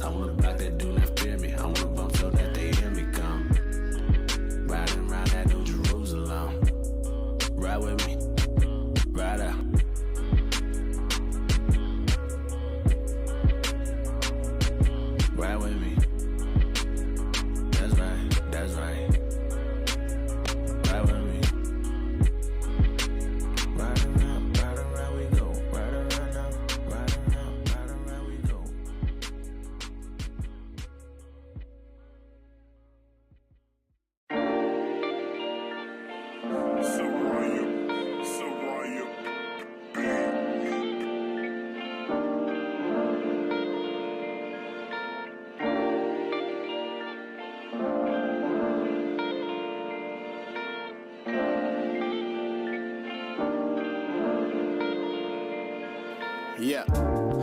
I want a block that do not fear me. I want a bump so that they hear me come. Riding around that New Jerusalem. Ride with me, ride out. Ride with me. That's right, that's right. Ride with me. Ride around we go. Ride around now. Ride around we go. Yeah,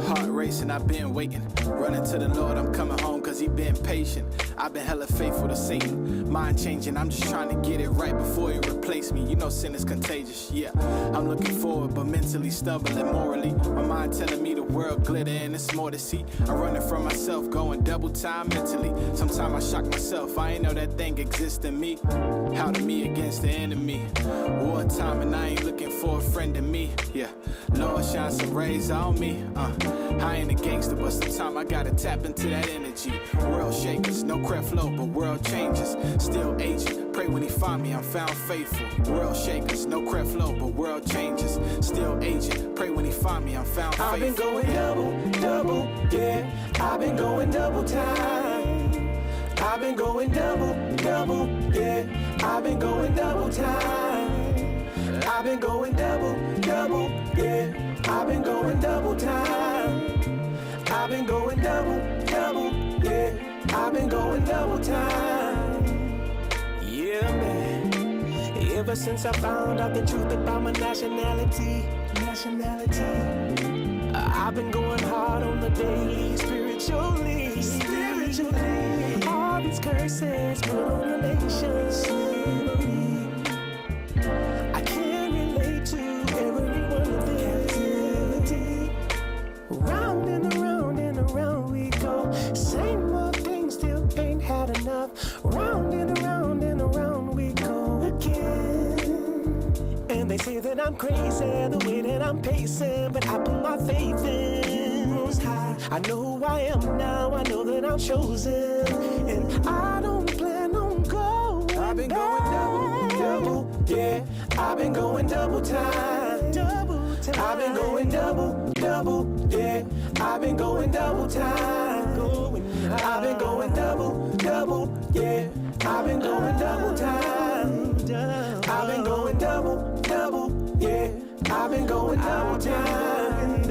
heart racing, I've been waiting. Running to the Lord, I'm coming home cause he been patient. I've been hella faithful to Satan. Mind changing, I'm just trying to get it right before he replace me. You know sin is contagious, yeah. I'm looking forward but mentally stumbling morally. My mind telling me the world glitter and it's more to see. I'm running from myself, going double time mentally. Sometimes I shock myself, I ain't know that thing exists in me. How to me against the enemy. Wartime and I ain't looking for a friend in me, yeah. Lord, shine some rays on me, I ain't a gangster, but sometimes I gotta tap into that energy. World shakers, no Creflo, but world changes. Still aging, pray when he find me, I'm found faithful. World shakers, no Creflo, but world changes. Still aging, pray when he find me, I'm found faithful. I've been going double, yeah. I've been going double time. I've been going double, yeah. I've been going double time. I've been going double, yeah. I've been going double time. I've been going double, yeah. I've been going double time. Yeah, man. Ever since I found out the truth about my nationality, I've been going hard on the daily, spiritually. All these curses put on the nation slowly. I can't relate to every one of them. Round and around we go. Same old thing, still ain't had enough. Round and around we go again. And they say that I'm crazy, the way that I'm pacing, but I put my faith in Most High. I know who I am now, I know that I'm chosen, and I don't plan on going. I've been going double, yeah. I've been going double time. I've been going double, yeah. I've been going double time. I've been going double, yeah. I've been going double time. I've been going double, yeah. I've been going double time.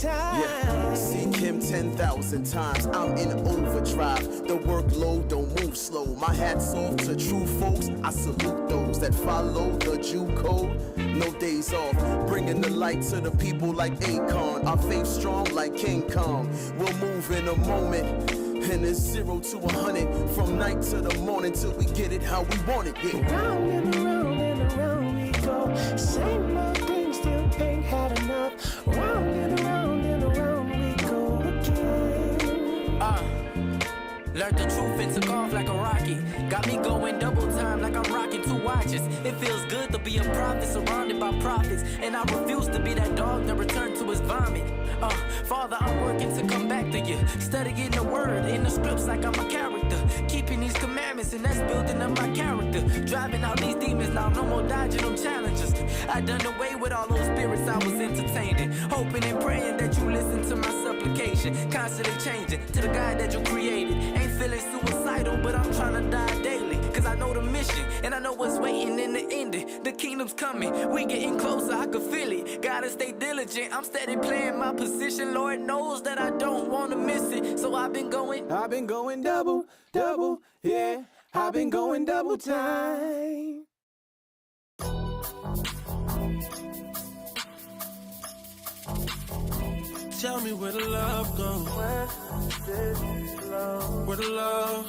Yeah, seek him 10,000 times. I'm in overdrive. The workload don't move slow. My hat's off to true folks. I salute those that follow the Jew code. No days off, bringing the light to the people like Akon. Our faith strong like King Kong. We'll move in a moment. And it's 0 to 100 from night to the morning till we get it how we want it. Yeah. Round and around we go. Same old thing, still ain't had enough. Round and around we go again. Learned the truth and took off like a rocket. Got me going double time like I'm rocking 2 watches. It feels good to be a prophet surrounded by prophets, and I refuse to be that dog that returned to his vomit. Father, I'm working to come back to you. Studying the word in the scripts like I'm a character. Keeping these commandments and that's building up my character. Driving out these demons now, no more dodging them challenges. I done away with all those spirits I was entertaining. Hoping and praying that you listen to my supplication. Constantly changing to the God that you created. Ain't feeling suicidal, but I'm trying to die daily. Cause I know the mission, and I know what's waiting in the ending. The kingdom's coming, we getting closer, I can feel it. Gotta stay diligent, I'm steady playing my position. Lord knows that I don't wanna miss it. So I've been going double, yeah. I've been going double time. Tell me where the love goes. Where the love?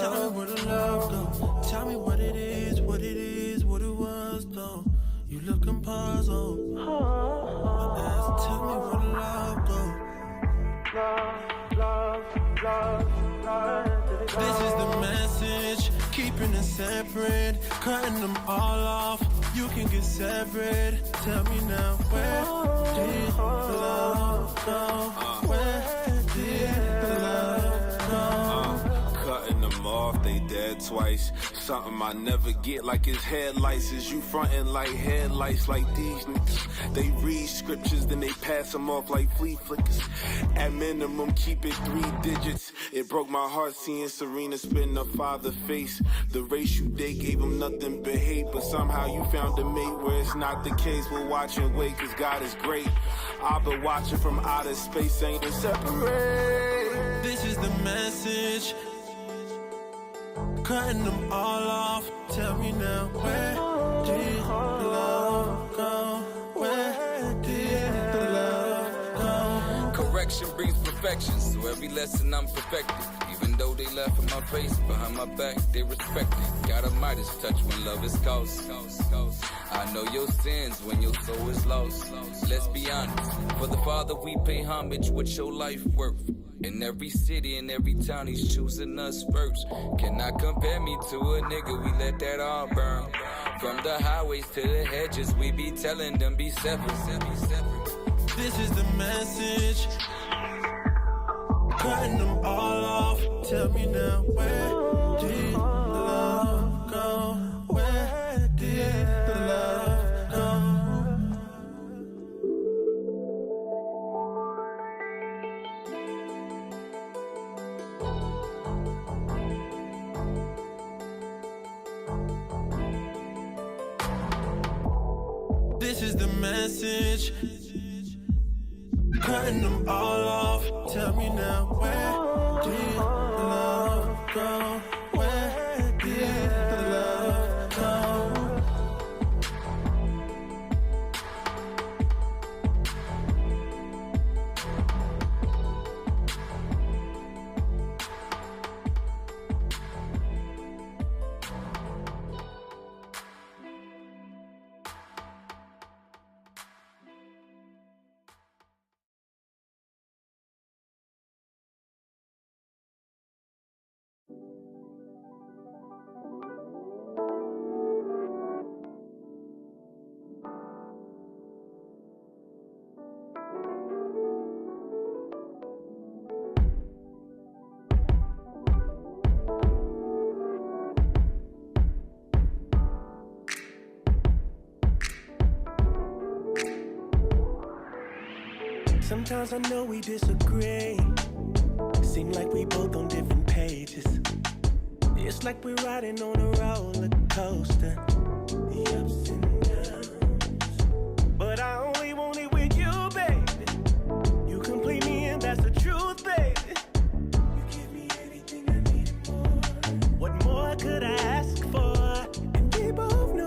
Tell me where the love goes. Tell me what it is, what it was, though. You looking puzzled. Tell me where the love goes. This is the message, keeping it separate, cutting them all off. You can get separate. Tell me now, where did love go? Where did love go? Cutting them off, they dead twice. Something I never get, like his headlights. Is you frontin' like headlights, like these niggas. They read scriptures, then they pass them off like flea flickers. At minimum, keep it 3 digits. It broke my heart seeing Serena spin a father face. The race you date gave him nothing but hate, but somehow you found a mate where it's not the case. We'll watch and wait, cause God is great. I've been watching from outer space, ain't it separate? This is the message, cutting them all off. Tell me now, where did love go? Where did the love go? Correction brings perfection, so every lesson I'm perfected. Even though they laugh in my face, behind my back, they respect it. Got a Midas touch when love is cost. I know your sins when your soul is lost. Let's be honest, for the Father we pay homage. What's your life worth? In every city and every town, he's choosing us first. Cannot compare me to a nigga, we let that all burn. From the highways to the hedges, we be telling them be separate. This is the message, cutting them all off. Tell me now, where did love go? Where did the love go? This is the message, cutting them all off. Tell me now, where did love go? Where did the love go? Sometimes I know we disagree. Seem like we both on different pages. It's like we're riding on a roller coaster, the ups and downs. But I only want it with you, baby. You complete me and that's the truth, baby. You give me anything I need and more. What more could I ask for? And we both know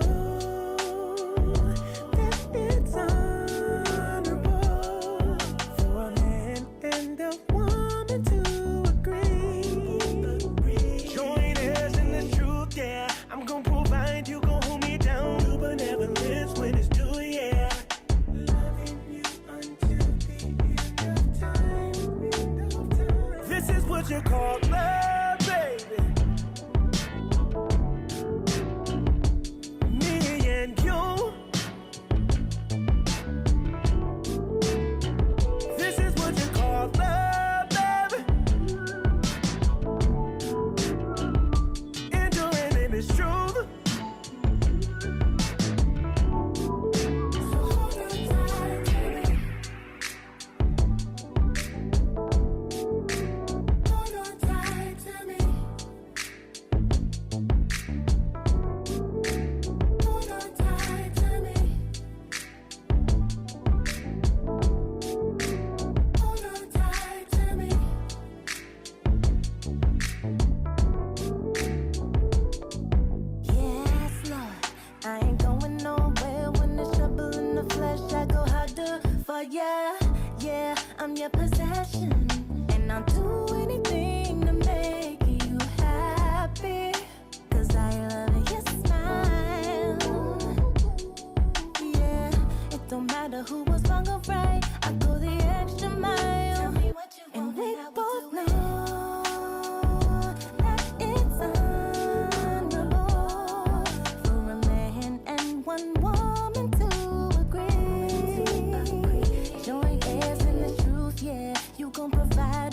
that it's honorable for a man and a woman to agree. Join us in the truth, yeah. I'm gonna provide, you gon' hold me down. Do benevolence when it's due, yeah. Loving you until the end of time. This is what you call love, baby. Me and you. This is what you call love, baby. Enduring in its truth. So hold on tight, baby. Hold on tight to me. Hold on tight to me. Hold on tight to me. Yes, Lord, I ain't going nowhere when there's trouble in the flesh. I go harder for ya. Yeah, I'm your possession, and I'll do anything to make you happy. 'Cause I love your smile. Yeah, it don't matter who was wrong or right. I go the extra mile. Tell me what you want.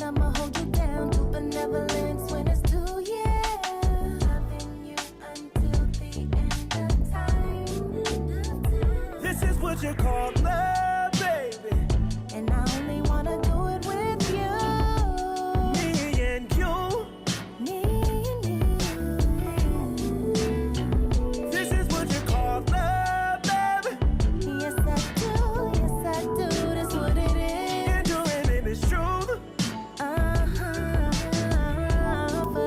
that I'ma hold you down to benevolence when it's 2 years. Loving you until the end of time. This is what you call love, baby. And I only wanna do it with you. Me and you. Me and you. This is what you call love, baby. Yes, I do. Yes, I do. That's what it is. And doing it is truth. Forever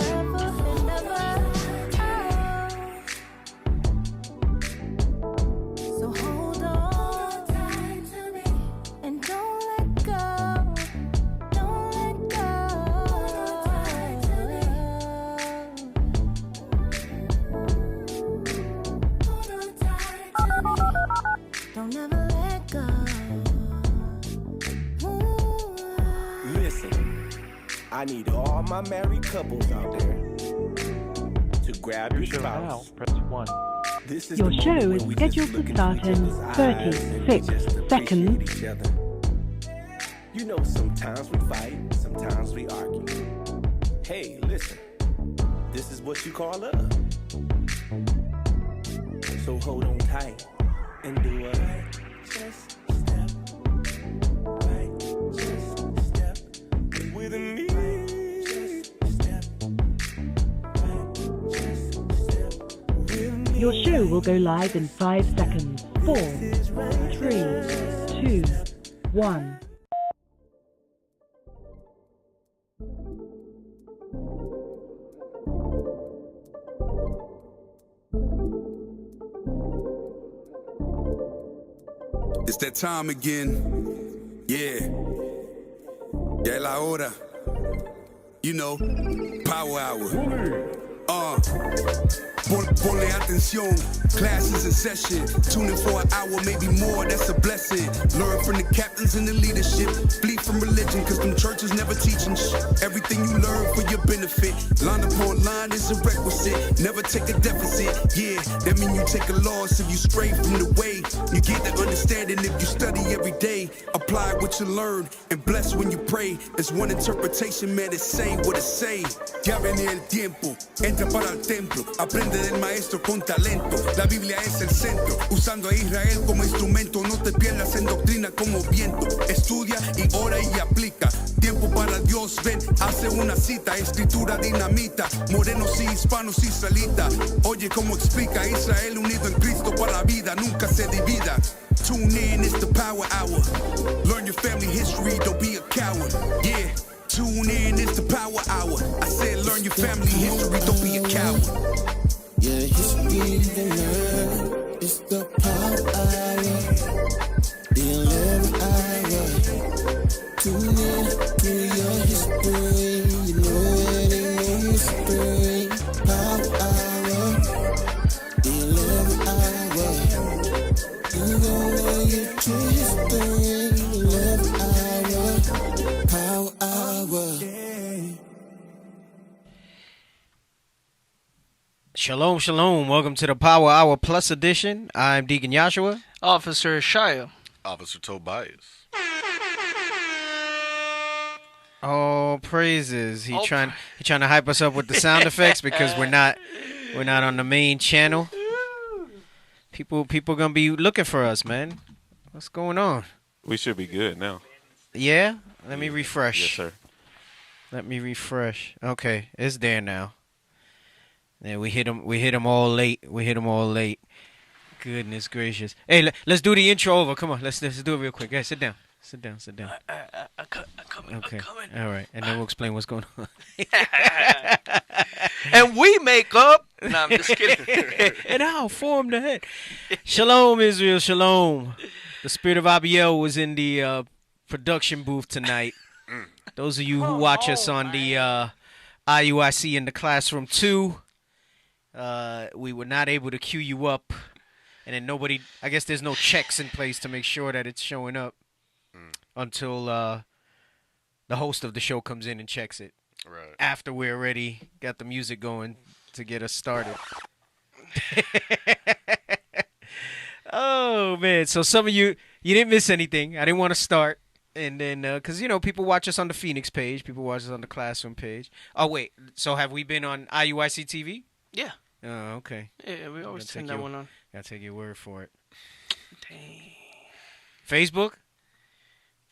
and ever. So hold on tight to me and don't let go. Don't let go. Hold on tight to me. Hold on tight to me. Don't ever let go. Listen, I need all my married couples out there to grab your Show now, spouse. press 1. This is Your the show moment is when we scheduled just to look into start each in other's eyes and we 36 just appreciate seconds. each other. You know, sometimes we fight, sometimes we argue. Hey, listen, this is what you call love. So hold on tight and do it right. Just step right. Just step with me. Just step right. Just step with me. Your show will go live in 5 seconds. 4, 3, 2, 1. It's that time again. Yeah. Ya es la hora. You know, power hour. Ponle atención, class is in session. Tune in for an hour, maybe more, that's a blessing. Learn from the captains and the leadership. Flee from religion, cause them churches never teaching shit. Everything you learn for your benefit. Line upon line is a requisite. Never take a deficit, yeah. That mean you take a loss if you stray from the way. You get the understanding if you study every day. Apply what you learn and bless when you pray. There's one interpretation, man, it's saying what it's saying. Ya viene el tiempo, entra para el templo. Aprende del maestro con talento. La Biblia es el centro, usando a Israel como instrumento. No te pierdas en doctrina como viento. Estudia y ora y aplica. Tiempo para Dios, ven, hace una cita. Escritura dinamita, morenos y hispanos israelitas. Oye cómo explica Israel unido en Cristo para la vida, nunca se divida. Tune in, it's the power hour. Learn your family history, don't be a coward. Yeah. Tune in, it's the power hour. I said learn your family history, don't be a coward. Yeah, history to learn. It's the power hour. The 11th hour. Tune in to your history. You know it ain't no mystery. Power hour. The 11th hour. You gon' know your true history. 11th hour. Power hour. Shalom, shalom. Welcome to the Power Hour Plus edition. I'm Deacon Joshua. Officer Shia. Officer Tobias. Oh, praises. He trying to hype us up with the sound effects because we're not on the main channel. People gonna be looking for us, man. What's going on? We should be good now. Yeah? Let me refresh. Yes, sir. Let me refresh. Okay, it's there now. Yeah, we hit him all late. Goodness gracious. Hey, let's do the intro over. Come on, let's do it real quick. Hey, sit down. I'm coming. Okay. All right, and then we'll explain what's going on. And we make up. No, I'm just kidding. And I'll form the head. Shalom, Israel. Shalom. The spirit of Abiel was in the production booth tonight. Those of you who watch us on the IUIC in the classroom 2, we were not able to queue you up. And then I guess there's no checks in place to make sure that it's showing up until the host of the show comes in and checks it. Right. After we already got the music going to get us started. Oh, man. So some of you didn't miss anything. I didn't want to start. And then, because, people watch us on the Phoenix page. People watch us on the Classroom page. Oh, wait. So have we been on IUIC TV? Yeah. Oh, okay. Yeah, we always send that one on. Gotta take your word for it. Dang. Facebook?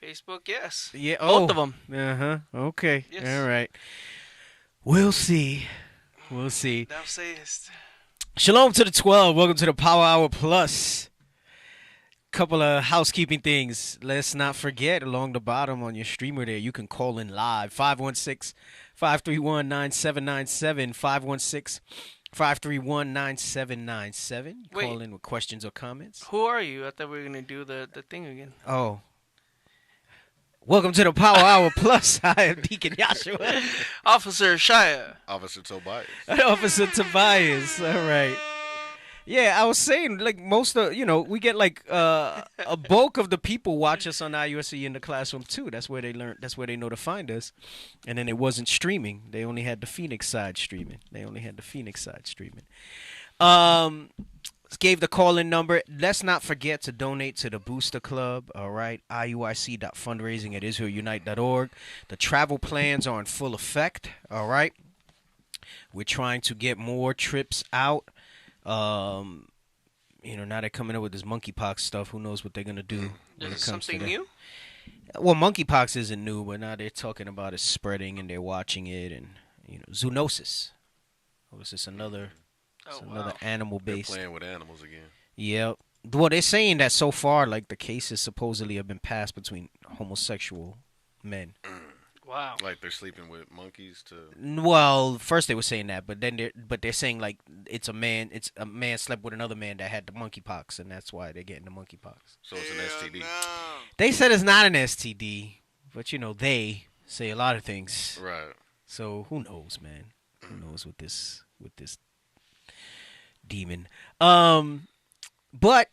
Facebook, yes. Yeah. Both of them. Uh-huh. Okay. Yes. All right. We'll see. We'll see. Thou sayest. Shalom to the 12. Welcome to the Power Hour Plus. Couple of housekeeping things. Let's not forget, along the bottom on your streamer there, you can call in live. 516-531-9797. 531-9797. Call in with questions or comments. Who are you? I thought we were going to do the thing again. Oh. Welcome to the Power Hour Plus. I am Deacon Joshua. Officer Shia. Officer Tobias. Officer Tobias. All right. Yeah, I was saying, like, most of, we get, like, a bulk of the people watch us on IUIC in the classroom, too. That's where they learn. That's where they know to find us. And then it wasn't streaming. They only had the Phoenix side streaming. Gave the call-in number. Let's not forget to donate to the Booster Club, all right? IUIC.fundraising at IsraelUnite.org. The travel plans are in full effect, all right? We're trying to get more trips out. Now they're coming up with this monkeypox stuff. Who knows what they're going to do when it comes to that. Something new? Well, monkeypox isn't new, but now they're talking about it spreading and they're watching it. And, zoonosis. Oh, this is another animal-based. They're playing with animals again. Yep. Well, they're saying that so far, like, the cases supposedly have been passed between homosexual men. Wow. Like they're sleeping with monkeys to. Well, first they were saying that, but then they're saying like it's a man slept with another man that had the monkeypox, and that's why they're getting the monkeypox. So it's an STD. No. They said it's not an STD, but they say a lot of things. Right. So who knows, man? Who knows with this demon? But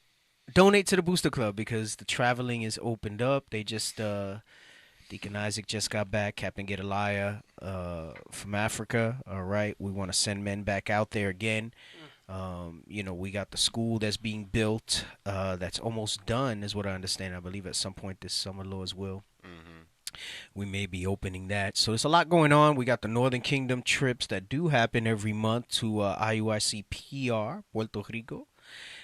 donate to the Booster Club because the traveling is opened up. They just Deacon Isaac just got back. Captain Gedaliah from Africa. All right. We want to send men back out there again. We got the school that's being built. That's almost done, is what I understand. I believe at some point this summer, Lord's will. Mm-hmm. We may be opening that. So there's a lot going on. We got the Northern Kingdom trips that do happen every month to IUIC PR, Puerto Rico,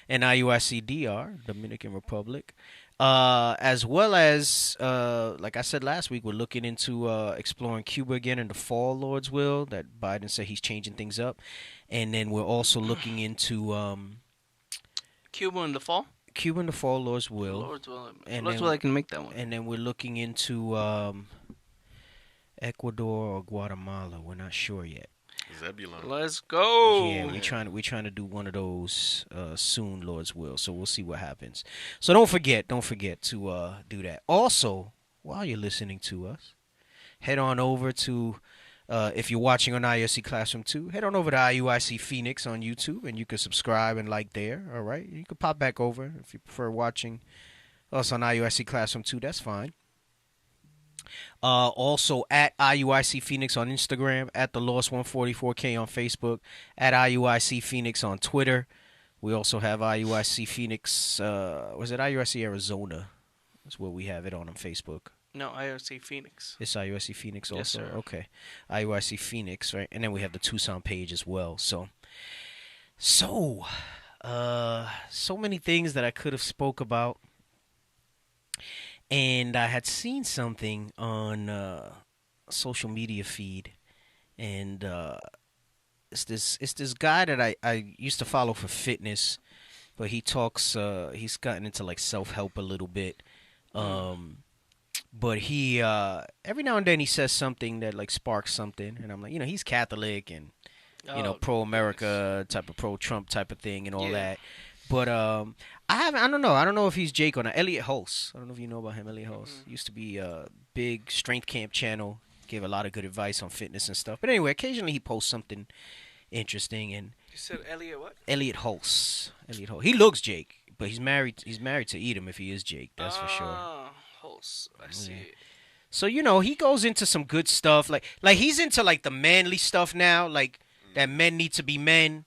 and IUIC DR, Dominican Republic. As well as, like I said last week, we're looking into exploring Cuba again in the fall, Lord's will, that Biden said he's changing things up. And then we're also looking into... Cuba in the fall? Cuba in the fall, Lord's will. Lord's will, I can make that one. And then we're looking into Ecuador or Guatemala. We're not sure yet. Zebulon. Let's go. Yeah, we're trying to do one of those soon, Lord's will. So we'll see what happens. So don't forget to do that. Also, while you're listening to us, head on over to if you're watching on IUIC Classroom 2, head on over to IUIC Phoenix on YouTube, and you can subscribe and like there. All right, you can pop back over if you prefer watching us on IUIC Classroom 2. That's fine. Also at IUIC Phoenix on Instagram, at the Lost 144K on Facebook, at IUIC Phoenix on Twitter. We also have IUIC Phoenix. Was it IUIC Arizona? That's where we have it on Facebook. No, IUIC Phoenix. It's IUIC Phoenix also? Yes, sir. Okay. IUIC Phoenix, right? And then we have the Tucson page as well. So many things that I could have spoke about. And I had seen something on social media feed, and it's this guy that I used to follow for fitness, but he talks. He's gotten into like self-help a little bit, but he every now and then he says something that like sparks something, and I'm like, he's Catholic and pro-America type of pro-Trump type of thing and all that. But I don't know. I don't know if he's Jake or not. Elliot Hulse. I don't know if you know about him. Elliot Hulse used to be a big strength camp channel. Gave a lot of good advice on fitness and stuff. But anyway, occasionally he posts something interesting. And you said Elliot what? Elliot Hulse. Elliot Hulse. He looks Jake, but he's married. He's married to Edom. If he is Jake, that's for sure. Hulse. I see it. So he goes into some good stuff. Like he's into like the manly stuff now. Like that men need to be men.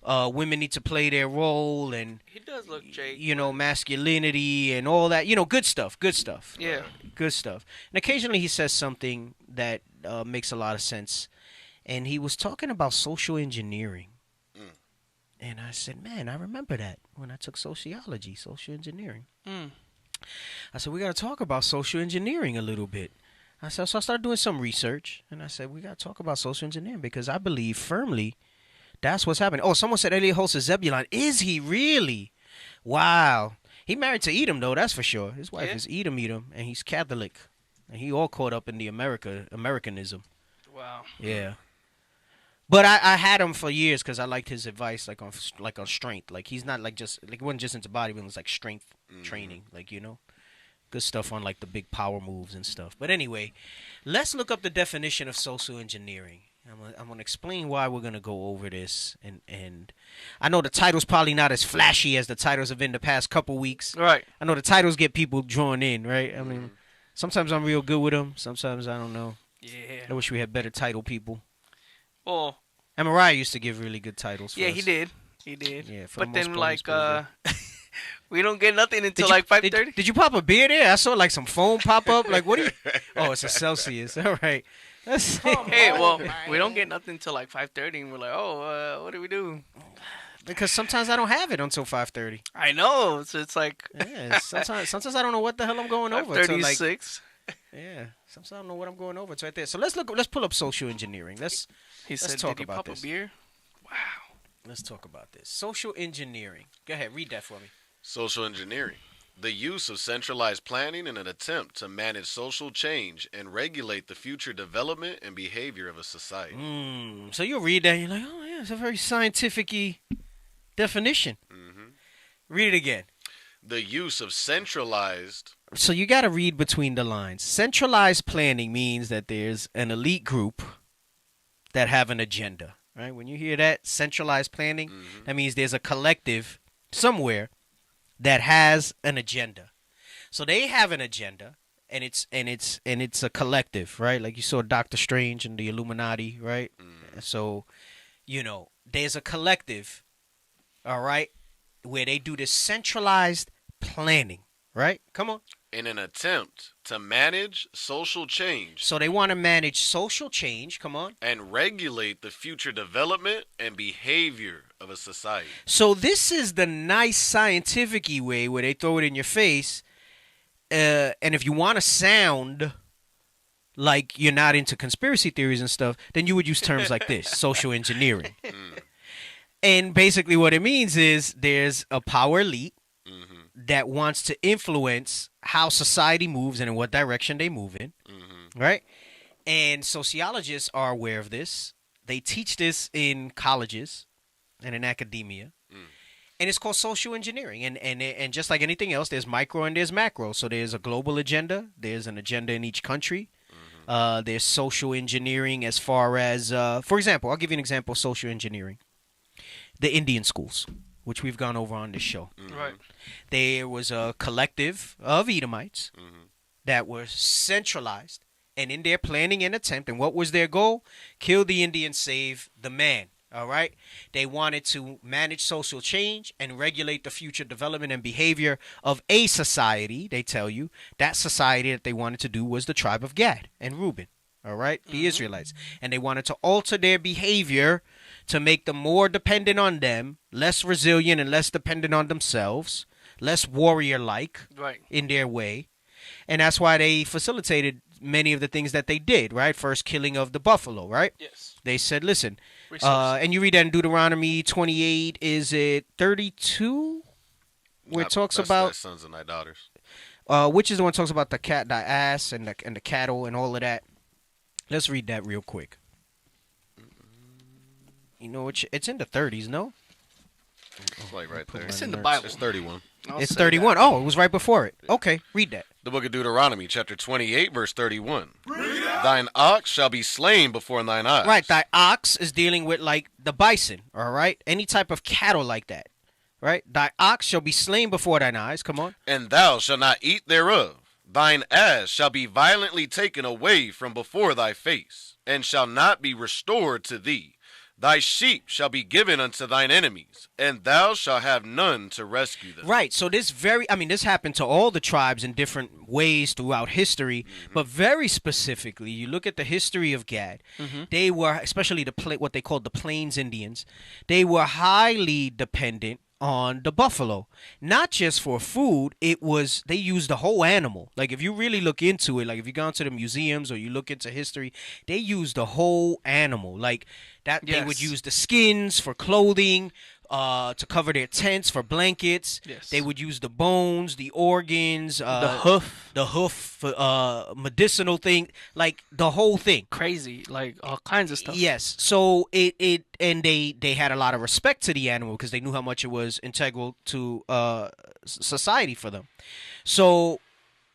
women need to play their role, and He does look Jake. masculinity and all that. Good stuff. Good stuff. Yeah. Good stuff. And occasionally he says something that makes a lot of sense. And he was talking about social engineering. And I said, man, I remember that when I took sociology, social engineering. I said, we got to talk about social engineering a little bit. So I started doing some research, and I said, we got to talk about social engineering because I believe firmly that's what's happening. Oh, someone said Elliot Holtz is Zebulon. Is he really? Wow. He married to Edom, though, that's for sure. His wife is Edom, and he's Catholic. And he all caught up in the Americanism. Wow. Yeah. But I had him for years because I liked his advice, like on strength. Like he's not he wasn't just into bodybuilding. It was like strength training, good stuff on like the big power moves and stuff. But anyway, let's look up the definition of social engineering. I'm gonna explain why we're gonna go over this, and I know the title's probably not as flashy as the titles have been the past couple weeks. Right. I know the titles get people drawn in, right? I mean, sometimes I'm real good with them. Sometimes I don't know. Yeah. I wish we had better title people. Well, and Mariah used to give really good titles. Yeah, for us. he did. He did. Yeah, for but the most then part, we don't get nothing until like 5:30. Did you pop a beer there? I saw like some foam pop up. Like what? Oh, it's a Celsius. All right. Hey, well, we don't get nothing until like 5:30, and we're like, what do we do? Because sometimes I don't have it until 5:30. I know. So it's like sometimes I don't know what the hell I'm going over. 5:36. Yeah, sometimes I don't know what I'm going over. It's right there. So let's pull up social engineering. Let's talk did about pop this. A beer? Wow. Let's talk about this. Social engineering. Go ahead, read that for me. Social engineering. The use of centralized planning in an attempt to manage social change and regulate the future development and behavior of a society. So you'll read that and you're like, oh, yeah, it's a very scientific-y definition. Read it again. The use of centralized... So you got to read between the lines. Centralized planning means that there's an elite group that have an agenda, right? When you hear that, centralized planning, that means there's a collective somewhere that has an agenda. So they have an agenda, and it's a collective, right? Like you saw Doctor Strange and the Illuminati, right? So, there's a collective, all right, where they do this centralized planning, right? Come on. In an attempt to manage social change. So they want to manage social change, come on. And regulate the future development and behavior of a society. So this is the nice scientific-y way where they throw it in your face. And if you want to sound like you're not into conspiracy theories and stuff, then you would use terms like this, social engineering. And basically what it means is there's a power elite that wants to influence how society moves and in what direction they move in, right? And sociologists are aware of this. They teach this in colleges and in academia. And it's called social engineering. And just like anything else, there's micro and there's macro. So there's a global agenda. There's an agenda in each country. There's social engineering as far as, for example, I'll give you an example of social engineering. The Indian schools, which we've gone over on this show. Right. There was a collective of Edomites that were centralized, and in their planning and attempt, and what was their goal? Kill the Indian, save the man. All right? They wanted to manage social change and regulate the future development and behavior of a society, they tell you. That society that they wanted to do was the tribe of Gad and Reuben. All right? The Israelites. And they wanted to alter their behavior to make them more dependent on them, less resilient and less dependent on themselves, less warrior-like in their way. And that's why they facilitated many of the things that they did, right? First killing of the buffalo, right? Yes. They said, listen, and you read that in Deuteronomy 28, is it 32? Where it talks about... sons and thy daughters. Which is the one that talks about the ass and the cattle and all of that. Let's read that real quick. You know, it's in the 30s, no? It's like right there. It's in the Bible. It's 31. It's 31. Oh, it was right before it. Okay, read that. The book of Deuteronomy, chapter 28, verse 31. Thine ox shall be slain before thine eyes. Right, thy ox is dealing with like the bison, all right? Any type of cattle like that, right? Thy ox shall be slain before thine eyes. Come on. And thou shalt not eat thereof. Thine ass shall be violently taken away from before thy face, and shall not be restored to thee. Thy sheep shall be given unto thine enemies, and thou shalt have none to rescue them. Right. So this happened to all the tribes in different ways throughout history, but very specifically, you look at the history of Gad. They were, especially what they called the Plains Indians, they were highly dependent on the buffalo, not just for food. They used the whole animal. Like if you really look into it, like if you go into the museums or you look into history, they use the whole animal. Like that, they would use the skins for clothing, to cover their tents, for blankets. Yes. They would use the bones, the organs, the hoof, for medicinal thing, like the whole thing. Crazy, like all kinds of stuff. Yes. So they had a lot of respect to the animal because they knew how much it was integral to society for them. So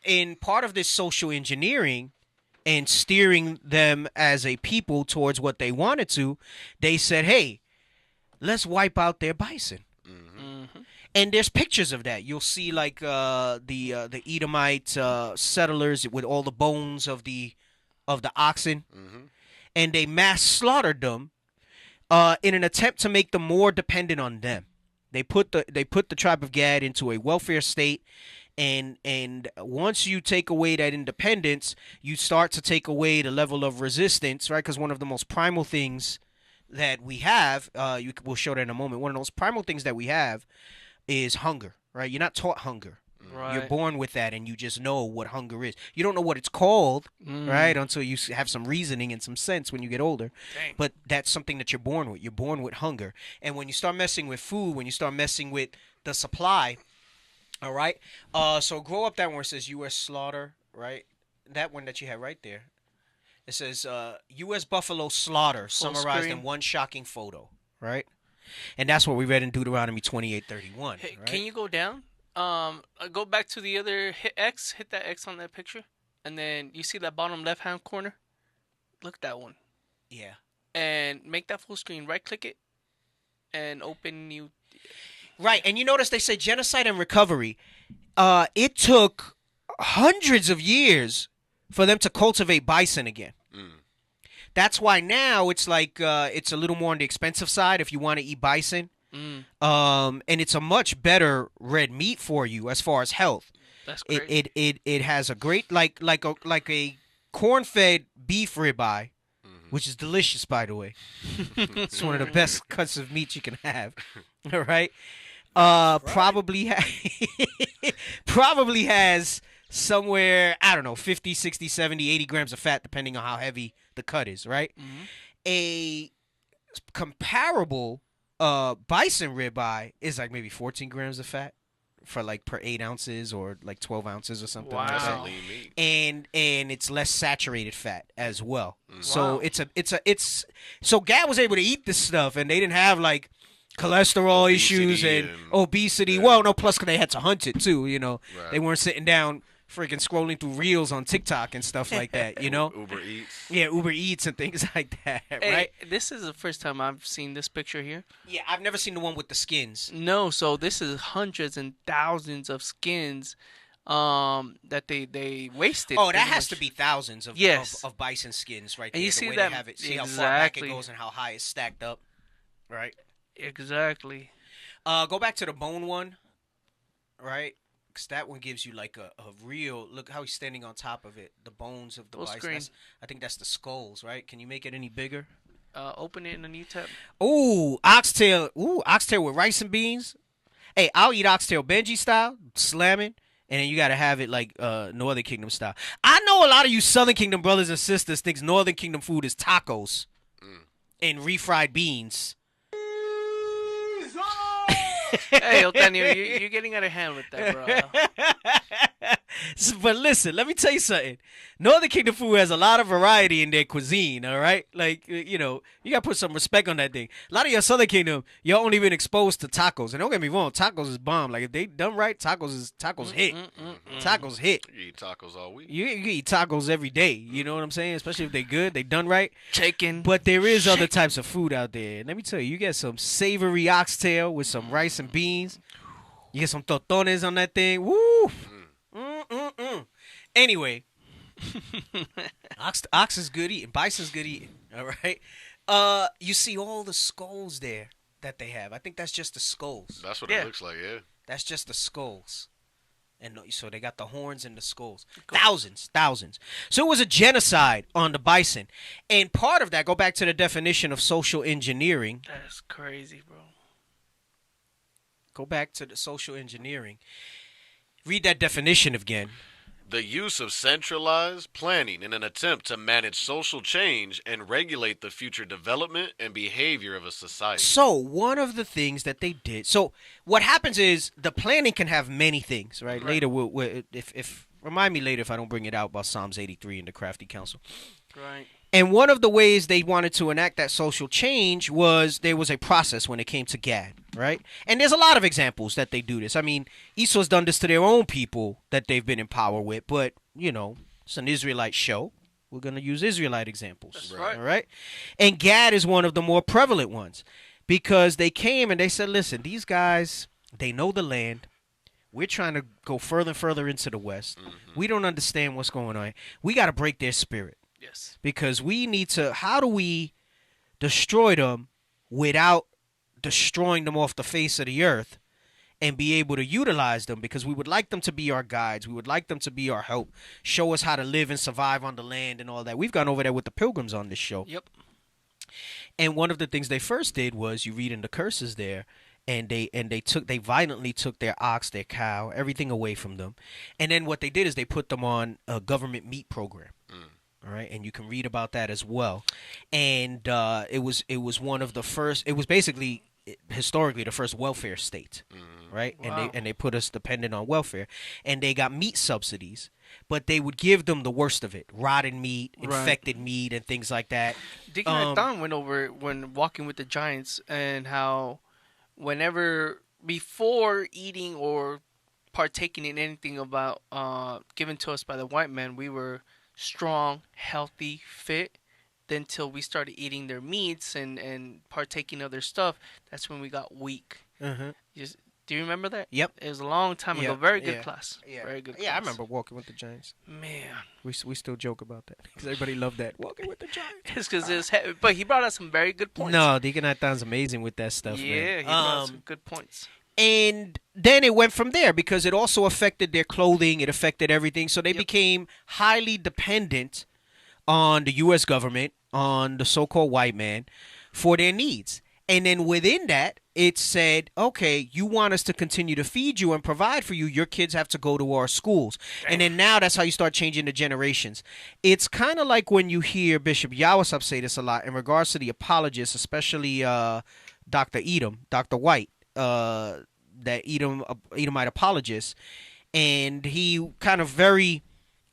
in part of this social engineering and steering them as a people towards what they wanted to, they said, hey, let's wipe out their bison. And there's pictures of that. You'll see like the Edomite settlers with all the bones of the oxen, and they mass slaughtered them in an attempt to make them more dependent on them. They put the tribe of Gad into a welfare state, and once you take away that independence, you start to take away the level of resistance, right? Because one of the most primal things that we have, we'll show that in a moment. One of those primal things that we have is hunger, right? You're not taught hunger. Right. You're born with that, and you just know what hunger is. You don't know what it's called, right, until you have some reasoning and some sense when you get older. Dang. But that's something that you're born with. You're born with hunger. And when you start messing with food, when you start messing with the supply, all right? So grow up that one where it says U.S. slaughter, right? That one that you have right there. It says U.S. buffalo slaughter summarized in one shocking photo, right? And that's what we read in Deuteronomy 28:31. Hey, right? can you go down? Go back to the other hit that X on that picture, and then you see that bottom left hand corner. Look at that one. Yeah. And make that full screen. Right click it, and open new. Right, and you notice they say genocide and recovery. It took hundreds of years for them to cultivate bison again. That's why now it's like it's a little more on the expensive side if you want to eat bison. And it's a much better red meat for you as far as health. That's great. It has a great like a corn-fed beef ribeye, which is delicious, by the way. It's one of the best cuts of meat you can have. All right. Probably has somewhere, I don't know, 50, 60, 70, 80 grams of fat, depending on how heavy the cut is, right? A comparable bison ribeye is like maybe 14 grams of fat for like per 8 ounces or like 12 ounces or something like that. That's a lean meat. And it's less saturated fat as well. So so Gad was able to eat this stuff, and they didn't have like cholesterol issues and obesity. Yeah. Well, no, plus they had to hunt it too, you know. Right. They weren't sitting down freaking scrolling through reels on TikTok and stuff like that, you know. Uber Eats. Yeah, Uber Eats and things like that, hey, right? This is the first time I've seen this picture here. Yeah, I've never seen the one with the skins. No, so this is hundreds and thousands of skins that they wasted. Oh, that has to be thousands of bison skins right there. And you the see way that, they have it. See how far back it goes and how high it's stacked up, right? Exactly. Go back to the bone one, right? Because that one gives you like a real look how he's standing on top of it. The bones of the bison. I think that's the skulls, right? Can you make it any bigger? Open it in a new tab. Ooh, oxtail. Ooh, oxtail with rice and beans. Hey, I'll eat oxtail Benji style, slamming. And then you got to have it like Northern Kingdom style. I know a lot of you Southern Kingdom brothers and sisters thinks Northern Kingdom food is tacos and refried beans. Hey, Otanio, you're getting out of hand with that, bro. But listen, let me tell you something. Northern Kingdom food has a lot of variety in their cuisine, all right? Like, you know, you got to put some respect on that thing. A lot of your Southern Kingdom, y'all only been exposed to tacos. And don't get me wrong, tacos is bomb. Like, if they done right, tacos hit. Tacos hit. You eat tacos all week. You eat tacos every day. You know what I'm saying? Especially if they good, they done right. Chicken. But there is other types of food out there. And let me tell you, you get some savory oxtail with some rice and beans. You get some totones on that thing. Woo! Anyway, ox is good eating. Bison's good eating. All right. You see all the skulls there that they have. I think that's just the skulls. That's what it looks like, yeah. That's just the skulls. And so they got the horns and the skulls. Thousands. So it was a genocide on the bison. And part of that, go back to the definition of social engineering. That's crazy, bro. Go back to the social engineering. Read that definition again. The use of centralized planning in an attempt to manage social change and regulate the future development and behavior of a society. So one of the things that they did. So what happens is the planning can have many things, right? Later, if remind me later if I don't bring it out about Psalms 83 and the crafty counsel. Right. And one of the ways they wanted to enact that social change was there was a process when it came to Gad, right? And there's a lot of examples that they do this. I mean, Esau's done this to their own people that they've been in power with, but, you know, it's an Israelite show. We're going to use Israelite examples. That's right. All right? And Gad is one of the more prevalent ones because they came and they said, listen, these guys, they know the land. We're trying to go further and further into the West. Mm-hmm. We don't understand what's going on. We got to break their spirit. Yes. Because we need to, how do we destroy them without destroying them off the face of the earth and be able to utilize them? Because we would like them to be our guides. We would like them to be our help, show us how to live and survive on the land and all that. We've gone over there with the pilgrims on this show. Yep. And one of the things they first did was, you read in the curses there, and they violently took their ox, their cow, everything away from them. And then what they did is they put them on a government meat program. All right, and you can read about that as well. And it was one of the first. It was basically historically the first welfare state, right? Wow. And they put us dependent on welfare, and they got meat subsidies, but they would give them the worst of it: rotten meat, infected meat, and things like that. Deacon Nathan went over it when walking with the giants, and how whenever before eating or partaking in anything about given to us by the white man, we were strong, healthy, fit. Then till we started eating their meats and partaking of their stuff, that's when we got weak. Mm-hmm. Do you remember that? Yep. It was a long time ago. Very good class. Yeah. Very good class. Yeah, I remember walking with the Giants. Man. We still joke about that because everybody loved that. Walking with the Giants. It's because it's heavy. But he brought out some very good points. No, Deacon Nathan's amazing with that stuff, yeah, man. he brought out some good points. And then it went from there because it also affected their clothing. It affected everything. So they became highly dependent on the U.S. government, on the so-called white man, for their needs. And then within that, it said, okay, you want us to continue to feed you and provide for you. Your kids have to go to our schools. Dang. And then now that's how you start changing the generations. It's kind of like when you hear Bishop Yawasab say this a lot in regards to the apologists, especially Dr. White. That Edomite apologist, and he kind of very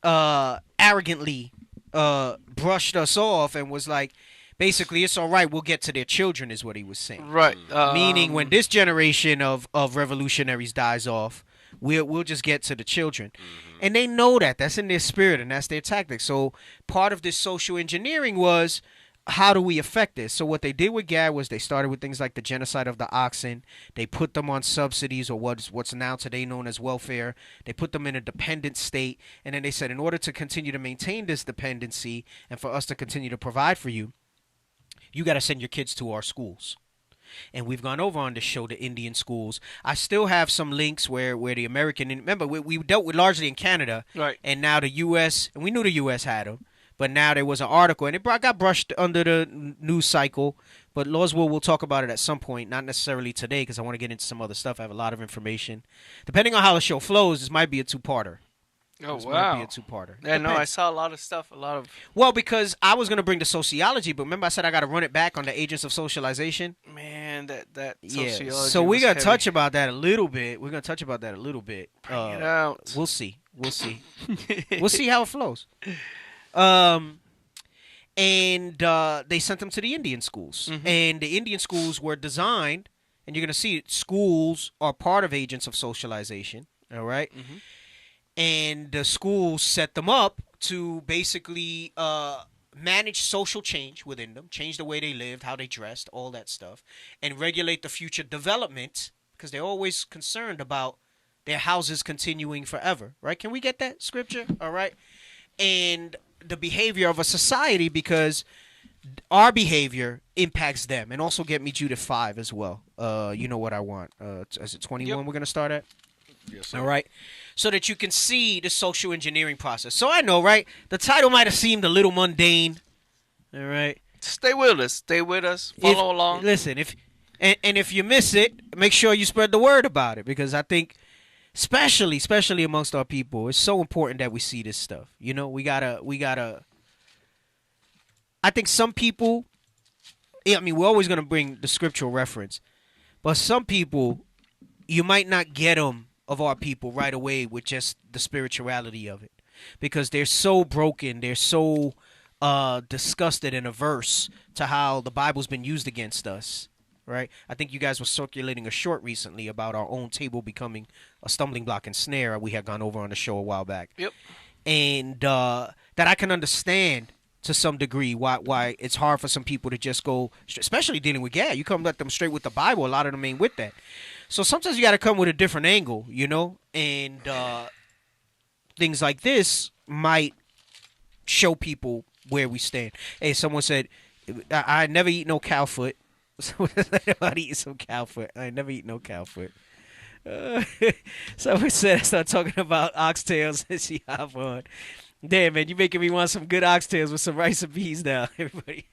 arrogantly brushed us off and was like, basically, it's all right, we'll get to their children, is what he was saying. Right. Meaning when this generation of revolutionaries dies off, we'll just get to the children. Mm-hmm. And they know that. That's in their spirit, and that's their tactic. So part of this social engineering was, how do we affect this? So what they did with Gad was they started with things like the genocide of the oxen. They put them on subsidies, or what's now today known as welfare. They put them in a dependent state. And then they said, in order to continue to maintain this dependency and for us to continue to provide for you, you got to send your kids to our schools. And we've gone over on this show the Indian schools. I still have some links where the American, remember, we dealt with largely in Canada. Right. And now the U.S., and we knew the U.S. had them. But now there was an article, and it got brushed under the news cycle. But Lord's will, we'll talk about it at some point, not necessarily today, because I want to get into some other stuff. I have a lot of information. Depending on how the show flows, this might be a two-parter. Oh, this wow. might be a two-parter. Yeah, no, I saw a lot of stuff, Well, because I was going to bring the sociology, but remember I said I got to run it back on the agents of socialization? Man, that sociology. Yeah, so we're going to touch about that a little bit. Bring it out. We'll see. We'll see how it flows. And they sent them to the Indian schools. Mm-hmm. And the Indian schools were designed, and you're going to see it, schools are part of agents of socialization, all right? Mm-hmm. And the schools set them up to basically manage social change within them, change the way they lived, how they dressed, all that stuff, and regulate the future development, because they're always concerned about their houses continuing forever, right? Can we get that scripture? All right. And the behavior of a society, because our behavior impacts them. And also get me Judith 5 as well. You know what I want. Is it 21 we're going to start at? Yes, sir. All right. So that you can see the social engineering process. So I know, right? The title might have seemed a little mundane. All right. Stay with us. Stay with us. Follow along. Listen, if you miss it, make sure you spread the word about it, because I think, especially amongst our people, it's so important that we see this stuff. You know, we gotta. I think some people. I mean, we're always gonna bring the scriptural reference, but some people, you might not get them of our people right away with just the spirituality of it, because they're so broken, they're so disgusted and averse to how the Bible's been used against us, right? I think you guys were circulating a short recently about our own table becoming a stumbling block and snare. We had gone over on the show a while back. Yep. And that I can understand to some degree why it's hard for some people to just go, especially dealing with Gad. You come at them straight with the Bible, a lot of them ain't with that. So sometimes you got to come with a different angle, you know, and things like this might show people where we stand. Hey, someone said, I never eat no cow foot. Someone said, I'd eat some cow foot. I never eat no cow foot. Someone said, I start talking about oxtails and she hop on. Damn, man, you making me want some good oxtails with some rice and beans now, everybody.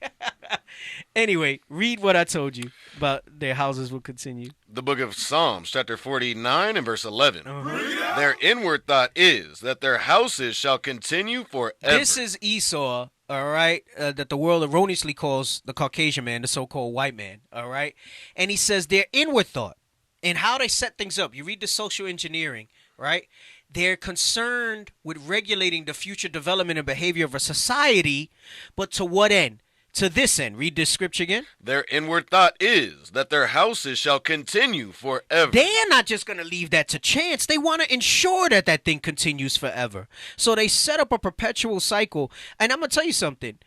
Anyway, read what I told you about their houses will continue. The book of Psalms, chapter 49 and verse 11. Their inward thought is that their houses shall continue forever. This is Esau, all right, that the world erroneously calls the Caucasian man, the so-called white man, all right? And he says their inward thought and how they set things up. You read the social engineering, right? They're concerned with regulating the future development and behavior of a society, but to what end? To this end. Read this scripture again. Their inward thought is that their houses shall continue forever. They're not just going to leave that to chance. They want to ensure that that thing continues forever. So they set up a perpetual cycle. And I'm going to tell you something.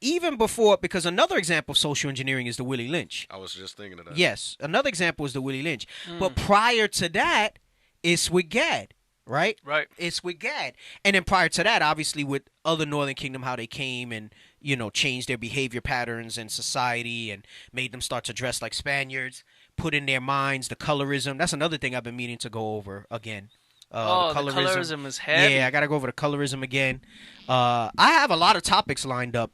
Even before, because another example of social engineering is the Willie Lynch. I was just thinking of that. Yes. Another example is the Willie Lynch. But prior to that, it's with Gad, right? Right. It's with Gad. And then prior to that, obviously with other Northern Kingdom, how they came and, you know, changed their behavior patterns and society and made them start to dress like Spaniards, put in their minds the colorism. That's another thing I've been meaning to go over again. The colorism is heavy. Yeah, I got to go over the colorism again. I have a lot of topics lined up.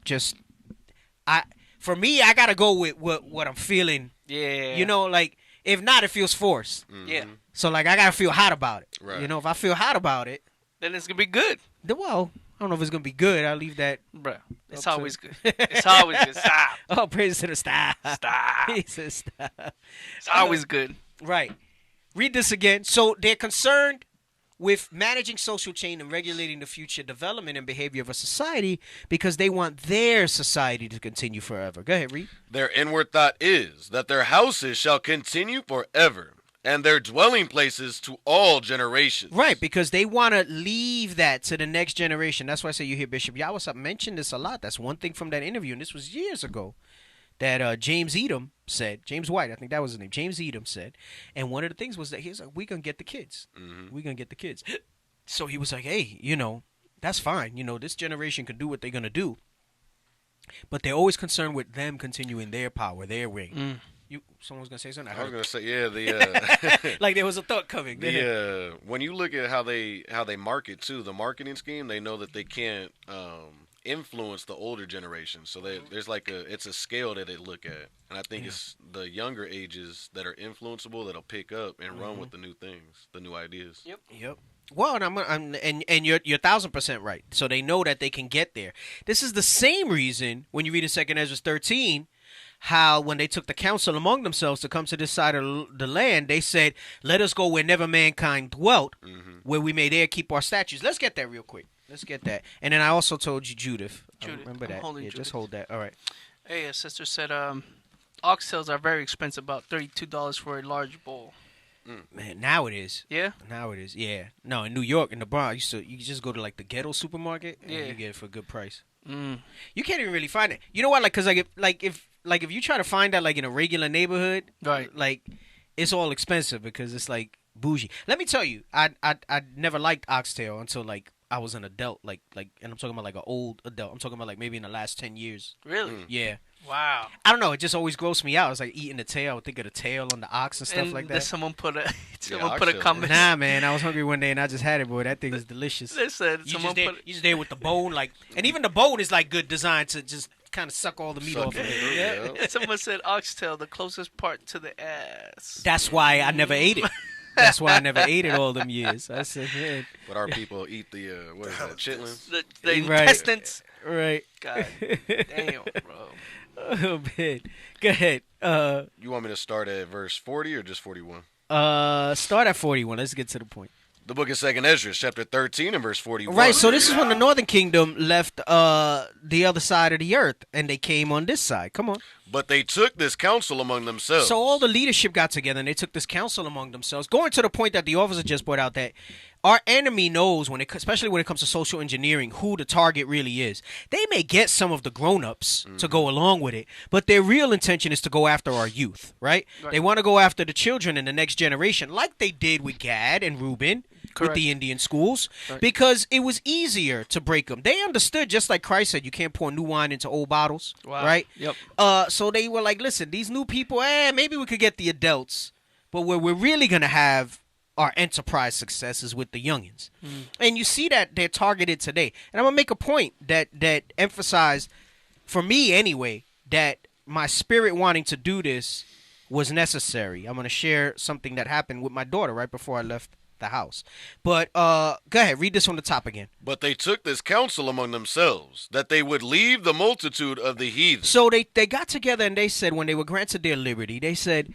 For me, I got to go with what I'm feeling. Yeah. You know, like, if not, it feels forced. Yeah. So, like, I got to feel hot about it. Right. You know, if I feel hot about it, then it's going to be good. Well, I don't know if it's going to be good. I'll leave that. Bruh, it's always good. It's always good. Stop. Oh, praise to the stop. Stop. Praise to the stop. It's always good. Right. Read this again. So, they're concerned with managing social chain and regulating the future development and behavior of a society because they want their society to continue forever. Go ahead, read. Their inward thought is that their houses shall continue forever, and their dwelling places to all generations. Right, because they want to leave that to the next generation. That's why I say you hear Bishop Yawasop mention this a lot. That's one thing from that interview, and this was years ago, that James Edom said. James White, I think that was his name. James Edom said. And one of the things was that he was like, we're going to get the kids. We're going to get the kids. So he was like, hey, you know, that's fine. You know, this generation can do what they're going to do. But they're always concerned with them continuing their power, their reign. Someone was going to say something? I was going to say, yeah, like there was a thought coming. When you look at how they market, too, the marketing scheme, they know that they can't influence the older generation. So there's like it's a scale that they look at. And I think it's the younger ages that are influenceable that'll pick up and run with the new things, the new ideas. Yep. Well, and you're 1,000% right. So they know that they can get there. This is the same reason when you read in 2 Ezra 13, how when they took the counsel among themselves to come to this side of the land, they said, let us go where never mankind dwelt, where we may there keep our statues. Let's get that real quick. Let's get that. And then I also told you Judith. Remember that. Yeah, Judith. Just hold that. All right. Hey, a sister said oxtails are very expensive, about $32 for a large bowl. Man, now it is. Yeah? Now it is, yeah. No, in New York, in the Bronx, you just go to, like, the ghetto supermarket, and you get it for a good price. You can't even really find it. You know what? Like, because, if you try to find that, like, in a regular neighborhood, right? Like, it's all expensive because it's, like, bougie. Let me tell you, I never liked oxtail until, like, I was an adult, and I'm talking about like an old adult. I'm talking about like maybe in the last 10 years. Really? Yeah. Wow. I don't know. It just always grossed me out. It's like eating the tail. I would think of the tail on the ox and stuff like that. Did someone put a comment? Nah, man. I was hungry one day and I just had it, boy. That thing is delicious. They said you just there with the bone, and even the bone is like good designed to just kind of suck all the meat off of it. Yeah. Someone said oxtail, the closest part to the ass. That's why I never ate it. That's why I never ate it all them years. I said, man. But our people eat the what is that? Chitlins. The intestines. Right. God damn, bro. Oh man. Go ahead. You want me to start at verse 40 or just 41? Start at 41. Let's get to the point. The book of 2nd Ezra, chapter 13 and verse 41. Right, so this is when the northern kingdom left the other side of the earth, and they came on this side. Come on. But they took this counsel among themselves. So all the leadership got together, and they took this counsel among themselves, going to the point that the officer just brought out that our enemy knows, especially when it comes to social engineering, who the target really is. They may get some of the grown-ups to go along with it, but their real intention is to go after our youth, right? They want to go after the children in the next generation, like they did with Gad and Reuben. With the Indian schools, because it was easier to break them. They understood, just like Christ said, you can't pour new wine into old bottles, right? Yep. So they were like, listen, these new people, maybe we could get the adults, but where we're really going to have our enterprise successes with the youngins. And you see that they're targeted today. And I'm going to make a point that emphasized, for me anyway, that my spirit wanting to do this was necessary. I'm going to share something that happened with my daughter right before I left the house. But go ahead, read this on the top again. But they took this counsel among themselves, that they would leave the multitude of the heathen. So they got together and they said, when they were granted their liberty, they said,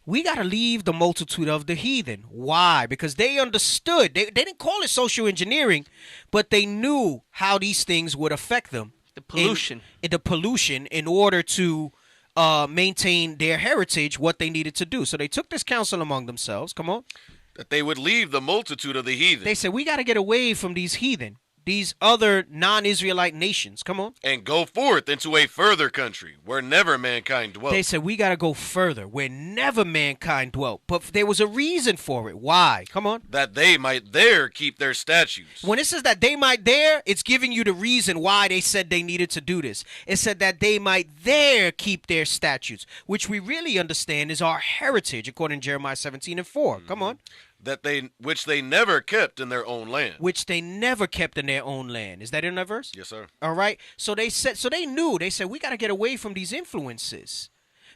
we got to leave the multitude of the heathen. Why? Because they understood. They didn't call it social engineering, but they knew how these things would affect them. The pollution. The pollution in order to maintain their heritage, what they needed to do. So they took this counsel among themselves. Come on. That they would leave the multitude of the heathen. They said, we got to get away from these heathen, these other non-Israelite nations. Come on. And go forth into a further country where never mankind dwelt. They said, we got to go further where never mankind dwelt. But there was a reason for it. Why? Come on. That they might there keep their statutes. When it says that they might there, it's giving you the reason why they said they needed to do this. It said that they might there keep their statutes, which we really understand is our heritage, according to Jeremiah 17:4. Come on. Which they never kept in their own land. Which they never kept in their own land. Is that in that verse? Yes, sir. All right. So they said, they said, we got to get away from these influences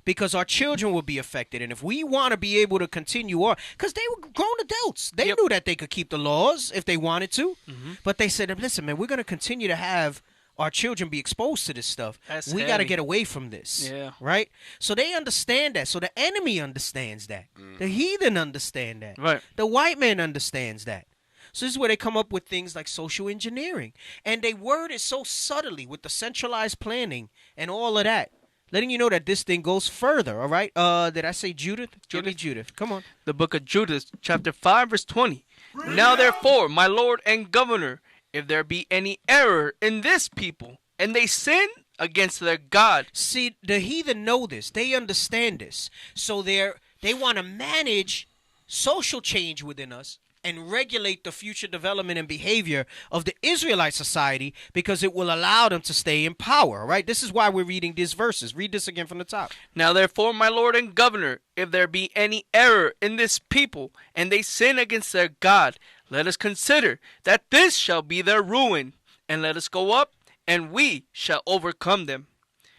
because our children will be affected. And if we want to be able to continue on, because they were grown adults. They knew that they could keep the laws if they wanted to. But they said, listen, man, we're going to continue to have our children be exposed to this stuff. We got to get away from this. Yeah. Right? So they understand that. So the enemy understands that. The heathen understand that. Right. The white man understands that. So this is where they come up with things like social engineering. And they word it so subtly with the centralized planning and all of that. Letting you know that this thing goes further, all right? Did I say Judith? Give me Judith. Come on. The book of Judith, chapter 5, verse 20. Now therefore, my Lord and Governor, if there be any error in this people, and they sin against their God. See, the heathen know this. They understand this. So they want to manage social change within us and regulate the future development and behavior of the Israelite society because it will allow them to stay in power, right? This is why we're reading these verses. Read this again from the top. Now therefore, my Lord and Governor, if there be any error in this people, and they sin against their God, let us consider that this shall be their ruin, and let us go up, and we shall overcome them.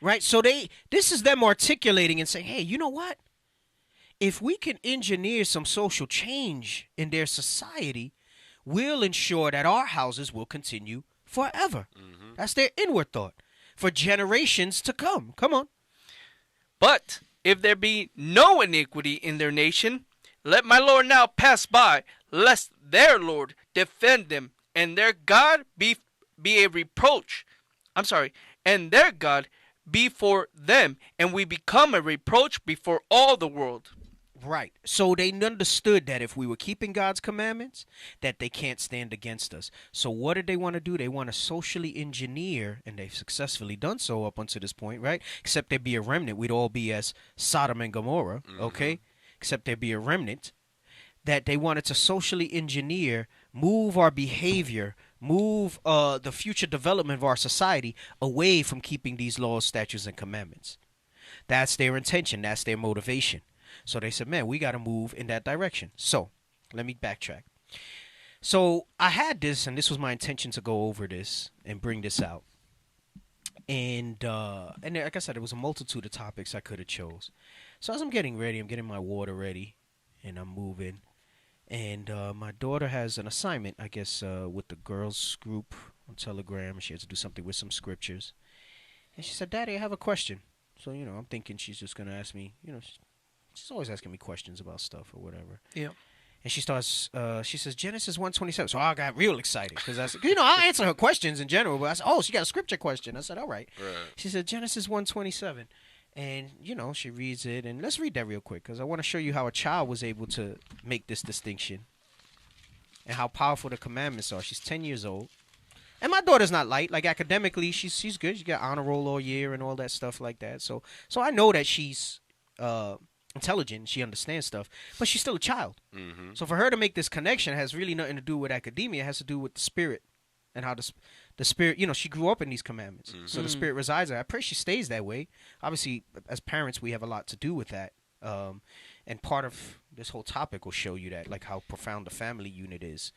Right, so this is them articulating and saying, hey, you know what? If we can engineer some social change in their society, we'll ensure that our houses will continue forever. That's their inward thought. For generations to come. Come on. But if there be no iniquity in their nation, let my Lord now pass by, lest their Lord defend them, and their God be a reproach. And their God be for them, and we become a reproach before all the world. Right. So they understood that if we were keeping God's commandments, that they can't stand against us. So what did they want to do? They want to socially engineer, and they've successfully done so up until this point, right? Except there be a remnant. We'd all be as Sodom and Gomorrah, okay? Except there be a remnant that they wanted to socially engineer, move our behavior, move the future development of our society away from keeping these laws, statutes, and commandments. That's their intention. That's their motivation. So they said, man, we got to move in that direction. So let me backtrack. So I had this, and this was my intention to go over this and bring this out. And like I said, there was a multitude of topics I could have chose. So as I'm getting ready, I'm getting my water ready, and I'm moving. And my daughter has an assignment, I guess, with the girls group on Telegram. She has to do something with some scriptures. And she said, Daddy, I have a question. So, I'm thinking she's just going to ask me, she's always asking me questions about stuff or whatever. Yeah. And she says, Genesis 1:27. So I got real excited because I said, I'll answer her questions in general. But I said, oh, she got a scripture question. I said, all right. She said, Genesis 1:27. And, she reads it. And let's read that real quick because I want to show you how a child was able to make this distinction and how powerful the commandments are. She's 10 years old. And my daughter's not light. Like, academically, she's good. She got honor roll all year and all that stuff like that. So I know that she's intelligent. She understands stuff. But she's still a child. Mm-hmm. So for her to make this connection has really nothing to do with academia. It has to do with the spirit and how the spirit, she grew up in these commandments. Mm-hmm. So the spirit resides there. I pray she stays that way. Obviously, as parents, we have a lot to do with that. And part of this whole topic will show you that, like how profound the family unit is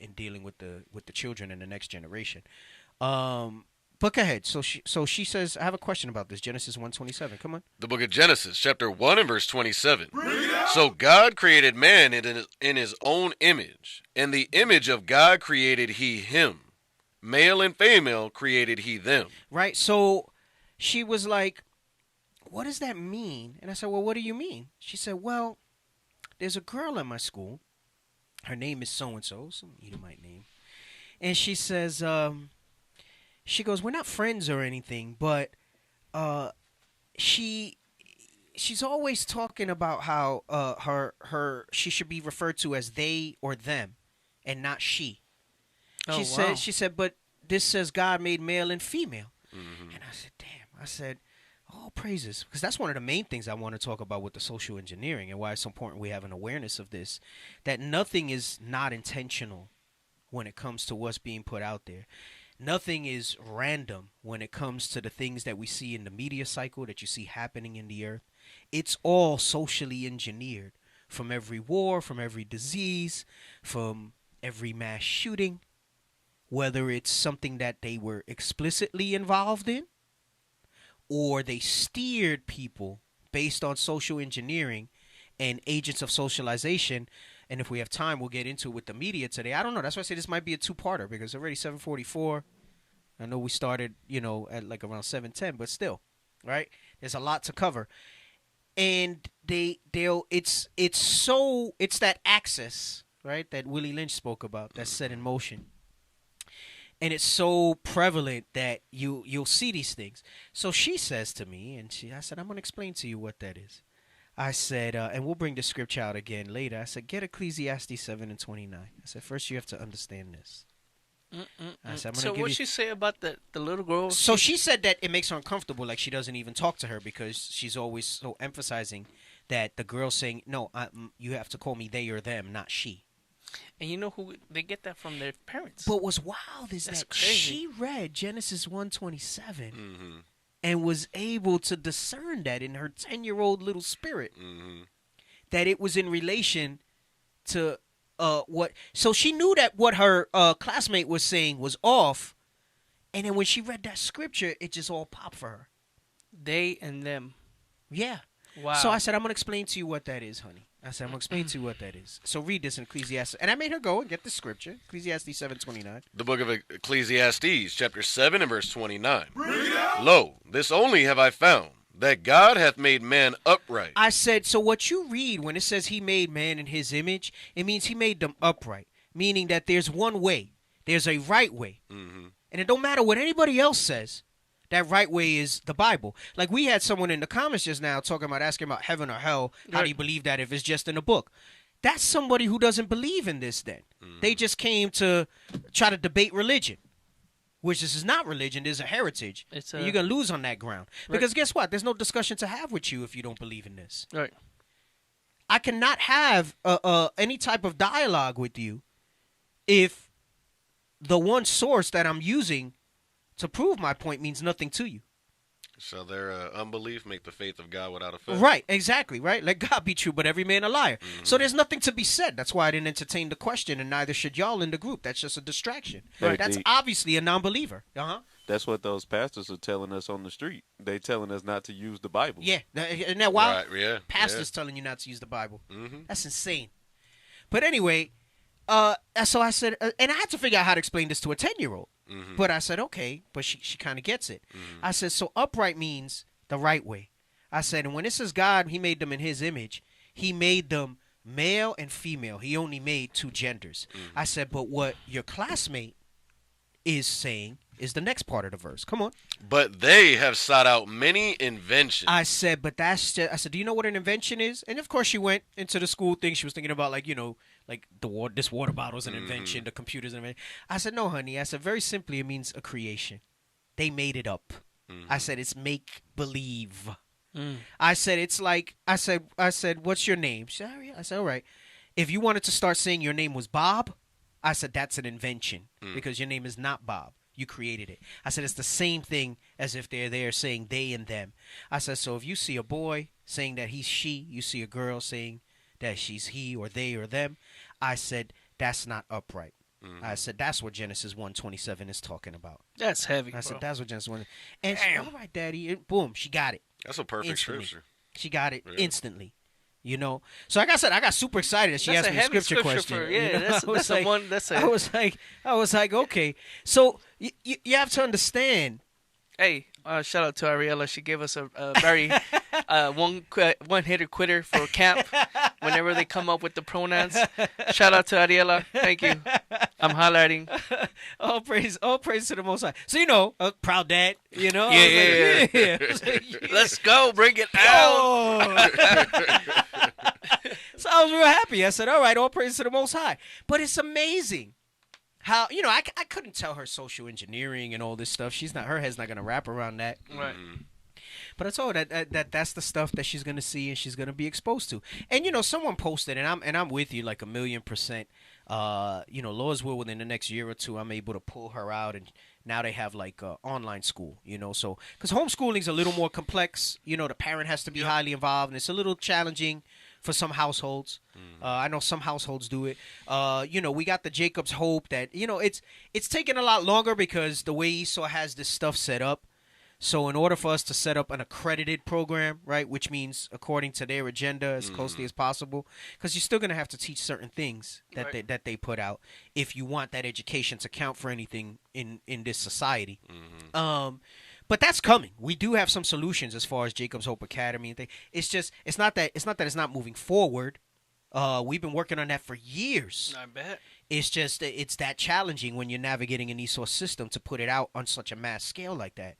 in dealing with the children in the next generation. But go ahead. So she says, I have a question about this. Genesis 1:27. Come on. The book of Genesis, chapter 1 and verse 27. So God created man in his own image. In the image of God created he him. Male and female created he them. Right. So she was like, what does that mean? And I said, well, what do you mean? She said, well, there's a girl at my school. Her name is so-and-so, some Edomite name. And she says, she goes, we're not friends or anything, but she's always talking about how she should be referred to as they or them and not she. She said, but this says God made male and female. Mm-hmm. And I said, damn. I said, all praises. Because that's one of the main things I want to talk about with the social engineering and why it's so important we have an awareness of this, that nothing is not intentional when it comes to what's being put out there. Nothing is random when it comes to the things that we see in the media cycle that you see happening in the earth. It's all socially engineered, from every war, from every disease, from every mass shooting, whether it's something that they were explicitly involved in or they steered people based on social engineering and agents of socialization. And if we have time, we'll get into it with the media today. I don't know. That's why I say this might be a two-parter because already 7:44. I know we started, at like around 7:10, but still, right? There's a lot to cover. And it's that axis, right, that Willie Lynch spoke about that's set in motion. And it's so prevalent that you'll see these things. So she says to me, I said, I'm going to explain to you what that is. I said, and we'll bring the scripture out again later. I said, get Ecclesiastes 7:29. I said, first you have to understand this. I said, so what'd she say about the little girl? So she said that it makes her uncomfortable, like she doesn't even talk to her because she's always so emphasizing that the girl's saying, no, you have to call me they or them, not she. And you know who they get that from? Their parents. But what's wild is that crazy. She read Genesis 1:27 and was able to discern that in her 10-year-old little spirit, that it was in relation to what. So she knew that what her classmate was saying was off, and then when she read that scripture, it just all popped for her. They and them. Yeah. Wow. So I said, I'm going to explain to you what that is, honey. I said, I'm going to explain to you what that is. So read this in Ecclesiastes. And I made her go and get the scripture. Ecclesiastes 7:29. The book of Ecclesiastes, chapter 7 and verse 29. Lo, this only have I found, that God hath made man upright. I said, so what you read when it says he made man in his image, it means he made them upright. Meaning that there's one way. There's a right way. Mm-hmm. And it don't matter what anybody else says. That right way is the Bible. Like we had someone in the comments just now asking about heaven or hell. How do you believe that if it's just in a book? That's somebody who doesn't believe in this then. They just came to try to debate religion, which this is not religion. There's a heritage. And you're going to lose on that ground. Because guess what? There's no discussion to have with you if you don't believe in this. Right. I cannot have any type of dialogue with you if the one source that I'm using to prove my point means nothing to you. So their unbelief make the faith of God without effect. Right, exactly, right? Let God be true, but every man a liar. So there's nothing to be said. That's why I didn't entertain the question, and neither should y'all in the group. That's just a distraction. Right. That's obviously a non-believer. That's what those pastors are telling us on the street. They telling us not to use the Bible. Yeah, isn't that wild? Right, yeah, Pastors telling you not to use the Bible. Mm-hmm. That's insane. But anyway, so I said, and I had to figure out how to explain this to a 10-year-old. Mm-hmm. But I said, okay, but she kind of gets it. I said, so upright means the right way. I said, and when it says God, he made them in his image, he made them male and female. He only made 2 genders. I said, but what your classmate is saying is the next part of the verse. Come on. But they have sought out many inventions. I said, but that's just, I said, do you know what an invention is? And of course she went into the school thing. She was thinking about like, like this water bottle is an invention, the computer's an invention. I said, no, honey. I said, very simply, it means a creation. They made it up. I said, it's make believe. I said, it's like, I said, what's your name? She said, Ariel. I said, all right. If you wanted to start saying your name was Bob, I said, that's an invention because your name is not Bob. You created it. I said, it's the same thing as if they're there saying they and them. I said, so if you see a boy saying that he's she, you see a girl saying that she's he or they or them, I said, that's not upright. I said, that's what Genesis 1:27 is talking about. That's heavy, I said, bro. that's what Genesis 1. And she, all right, Daddy. And boom, she got it. That's a perfect instantly. scripture. She got it instantly. So like I said, I got super excited that she asked me a scripture question. I was like, okay. So you have to understand. Hey, shout out to Ariella. She gave us a very one-hitter quitter for camp whenever they come up with the pronouns. Shout out to Ariella. Thank you. I'm highlighting. All praise to the Most High. So, a proud dad, Yeah. Let's go. Bring it out. So I was real happy. I said, all right, all praise to the Most High. But it's amazing how, I couldn't tell her social engineering and all this stuff. Her head's not going to wrap around that. Right. But I told her that that's the stuff that she's going to see and she's going to be exposed to. And, someone posted, and I'm with you like 1,000,000%. Lord's will, within the next year or two, I'm able to pull her out, and now they have like online school, so because homeschooling's a little more complex. The parent has to be highly involved, and it's a little challenging for some households. I know some households do it. We got the Jacob's Hope that it's taking a lot longer because the way Esau has this stuff set up. So in order for us to set up an accredited program, right, which means according to their agenda as closely as possible, because you're still going to have to teach certain things that they put out if you want that education to count for anything in this society. But that's coming. We do have some solutions as far as Jacob's Hope Academy and things. It's not that it's not moving forward. We've been working on that for years. I bet. It's that challenging when you're navigating an Esau system to put it out on such a mass scale like that.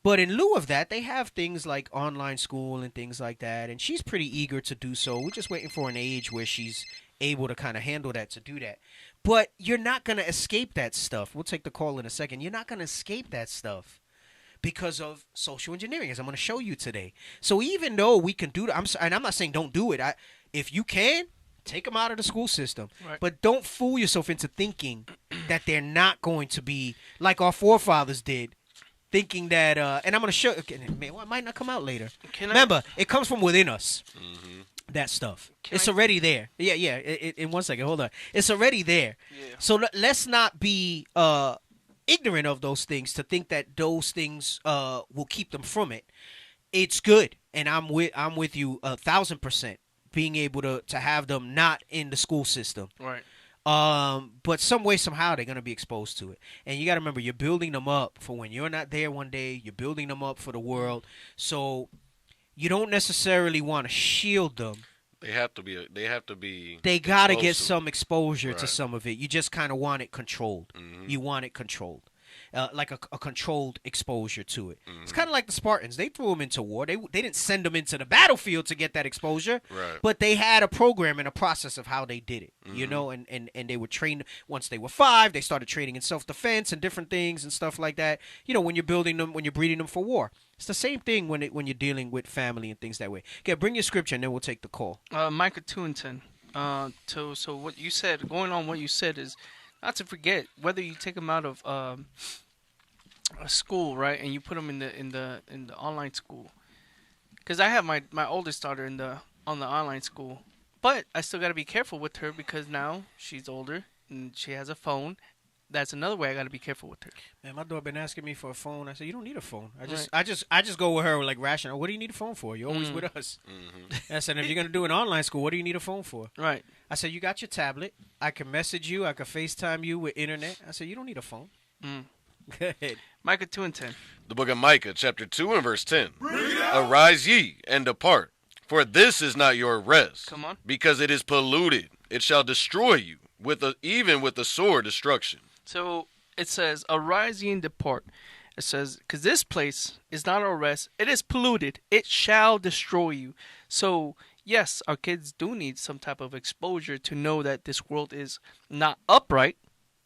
But in lieu of that, they have things like online school and things like that, and she's pretty eager to do so. We're just waiting for an age where she's able to kind of handle that, to do that. But you're not going to escape that stuff. We'll take the call in a second. You're not going to escape that stuff because of social engineering, as I'm going to show you today. So even though we can do that, and I'm not saying don't do it. If you can, take them out of the school system. Right. But don't fool yourself into thinking that they're not going to be like our forefathers did. Thinking that, and I'm going to show you, man, it might not come out later. Remember, it comes from within us, that stuff. It's already there. Yeah, in 1 second, hold on. It's already there. Yeah. So let's not be ignorant of those things to think that those things will keep them from it. It's good, and I'm with you 1,000%, being able to have them not in the school system. Right. But some way, somehow, they're going to be exposed to it. And you got to remember, you're building them up for when you're not there one day. You're building them up for the world. So you don't necessarily want to shield them. They have to be. They got to get some exposure to some of it. You just kind of want it controlled. You want it controlled. Like a controlled exposure to it. It's kind of like the Spartans. They threw them into war. They didn't send them into the battlefield to get that exposure, but they had a program and a process of how they did it, and they were trained. Once they were 5, they started training in self-defense and different things and stuff like that. When you're building them, when you're breeding them for war. It's the same thing when you're dealing with family and things that way. Okay, bring your scripture and then we'll take the call. Micah 2:10. So what you said, going on what you said is, not to forget, whether you take them out of a school, right, and you put them in the online school. Because I have my oldest daughter on the online school, but I still got to be careful with her because now she's older and she has a phone. That's another way I got to be careful with her. Man, my daughter been asking me for a phone. I said, you don't need a phone. I just go with her like rational. What do you need a phone for? You're always with us. I said, if you're gonna do an online school, what do you need a phone for? Right. I said, you got your tablet. I can message you. I can FaceTime you with internet. I said, you don't need a phone. Go ahead. Micah 2:10. The book of Micah, chapter 2 and verse 10. Arise ye and depart, for this is not your rest. Come on. Because it is polluted. It shall destroy you, even with the sword destruction. So it says, arise ye and depart. It says, because this place is not our rest. It is polluted. It shall destroy you. So, yes, our kids do need some type of exposure to know that this world is not upright,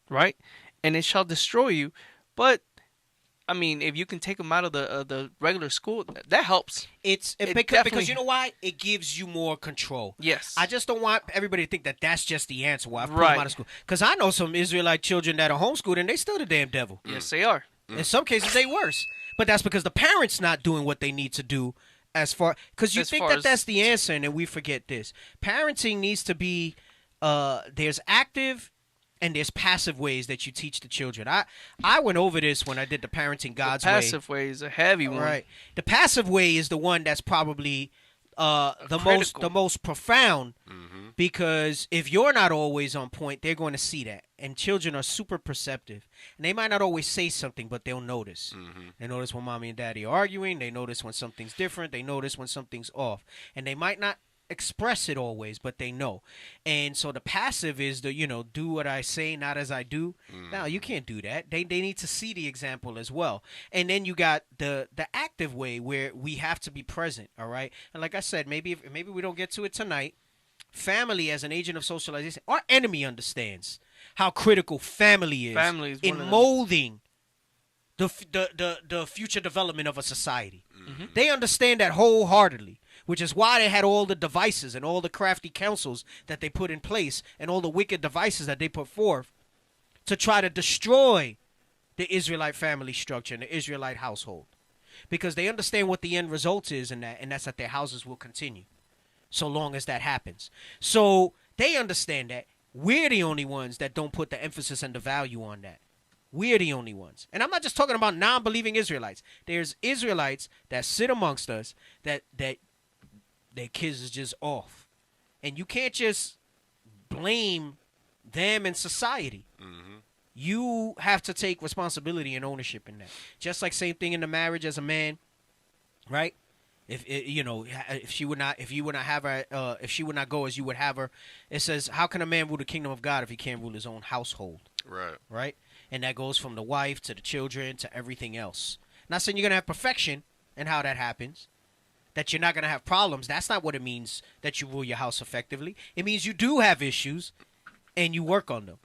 right? And it shall destroy you. But, I mean, if you can take them out of the regular school, that helps. Because you know why? It gives you more control. Yes. I just don't want everybody to think that that's just the answer. Why I put them out of school. Because I know some Israelite children that are homeschooled and they still the damn devil. Yes, they are. In some cases, they worse. But that's because the parents not doing what they need to do because you think that's the answer, and then we forget this. Parenting needs to be, there's active and there's passive ways that you teach the children. I went over this when I did the Parenting God's Way. The passive way is a heavy one. Right. The passive way is the one that's probably the most profound, because if you're not always on point, they're going to see that. And children are super perceptive. And they might not always say something, but they'll notice. They notice when mommy and daddy are arguing. They notice when something's different. They notice when something's off. And they might not express it always, but they know. And so the passive is the, do what I say, not as I do. Now, you can't do that. They need to see the example as well. And then you got the active way where we have to be present, all right? And like I said, maybe we don't get to it tonight. Family as an agent of socialization. Our enemy understands how critical family is in molding the future development of a society. They understand that wholeheartedly, which is why they had all the devices and all the crafty counsels that they put in place and all the wicked devices that they put forth to try to destroy the Israelite family structure and the Israelite household. Because they understand what the end result is in that, and that's that their houses will continue so long as that happens. So they understand that. We're the only ones that don't put the emphasis and the value on that. We're the only ones. And I'm not just talking about non-believing Israelites. There's Israelites that sit amongst us that their kids is just off. And you can't just blame them and society. You have to take responsibility and ownership in that. Just like same thing in the marriage as a man, right? If she would not go as you would have her, it says, how can a man rule the kingdom of God if he can't rule his own household? Right. And that goes from the wife to the children to everything else. Not saying you're going to have perfection and how that happens, that you're not going to have problems. That's not what it means that you rule your house effectively. It means you do have issues and you work on them.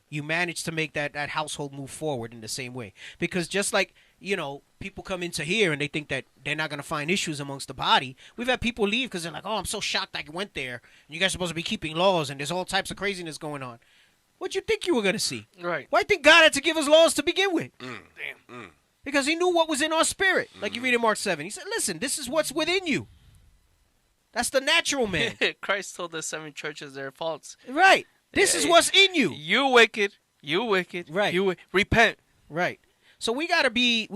You manage to make that household move forward in the same way. Because just like, people come into here and they think that they're not going to find issues amongst the body. We've had people leave because they're like, oh, I'm so shocked I went there. And you guys are supposed to be keeping laws and there's all types of craziness going on. What'd you think you were going to see? Right. Why do you think God had to give us laws to begin with? Damn. Because he knew what was in our spirit. Like you read in Mark 7. He said, listen, this is what's within you. That's the natural man. Christ told the 7 churches their faults. Right. This is what's in you. You wicked. Right. You repent. Right. So you gotta be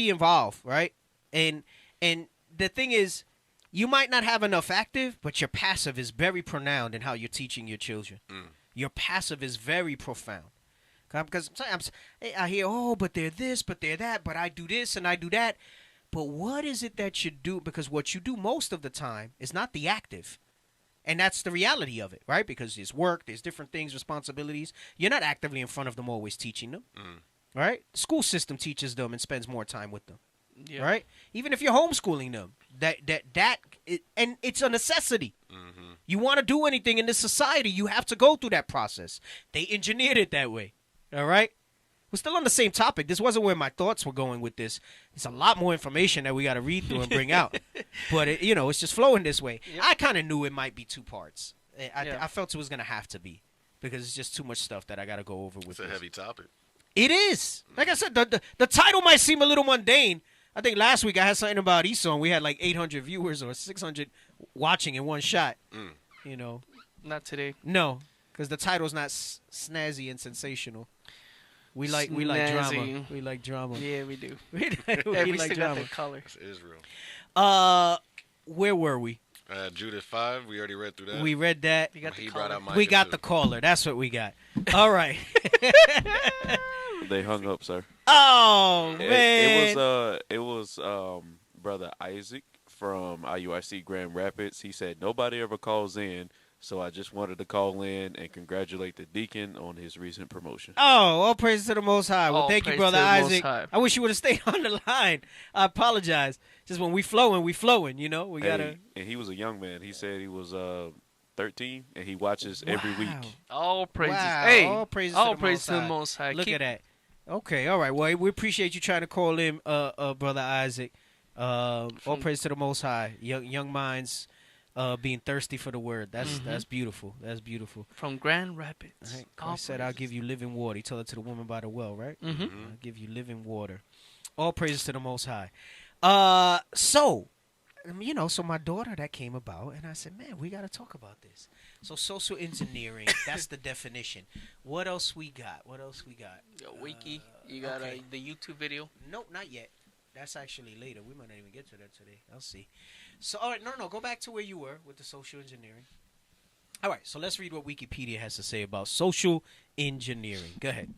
involved, right? And the thing is, you might not have enough active, but your passive is very pronounced in how you're teaching your children. Your passive is very profound. Because sometimes I hear, oh, but they're this, but they're that, but I do this and I do that. But what is it that you do? Because what you do most of the time is not the active. And that's the reality of it, right? Because there's work, there's different things, responsibilities. You're not actively in front of them always teaching them, right? The school system teaches them and spends more time with them, right? Even if you're homeschooling them, and it's a necessity. You want to do anything in this society, you have to go through that process. They engineered it that way, all right? We're still on the same topic. This wasn't where my thoughts were going with this. It's a lot more information that we got to read through and bring out. But, it's just flowing this way. I kind of knew it might be 2 parts. I felt it was going to have to be. because it's just too much stuff that I got to go over with. It's a heavy topic. It is. Like I said, the title might seem a little mundane. I think last week I had something about Esau, and we had like 800 viewers or 600 watching in one shot. You know. Not today. No, because the title's not snazzy and sensational. We like drama. We like drama. Yeah, we do. we like still drama. got that color. It's Israel. Where were we? Judith 5. We already read through that. We read that. We got the He color. brought out Micah, We got too. the caller. That's what we got. All right. They hung up, sir. Oh man. It was brother Isaac from IUIC Grand Rapids. He said nobody ever calls in, so I just wanted to call in and congratulate the deacon on his recent promotion. Oh, all praise to the Most High. Well, All thank you, praise brother to the Most Isaac. High. I wish you would have stayed on the line. I apologize. Just when we flowing, you know, we gotta. And he was a young man. He said he was 13, and he watches every week. All praises. Wow. Hey, all praises all to the praise Most to the High. Most High. Look Keep- at that. Okay, all right. Well, we appreciate you trying to call in, brother Isaac. All praise to the Most High. Young minds being thirsty for the word. That's beautiful. That's beautiful. From Grand Rapids. Right. All Christ said, "I'll praises. give you living water." He told it to the woman by the well, right? Mhm. I'll give you living water. All praises to the Most High. So my daughter that came about, and I said, man, we got to talk about this. So social engineering, that's the definition. What else we got? Yo, Wiki, you got the YouTube video? Nope, not yet. That's actually later. We might not even get to that today. I'll see. So, all right, no. Go back to where you were with the social engineering. All right, so let's read what Wikipedia has to say about social engineering. Go ahead.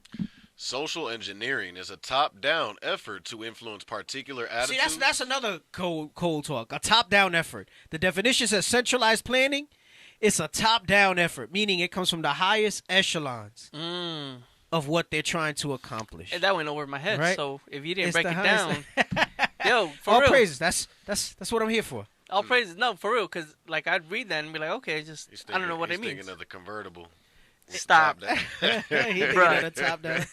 Social engineering is a top-down effort to influence particular attitudes. See, that's another cold talk. A top-down effort. The definition says centralized planning. It's a top-down effort, meaning it comes from the highest echelons of what they're trying to accomplish. And that went over my head. Right? So if you didn't It's break the it highest- down, yo, for All real. praises. That's what I'm here for. All praises. No, for real. Because like I'd read that and be like, okay, just I don't know what it He's means. thinking of the convertible. Stop. Top down. He thinking of the top down.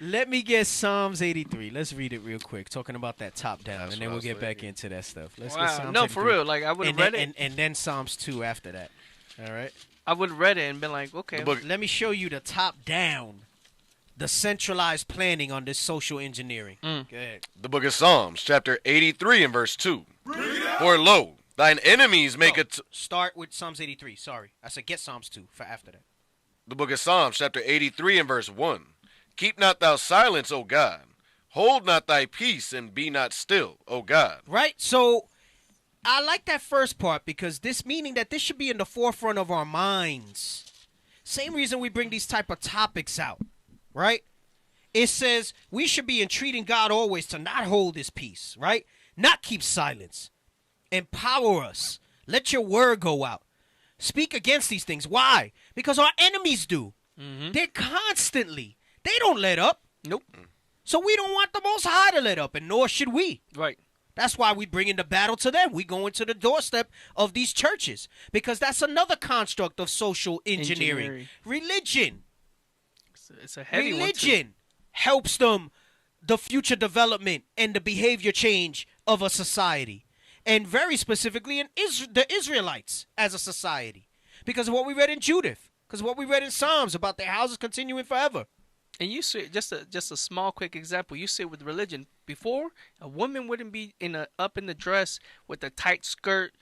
Let me get Psalms 83. Let's read it real quick, talking about that top down, That's and then what I we'll was get back thinking. into that stuff. Let's Wow. get Psalms No, 83. for real. Like I would have And read then- it. and then Psalms 2 after that. All right. I would have read it and been like, okay. Let me show you the top down, the centralized planning on this social engineering. Go ahead. The book of Psalms, chapter 83 and verse 2. For lo, thine enemies make No, it. Start with Psalms 83. Sorry. I said get Psalms 2 for after that. The book of Psalms, chapter 83 and verse 1. Keep not thou silence, O God. Hold not thy peace and be not still, O God. Right? So I like that first part because this meaning that this should be in the forefront of our minds. Same reason we bring these type of topics out, right? It says we should be entreating God always to not hold his peace, right? Not keep silence. Empower us. Let your word go out. Speak against these things. Why? Because our enemies do. They're constantly. They don't let up. Nope. So we don't want the Most High to let up, and nor should we. Right. That's why we bring in the battle to them. We go into the doorstep of these churches because that's another construct of social engineering. Religion. It's a heavy one, too. Religion helps them the future development and the behavior change of a society. And very specifically in the Israelites as a society. Because of what we read in Judith. Because of what we read in Psalms about their houses continuing forever. And you see, just a small, quick example. You see with religion, before a woman wouldn't be up in the dress with a tight skirt,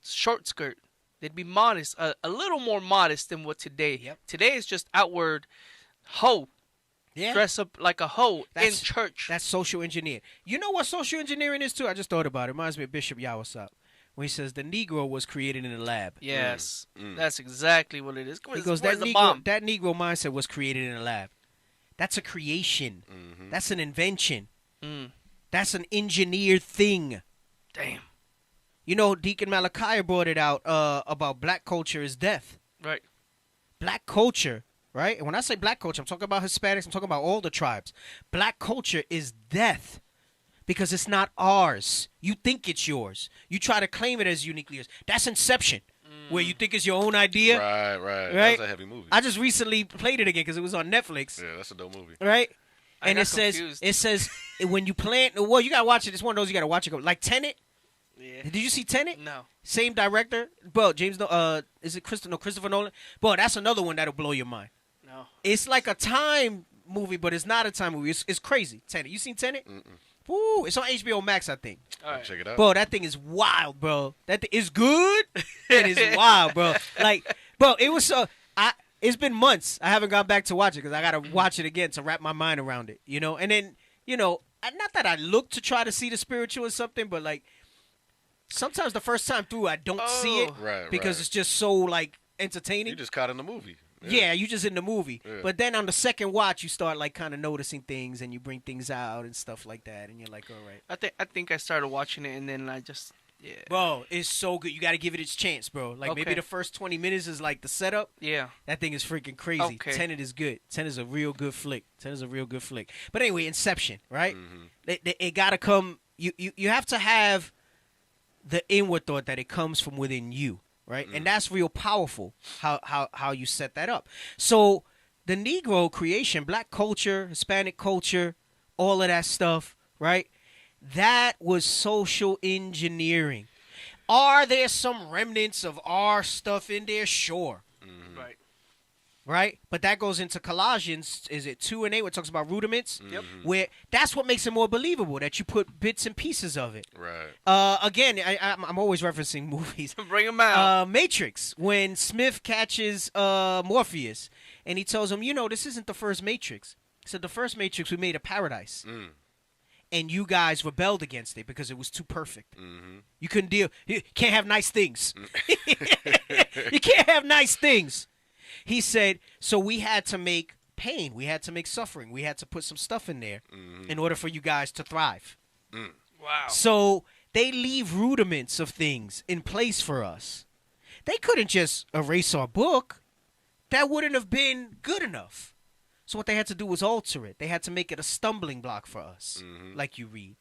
short skirt. They'd be modest, a little more modest than what today. Yep. Today is just outward hoe. Yeah. Dress up like a hoe in church. That's social engineering. You know what social engineering is too? I just thought about it. It reminds me of Bishop Yawasop when he says the Negro was created in a lab. Yes, that's exactly what it is. He goes, that Negro mindset was created in a lab. That's a creation. That's an invention. That's an engineered thing. Damn. You know, Deacon Malachi brought it out about black culture is death. Right. Black culture, right? And when I say black culture, I'm talking about Hispanics. I'm talking about all the tribes. Black culture is death. Because it's not ours. You think it's yours. You try to claim it as uniquely yours. That's Inception, where you think it's your own idea. Right. That's a heavy movie. I just recently played it again because it was on Netflix. Yeah, that's a dope movie. Right? I And got it confused. says when you plant, well, you got to watch it. It's one of those you got to watch it. Like Tenet, Yeah. Did you see Tenet? No. Same director. Bro, is it Christopher Nolan? Bro, that's another one that'll blow your mind. No. It's like a time movie, but it's not a time movie. It's crazy. Tenet. You seen Tenet? Woo, it's on HBO Max, I think. All right. Check it out. Bro, that thing is wild, bro. That thing is good. It is wild, bro. Like, bro, it was so. It's been months. I haven't gone back to watch it because I gotta watch it again to wrap my mind around it. You know, and then not that I look to try to see the spiritual or something, but like sometimes the first time through I don't see it because it's just so like entertaining. You just caught in the movie. Yeah, you just in the movie. Yeah. But then on the second watch, you start like kind of noticing things and you bring things out and stuff like that, and you're like, all right. I think I started watching it and then I just Bro, it's so good. You got to give it its chance, bro. Like maybe the first 20 minutes is like the setup. Yeah. That thing is freaking crazy. Okay. Tenet is good. Tenet is a real good flick. But anyway, Inception, right? It got to come. You have to have the inward thought that it comes from within you, right? And that's real powerful. How you set that up. So the Negro creation, black culture, Hispanic culture, all of that stuff, right? That was social engineering. Are there some remnants of our stuff in there? Sure. Right. Right? But that goes into Colossians, is it 2 and 8, where it talks about rudiments? Yep. Where that's what makes it more believable, that you put bits and pieces of it. Right. Again, I'm always referencing movies. Bring them out. Matrix, when Smith catches Morpheus, and he tells him, this isn't the first Matrix. He said, the first Matrix, we made a paradise. And you guys rebelled against it because it was too perfect. You couldn't deal. You can't have nice things. You can't have nice things. He said, so we had to make pain. We had to make suffering. We had to put some stuff in there in order for you guys to thrive. Wow. So they leave rudiments of things in place for us. They couldn't just erase our book. That wouldn't have been good enough. So what they had to do was alter it. They had to make it a stumbling block for us, like you read.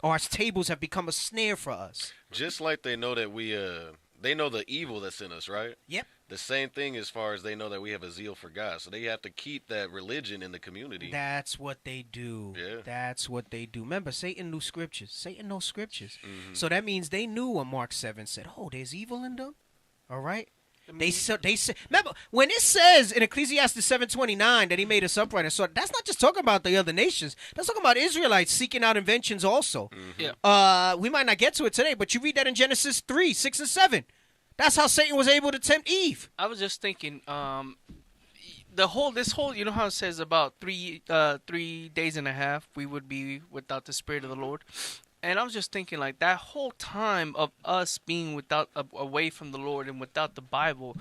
Our tables have become a snare for us. Just like they know that they know the evil that's in us, right? Yep. The same thing as far as they know that we have a zeal for God. So they have to keep that religion in the community. That's what they do. Yeah. That's what they do. Remember, Satan knew scriptures. Satan knows scriptures. So that means they knew what Mark 7 said. Oh, there's evil in them? All right? They said. Remember when it says in Ecclesiastes 7:29 that he made us upright and so that's not just talking about the other nations. That's talking about Israelites seeking out inventions also. Yeah. We might not get to it today, but you read that in Genesis 3, 6, and 7. That's how Satan was able to tempt Eve. I was just thinking, this whole, you know how it says about 3 days and a half we would be without the Spirit of the Lord. And I was just thinking, like, that whole time of us being away from the Lord and without the Bible,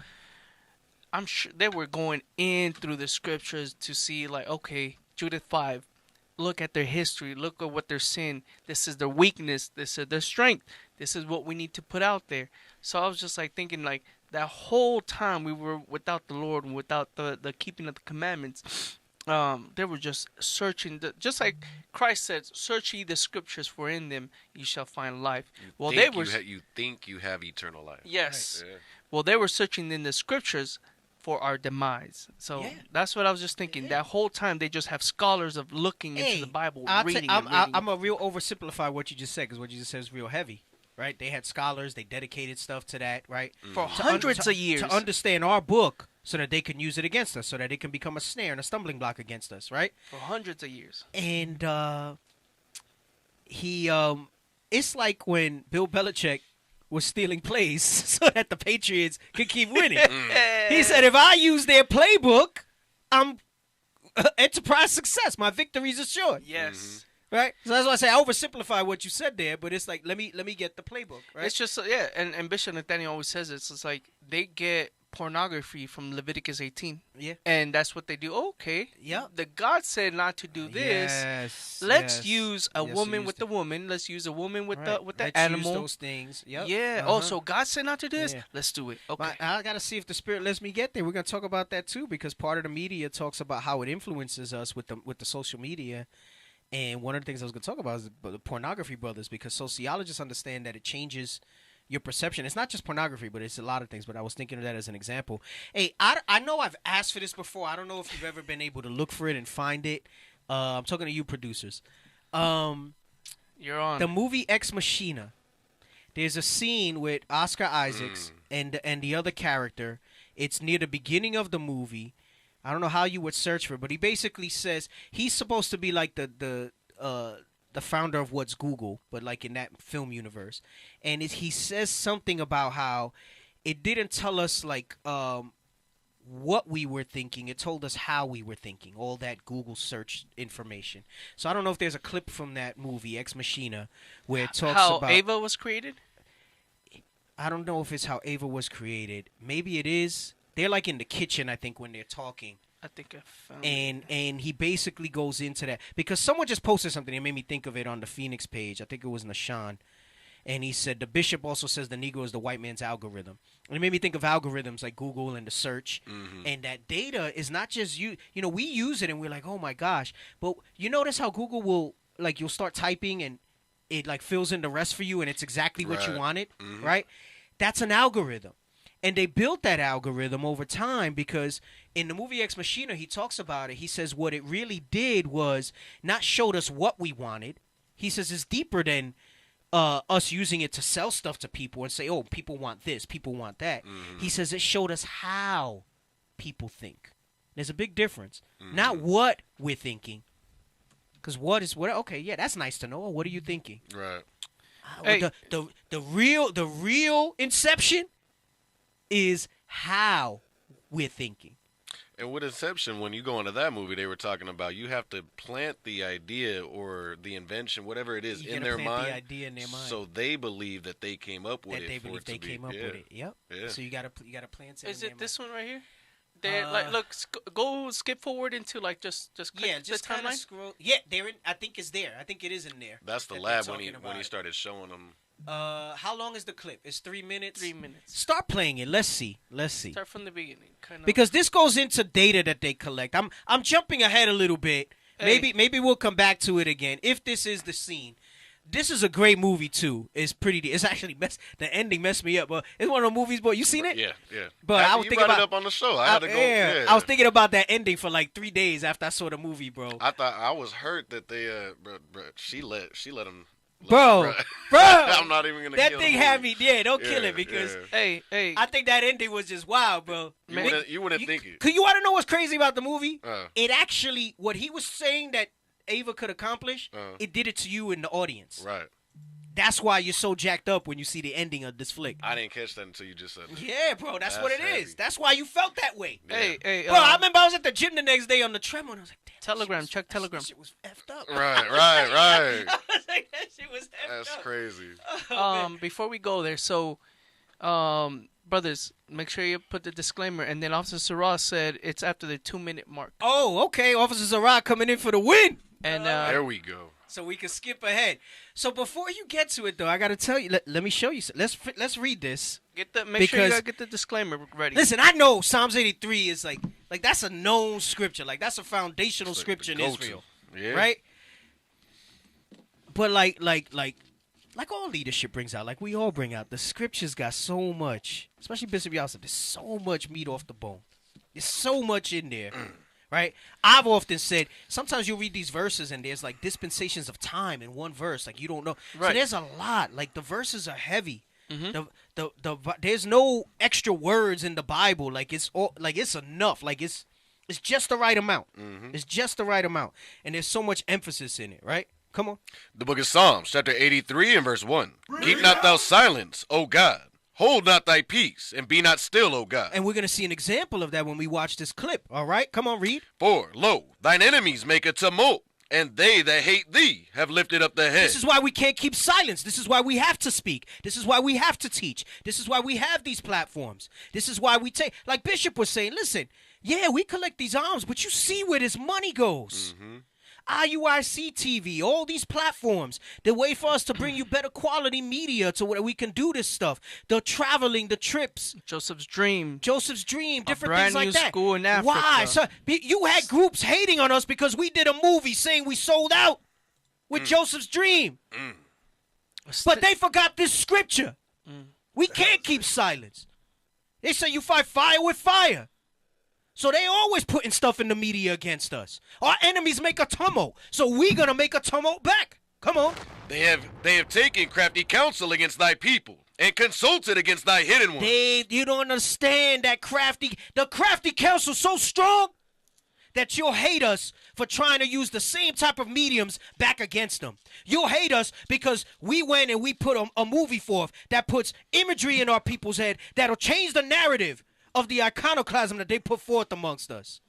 I'm sure they were going in through the scriptures to see, like, okay, Judith 5, look at their history, look at what their sin, this is their weakness, this is their strength, this is what we need to put out there. So I was just, like, thinking, like, that whole time we were without the Lord and without the keeping of the commandments, they were just searching, just like Christ said, search ye the scriptures, for in them you shall find life. You think you have eternal life. Yes. Right. Yeah. Well, they were searching in the scriptures for our demise. So that's what I was just thinking. That whole time they just have scholars of looking into the Bible, reading. I'm a real oversimplify what you just said, because what you just said is real heavy. Right? They had scholars, they dedicated stuff to that, right? For hundreds of years. To understand our book so that they can use it against us, so that it can become a snare and a stumbling block against us, right? For hundreds of years. And it's like when Bill Belichick was stealing plays so that the Patriots could keep winning. He said, if I use their playbook, I'm enterprise success. My victories assured. Yes. Right, so that's why I say I oversimplify what you said there, but it's like let me get the playbook. Right, it's just and Bishop Nathaniel always says this. It's like they get pornography from Leviticus 18. Yeah, and that's what they do. Okay, yeah. The God said not to do this. Yes, let's use a woman with the woman. Let's use a woman with the animal. Use those things. Yep. Yeah. Oh, so God said not to do this. Yeah. Let's do it. Okay. I gotta see if the Spirit lets me get there. We're gonna talk about that too, because part of the media talks about how it influences us with the social media. And one of the things I was going to talk about is the pornography brothers, because sociologists understand that it changes your perception. It's not just pornography, but it's a lot of things. But I was thinking of that as an example. Hey, I know I've asked for this before. I don't know if you've ever been able to look for it and find it. I'm talking to you producers. You're on. The movie Ex Machina. There's a scene with Oscar Isaacs and the other character. It's near the beginning of the movie. I don't know how you would search for it, but he basically says he's supposed to be like the founder of what's Google, but like in that film universe. And he says something about how it didn't tell us like what we were thinking. It told us how we were thinking, all that Google search information. So I don't know if there's a clip from that movie, Ex Machina, where it talks how about... Ava was created? I don't know if it's how Ava was created. Maybe it is. They're like in the kitchen, I think, when they're talking. I think I found and he basically goes into that. Because someone just posted something that made me think of it on the Phoenix page. I think it was Nashawn. And he said, the bishop also says the Negro is the white man's algorithm. And it made me think of algorithms like Google and the search. And that data is not just you. You know, we use it and we're like, oh, my gosh. But you notice how Google will, like, you'll start typing and it, like, fills in the rest for you and it's exactly what you wanted, right? That's an algorithm. And they built that algorithm over time because in the movie Ex Machina, he talks about it. He says what it really did was not showed us what we wanted. He says it's deeper than us using it to sell stuff to people and say, oh, people want this, people want that. He says it showed us how people think. There's a big difference. Not what we're thinking. Because what is what? Okay, yeah, that's nice to know. What are you thinking? Right. Hey. The real inception is how we're thinking. And with Inception, when you go into that movie, they were talking about you have to plant the idea or the invention, whatever it is, in their mind. The idea in their mind. So they believe that they came up with that it. They believe they came up with it. Yep. Yeah. So you gotta plant it. Is it this one right here? They like look go skip forward into like just click just the kind of timeline. scroll. Yeah, they're in. I think it's there. I think it is in there. That's the lab when he started showing them. How long is the clip? It's 3 minutes. 3 minutes. Start playing it. Let's see. Start from the beginning. Because this goes into data that they collect. I'm jumping ahead a little bit. Hey. Maybe we'll come back to it again. If this is the scene. This is a great movie too. It's actually the ending messed me up, but it's one of the movies. Boy, you seen it? Yeah. But I was thinking about it up on the show. I had to go. Yeah. I was thinking about that ending for like 3 days after I saw the movie, bro. I thought I was hurt that they she let him. Bro, I'm not even gonna. That thing had me. Yeah, don't Yeah, kill it because Hey. I think that ending was just wild, bro. You wouldn't think it. Cause you want to know what's crazy about the movie? Uh. It actually, what he was saying that Ava could accomplish, it did it to you in the audience. Right. That's why you're so jacked up when you see the ending of this flick. I didn't catch that until you just said that. Yeah, bro, that's what it heavy. is. That's why you felt that way. Hey, bro, I remember I was at the gym the next day on the treadmill and I was like, damn. Telegram, check Telegram. That shit was effed up. Right. I was like, that shit was effed That's up. crazy. Before we go there, so brothers, make sure you put the disclaimer, and then Officer Sarah said it's after the 2-minute mark. Oh, okay. Officer Sarah coming in for the win. And there we go. So we can skip ahead. So before you get to it, though, I got to tell you. Let me show you. Let's read this. Make sure you gotta get the disclaimer ready. Listen, I know Psalms 83 is like that's a known scripture. Like that's a foundational scripture in Israel, right? But like all leadership brings out, like we all bring out, the scriptures got so much. Especially Bishop Yalsa, there's so much meat off the bone. There's so much in there. Right? I've often said, sometimes you'll read these verses and there's like dispensations of time in one verse. Like you don't know. Right. So there's a lot. Like the verses are heavy. There's no extra words in the Bible. Like it's enough. Like it's just the right amount. It's just the right amount. And there's so much emphasis in it, right? Come on. The book of Psalms, chapter 83 and verse 1. Keep not thou silence, O God. Hold not thy peace, and be not still, O God. And we're going to see an example of that when we watch this clip. All right? Come on, read. For, lo, thine enemies make a tumult, and they that hate thee have lifted up their head. This is why we can't keep silence. This is why we have to speak. This is why we have to teach. This is why we have these platforms. This is why we take, like Bishop was saying, listen, yeah, we collect these alms, but you see where this money goes. IUIC TV, all these platforms, the way for us to bring you better quality media to where we can do this stuff. The traveling, the trips. Joseph's Dream, different things brand like new that. school in Africa. Why? So, you had groups hating on us because we did a movie saying we sold out with Joseph's Dream. But they forgot this scripture. We can't keep silence. They say you fight fire with fire. So they always putting stuff in the media against us. Our enemies make a tumult, so we gonna make a tumult back. Come on. They have taken crafty counsel against thy people and consulted against thy hidden ones. Dave, you don't understand that the crafty counsel so strong that you'll hate us for trying to use the same type of mediums back against them. You'll hate us because we went and we put a movie forth that puts imagery in our people's head that'll change the narrative of the iconoclasm that they put forth amongst us.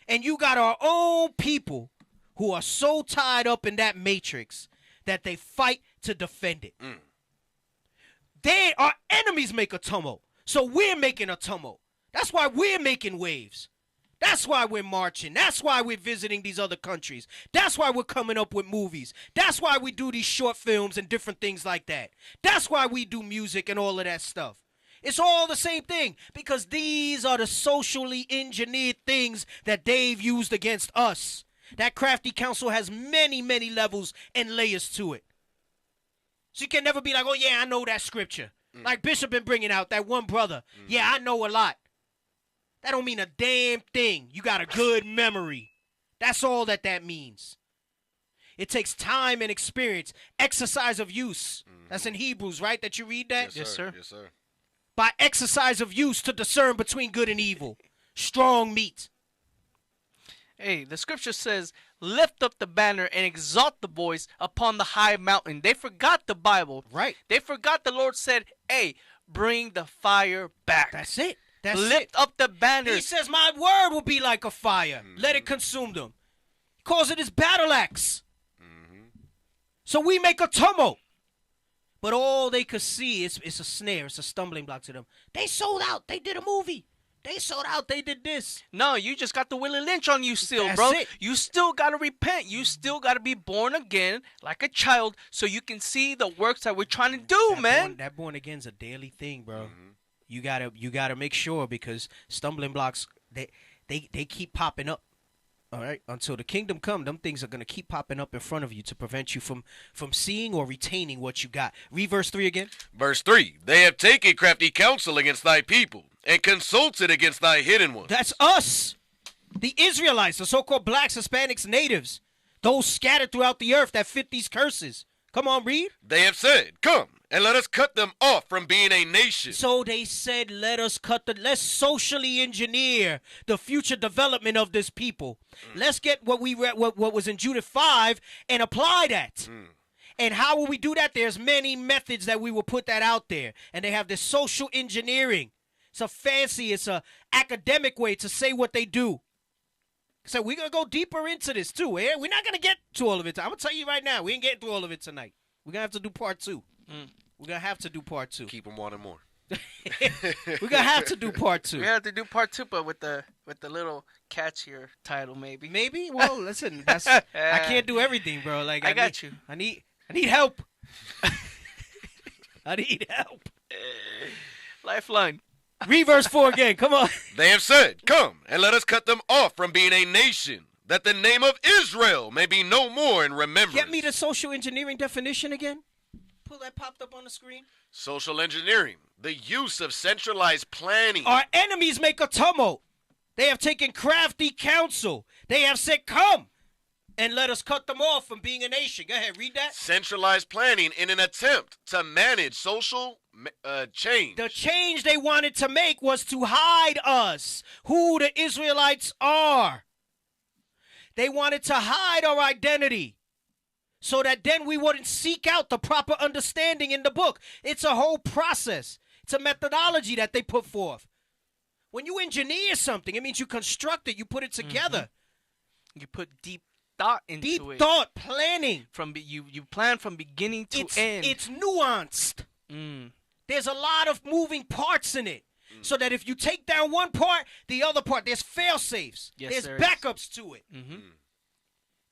And you got our own people who are so tied up in that matrix that they fight to defend it. Our enemies make a tumult, so we're making a tumult. That's why we're making waves. That's why we're marching. That's why we're visiting these other countries. That's why we're coming up with movies. That's why we do these short films and different things like that. That's why we do music and all of that stuff. It's all the same thing because these are the socially engineered things that Dave used against us. That crafty counsel has many, many levels and layers to it. So you can never be like, oh, yeah, I know that scripture. Like Bishop been bringing out, that one brother. Yeah, I know a lot. That don't mean a damn thing. You got a good memory. That's all that means. It takes time and experience, exercise of use. That's in Hebrews, right, that you read that? Yes, sir. Yes, sir. By exercise of use to discern between good and evil. Strong meat. Hey, the scripture says, lift up the banner and exalt the voice upon the high mountain. They forgot the Bible. Right. They forgot the Lord said, hey, bring the fire back. That's it. Lift up the banner. He says, my word will be like a fire. Let it consume them. He calls it his battle axe. So we make a tumult. But all they could see is it's a snare. It's a stumbling block to them. They sold out. They did a movie. They sold out. They did this. No, you just got the Willie Lynch on you still, That's bro. it. You still got to repent. You still got to be born again like a child so you can see the works that we're trying to do, man. That born again's a daily thing, bro. You gotta make sure because stumbling blocks they keep popping up. All right, until the kingdom come, them things are gonna keep popping up in front of you to prevent you from seeing or retaining what you got. Read verse 3 again. Verse 3: They have taken crafty counsel against thy people and consulted against thy hidden ones. That's us, the Israelites, the so-called blacks, Hispanics, natives, those scattered throughout the earth that fit these curses. Come on, read. They have said, come, and let us cut them off from being a nation. So they said, let's socially engineer the future development of this people. Let's get what we read, what was in Judith 5 and apply that. And how will we do that? There's many methods that we will put that out there. And they have this social engineering. It's a academic way to say what they do. So we're going to go deeper into this too. We're not going to get to all of it. I'm going to tell you right now, we ain't getting through all of it tonight. We're going to have to do part 2. We're going to have to do part 2. Keep them wanting more. We're going to have to do part 2. We have to do part 2, but with the little catchier title, maybe. Maybe? Well, listen, I can't do everything, bro. Like I got you. I need help. I need help. Lifeline. Read verse 4 again. Come on. They have said, come, and let us cut them off from being a nation, that the name of Israel may be no more in remembrance. Get me the social engineering definition again. Pull that popped up on the screen. Social engineering, the use of centralized planning. Our enemies make a tumult. They have taken crafty counsel. They have said, come, and let us cut them off from being a nation. Go ahead, read that. Centralized planning in an attempt to manage social change. The change they wanted to make was to hide us, who the Israelites are. They wanted to hide our identity so that then we wouldn't seek out the proper understanding in the book. It's a whole process. It's a methodology that they put forth. When you engineer something, it means you construct it, you put it together. You put deep thought into it. Deep thought, planning. You plan from beginning to end. It's nuanced. There's a lot of moving parts in it. So that if you take down one part, the other part, there's fail-safes. There's backups to it.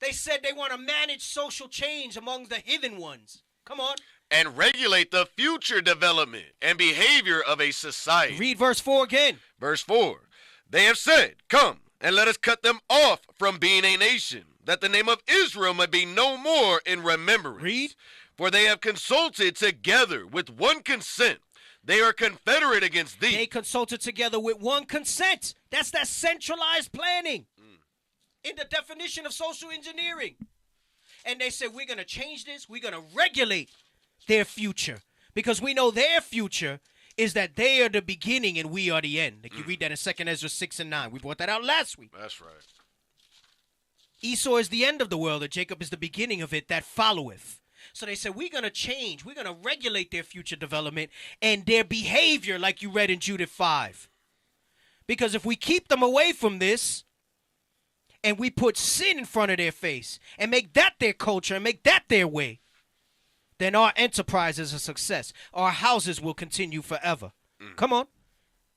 They said they want to manage social change among the heathen ones. Come on. And regulate the future development and behavior of a society. Read verse 4 again. Verse 4. They have said, come, and let us cut them off from being a nation, that the name of Israel may be no more in remembrance. Read. For they have consulted together with one consent. They are confederate against thee. They consulted together with one consent. That's that centralized planning in the definition of social engineering. And they said, we're going to change this. We're going to regulate their future. Because we know their future is that they are the beginning and we are the end. Like you read that in 2 Ezra 6 and 9. We brought that out last week. That's right. Esau is the end of the world, and Jacob is the beginning of it that followeth. So they said, we're going to change. We're going to regulate their future development and their behavior, like you read in Judith 5. Because if we keep them away from this and we put sin in front of their face and make that their culture and make that their way, then our enterprise is a success. Our houses will continue forever. Come on.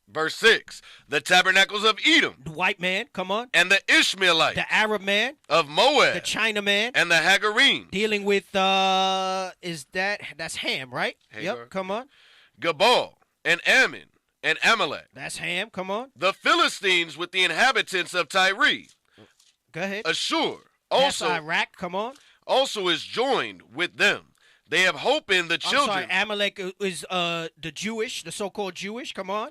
Verse 6, the tabernacles of Edom. The white man, come on. And the Ishmaelites. The Arab man. Of Moab. The China man. And the Hagarine. Dealing with, that's Ham, right? Hagar. Yep, come on. Gabal and Ammon and Amalek. That's Ham, come on. The Philistines with the inhabitants of Tyre. Go ahead. Ashur. That's Also, Iraq, come on. Also is joined with them. They have hope in the children. I'm sorry, Amalek is the Jewish, the so-called Jewish, come on.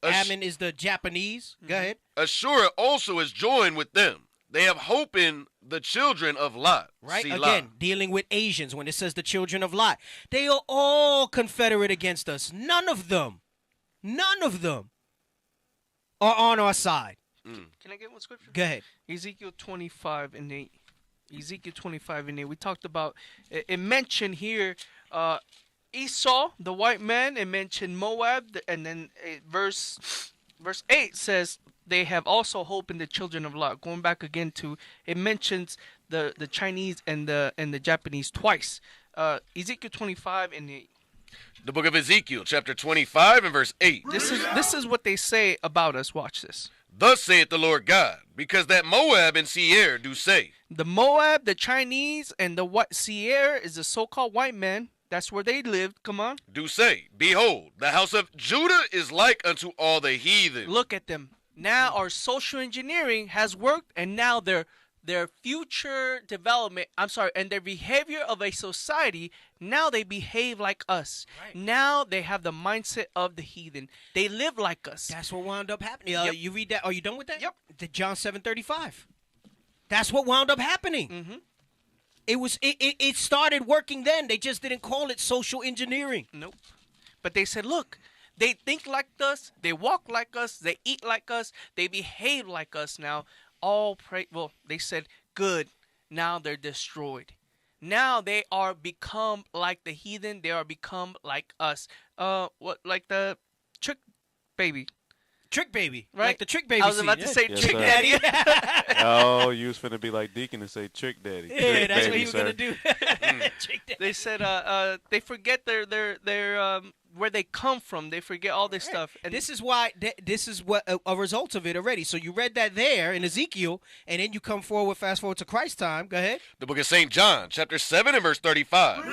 Ammon is the Japanese. Go ahead. Ashur also is joined with them. They have hope in the children of Lot. Right? Selah. Again, dealing with Asians when it says the children of Lot. They are all confederate against us. None of them are on our side. Can I get one scripture? Go ahead. Ezekiel 25 and 8. Ezekiel 25 and 8. We talked about, it mentioned here Esau, the white man. It mentioned Moab. And then verse 8 says, they have also hope in the children of Lot. Going back again to, it mentions the Chinese and the Japanese twice. Ezekiel 25 and 8. The book of Ezekiel, chapter 25 and verse 8. This is what they say about us. Watch this. Thus saith the Lord God, because that Moab and Seir do say. The Moab, the Chinese, and the Seir is the so-called white man. That's where they lived. Come on. Do say, behold, the house of Judah is like unto all the heathen. Look at them. Now our social engineering has worked, and now their future development, and their behavior of a society, now they behave like us. Right. Now they have the mindset of the heathen. They live like us. That's what wound up happening. Yep. You read that? Are you done with that? Yep. The John 7:35. That's what wound up happening. Mm-hmm. It started working then. They just didn't call it social engineering. Nope. But they said, look, they think like us, they walk like us, they eat like us, they behave like us. Now, they said, good. Now they're destroyed. Now they are become like the heathen. They are become like us. Like the trick baby. Trick baby, right? Like the trick baby. I was about to say Yes, trick sir. daddy. Oh, you was finna be like Deacon and say trick daddy. Yeah, Trick that's baby, what he was sir. gonna do. Trick daddy. They said they forget their where they come from. They forget all this stuff. And this is why. This is what a result of it already. So you read that there in Ezekiel, and then you come fast forward to Christ time. Go ahead. The book of St. John, chapter 7 and verse 35.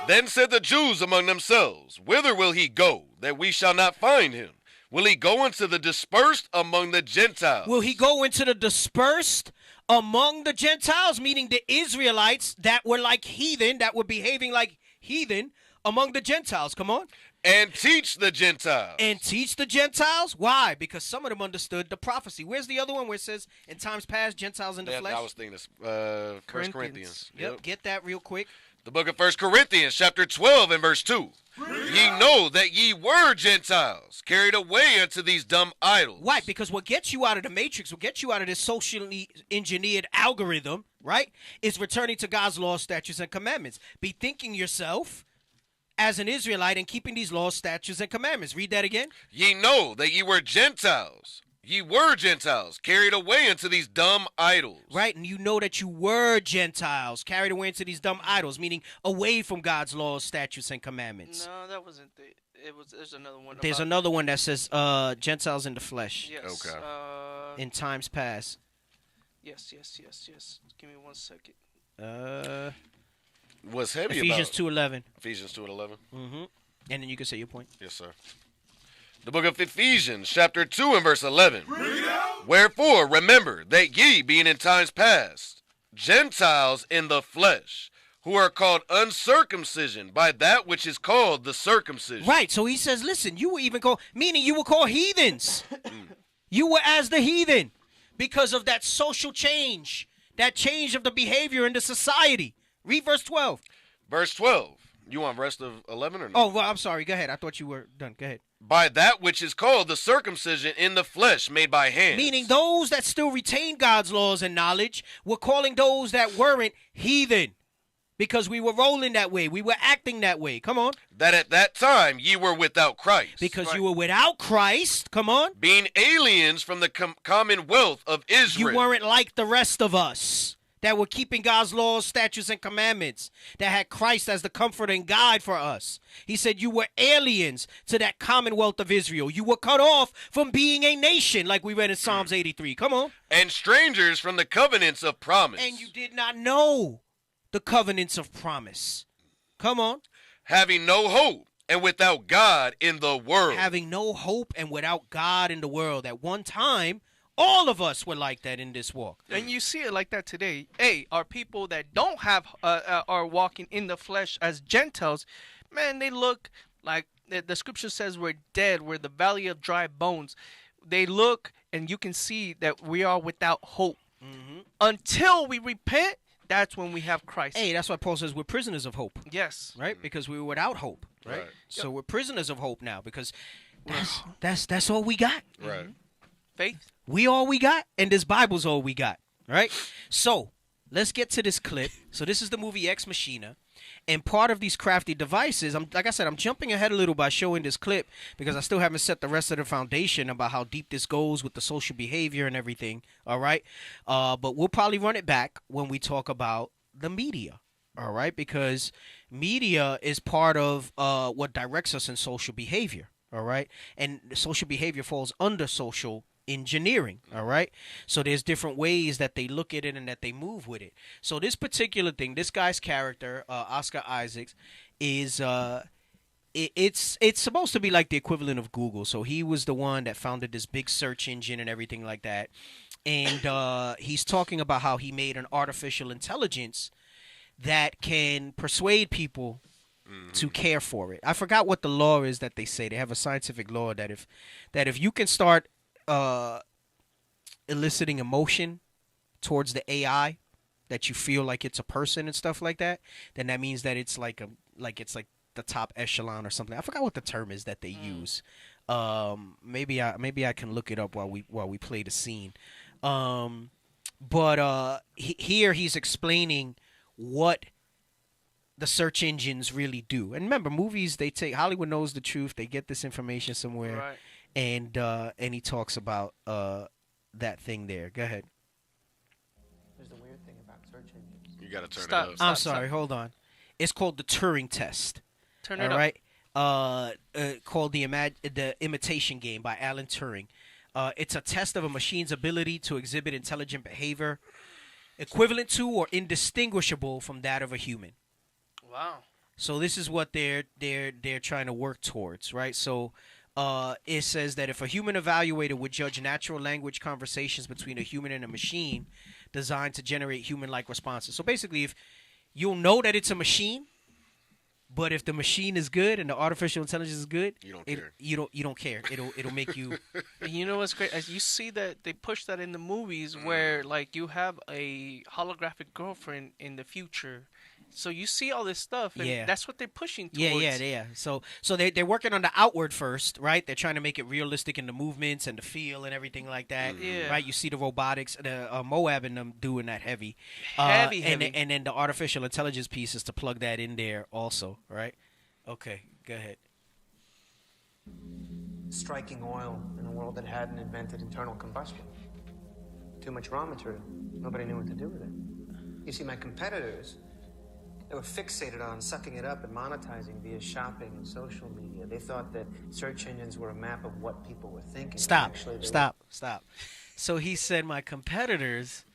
Then said the Jews among themselves, whither will he go, that we shall not find him? Will he go into the dispersed among the Gentiles? Will he go into the dispersed among the Gentiles, meaning the Israelites that were like heathen, that were behaving like heathen among the Gentiles? Come on. And teach the Gentiles. And teach the Gentiles? Why? Because some of them understood the prophecy. Where's the other one where it says, in times past, Gentiles in the flesh? I was thinking this, 1 Corinthians. Yep, get that real quick. The book of 1 Corinthians, chapter 12 and verse 2. Ye know that ye were Gentiles, carried away unto these dumb idols. Right, because what gets you out of the matrix, what gets you out of this socially engineered algorithm, right, is returning to God's laws, statutes, and commandments. Bethinking yourself as an Israelite and keeping these laws, statutes, and commandments. Read that again. Ye know that ye were Gentiles. Ye were Gentiles, carried away into these dumb idols. Right, and you know that you were Gentiles, carried away into these dumb idols, meaning away from God's laws, statutes, and commandments. No, that wasn't there's another one. There's another one that says Gentiles in the flesh. Yes. Okay. In times past. Yes. Give me 1 second. What's heavy Ephesians about 2:11. Ephesians 2:11. Mm-hmm. And then you can say your point. Yes, sir. The book of Ephesians, chapter 2 and verse 11. Wherefore, remember that ye, being in times past, Gentiles in the flesh, who are called uncircumcision by that which is called the circumcision. Right, so he says, listen, you were even called, meaning you were called heathens. You were as the heathen because of that social change, that change of the behavior in the society. Read verse 12. Verse 12. You want rest of 11 or no? Oh, well, I'm sorry. Go ahead. I thought you were done. Go ahead. By that which is called the circumcision in the flesh made by hands. Meaning those that still retain God's laws and knowledge, we're calling those that weren't heathen. Because we were rolling that way. We were acting that way. Come on. That at that time ye were without Christ. Because you were without Christ. Come on. Being aliens from the commonwealth of Israel. You weren't like the rest of us that were keeping God's laws, statutes, and commandments, that had Christ as the comfort and guide for us. He said you were aliens to that commonwealth of Israel. You were cut off from being a nation, like we read in Psalms 83. Come on. And strangers from the covenants of promise. And you did not know the covenants of promise. Come on. Having no hope and without God in the world. Having no hope and without God in the world. At one time, all of us were like that in this walk. And you see it like that today. Hey, our people that don't have, are walking in the flesh as Gentiles, man, they look like, the scripture says we're dead. We're the valley of dry bones. They look, and you can see that we are without hope. Mm-hmm. Until we repent, that's when we have Christ. Hey, that's why Paul says we're prisoners of hope. Yes. Right? Because we were without hope. Right? So we're prisoners of hope now because that's all we got. Right. Faith. We all we got, and this Bible's all we got. Right? So let's get to this clip. So this is the movie Ex Machina. And part of these crafty devices, like I said, I'm jumping ahead a little by showing this clip because I still haven't set the rest of the foundation about how deep this goes with the social behavior and everything. All right. But we'll probably run it back when we talk about the media. All right. Because media is part of what directs us in social behavior. All right. And social behavior falls under social engineering. All right. So there's different ways that they look at it and that they move with it. So this particular thing, this guy's character, Oscar Isaacs, is it's supposed to be like the equivalent of Google. So he was the one that founded this big search engine and everything like that. And he's talking about how he made an artificial intelligence that can persuade people to care for it. I forgot what the law is that they say. They have a scientific law that if you can start eliciting emotion towards the AI, that you feel like it's a person and stuff like that, then that means that it's like the top echelon or something. I forgot what the term is that they use. Maybe I can look it up while we play the scene. But here he's explaining what the search engines really do. And remember, movies, Hollywood knows the truth. They get this information somewhere. Right. And he talks about that thing there. Go ahead. There's the weird thing about search engines. You gotta turn it up. I'm sorry. Hold on. It's called the Turing test. Turn it all up. right. Called the Imitation Game by Alan Turing. It's a test of a machine's ability to exhibit intelligent behavior, equivalent to or indistinguishable from that of a human. Wow. So this is what they're trying to work towards, right? So. It says that if a human evaluator would judge natural language conversations between a human and a machine designed to generate human-like responses. So basically, if you'll know that it's a machine, but if the machine is good and the artificial intelligence is good, you don't care. You don't care. It'll make you. You know what's great? As you see that they push that in the movies where like you have a holographic girlfriend in the future. So you see all this stuff, and that's what they're pushing towards. Yeah. So they're working on the outward first, right? They're trying to make it realistic in the movements and the feel and everything like that. Yeah. Right? You see the robotics, the Moab and them doing that heavy. Heavy. And then the artificial intelligence piece is to plug that in there also, right? Okay, go ahead. Striking oil in a world that hadn't invented internal combustion. Too much raw material. Nobody knew what to do with it. You see, my competitors... they were fixated on sucking it up and monetizing via shopping and social media. They thought that search engines were a map of what people were thinking. Stop. So he said my competitors,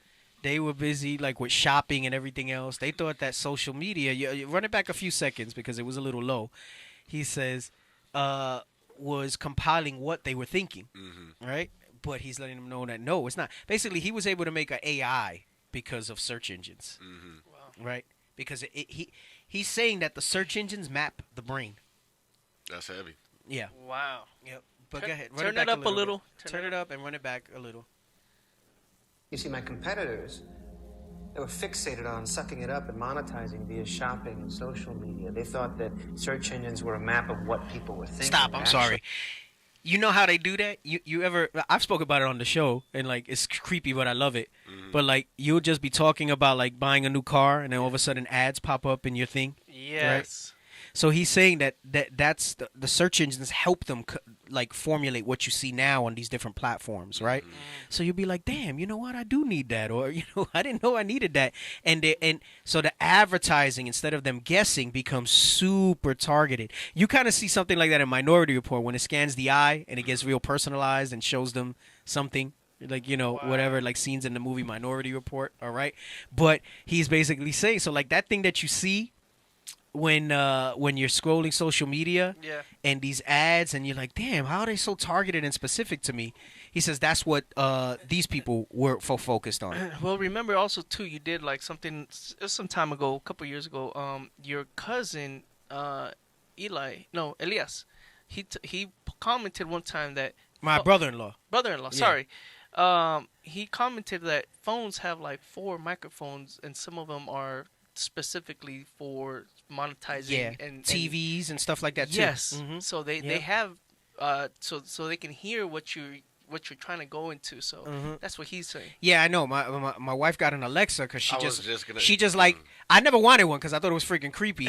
they were busy like with shopping and everything else. They thought that social media, you run it back a few seconds because it was a little low. He says, was compiling what they were thinking, right? But he's letting them know that no, it's not. Basically, he was able to make an AI because of search engines, right? Because he's saying that the search engines map the brain. That's heavy. Yeah. Wow. Yep. But go ahead. Turn it up a little. Turn it up and run it back a little. You see, my competitors, They were fixated on sucking it up and monetizing via shopping and social media. They thought that search engines were a map of what people were thinking. Stop. I'm sorry. You know how they do that? You ever? I've spoken about it on the show, and like it's creepy, but I love it. But like you'll just be talking about like buying a new car, and then all of a sudden ads pop up in your thing. Yes. Right? So he's saying that's the search engines help them like formulate what you see now on these different platforms, right? So you'll be like, damn, you know what? I do need that, or you know, I didn't know I needed that, and so the advertising instead of them guessing becomes super targeted. You kind of see something like that in Minority Report when it scans the eye and it gets real personalized and shows them something. Like, you know, whatever, like scenes in the movie Minority Report, all right? But he's basically saying, so like that thing that you see when you're scrolling social media and these ads and you're like, damn, how are they so targeted and specific to me? He says that's what these people were focused on. Well, remember also, too, you did like something some time ago, a couple years ago, your cousin, Elias, he commented one time that... My brother-in-law. Brother-in-law, sorry. He commented that phones have like 4 microphones and some of them are specifically for monetizing and TVs and stuff like that too. Yes. So they have so they can hear what you're trying to go into. So that's what he's saying. Yeah, I know. My wife got an Alexa because she just like I never wanted one because I thought it was freaking creepy.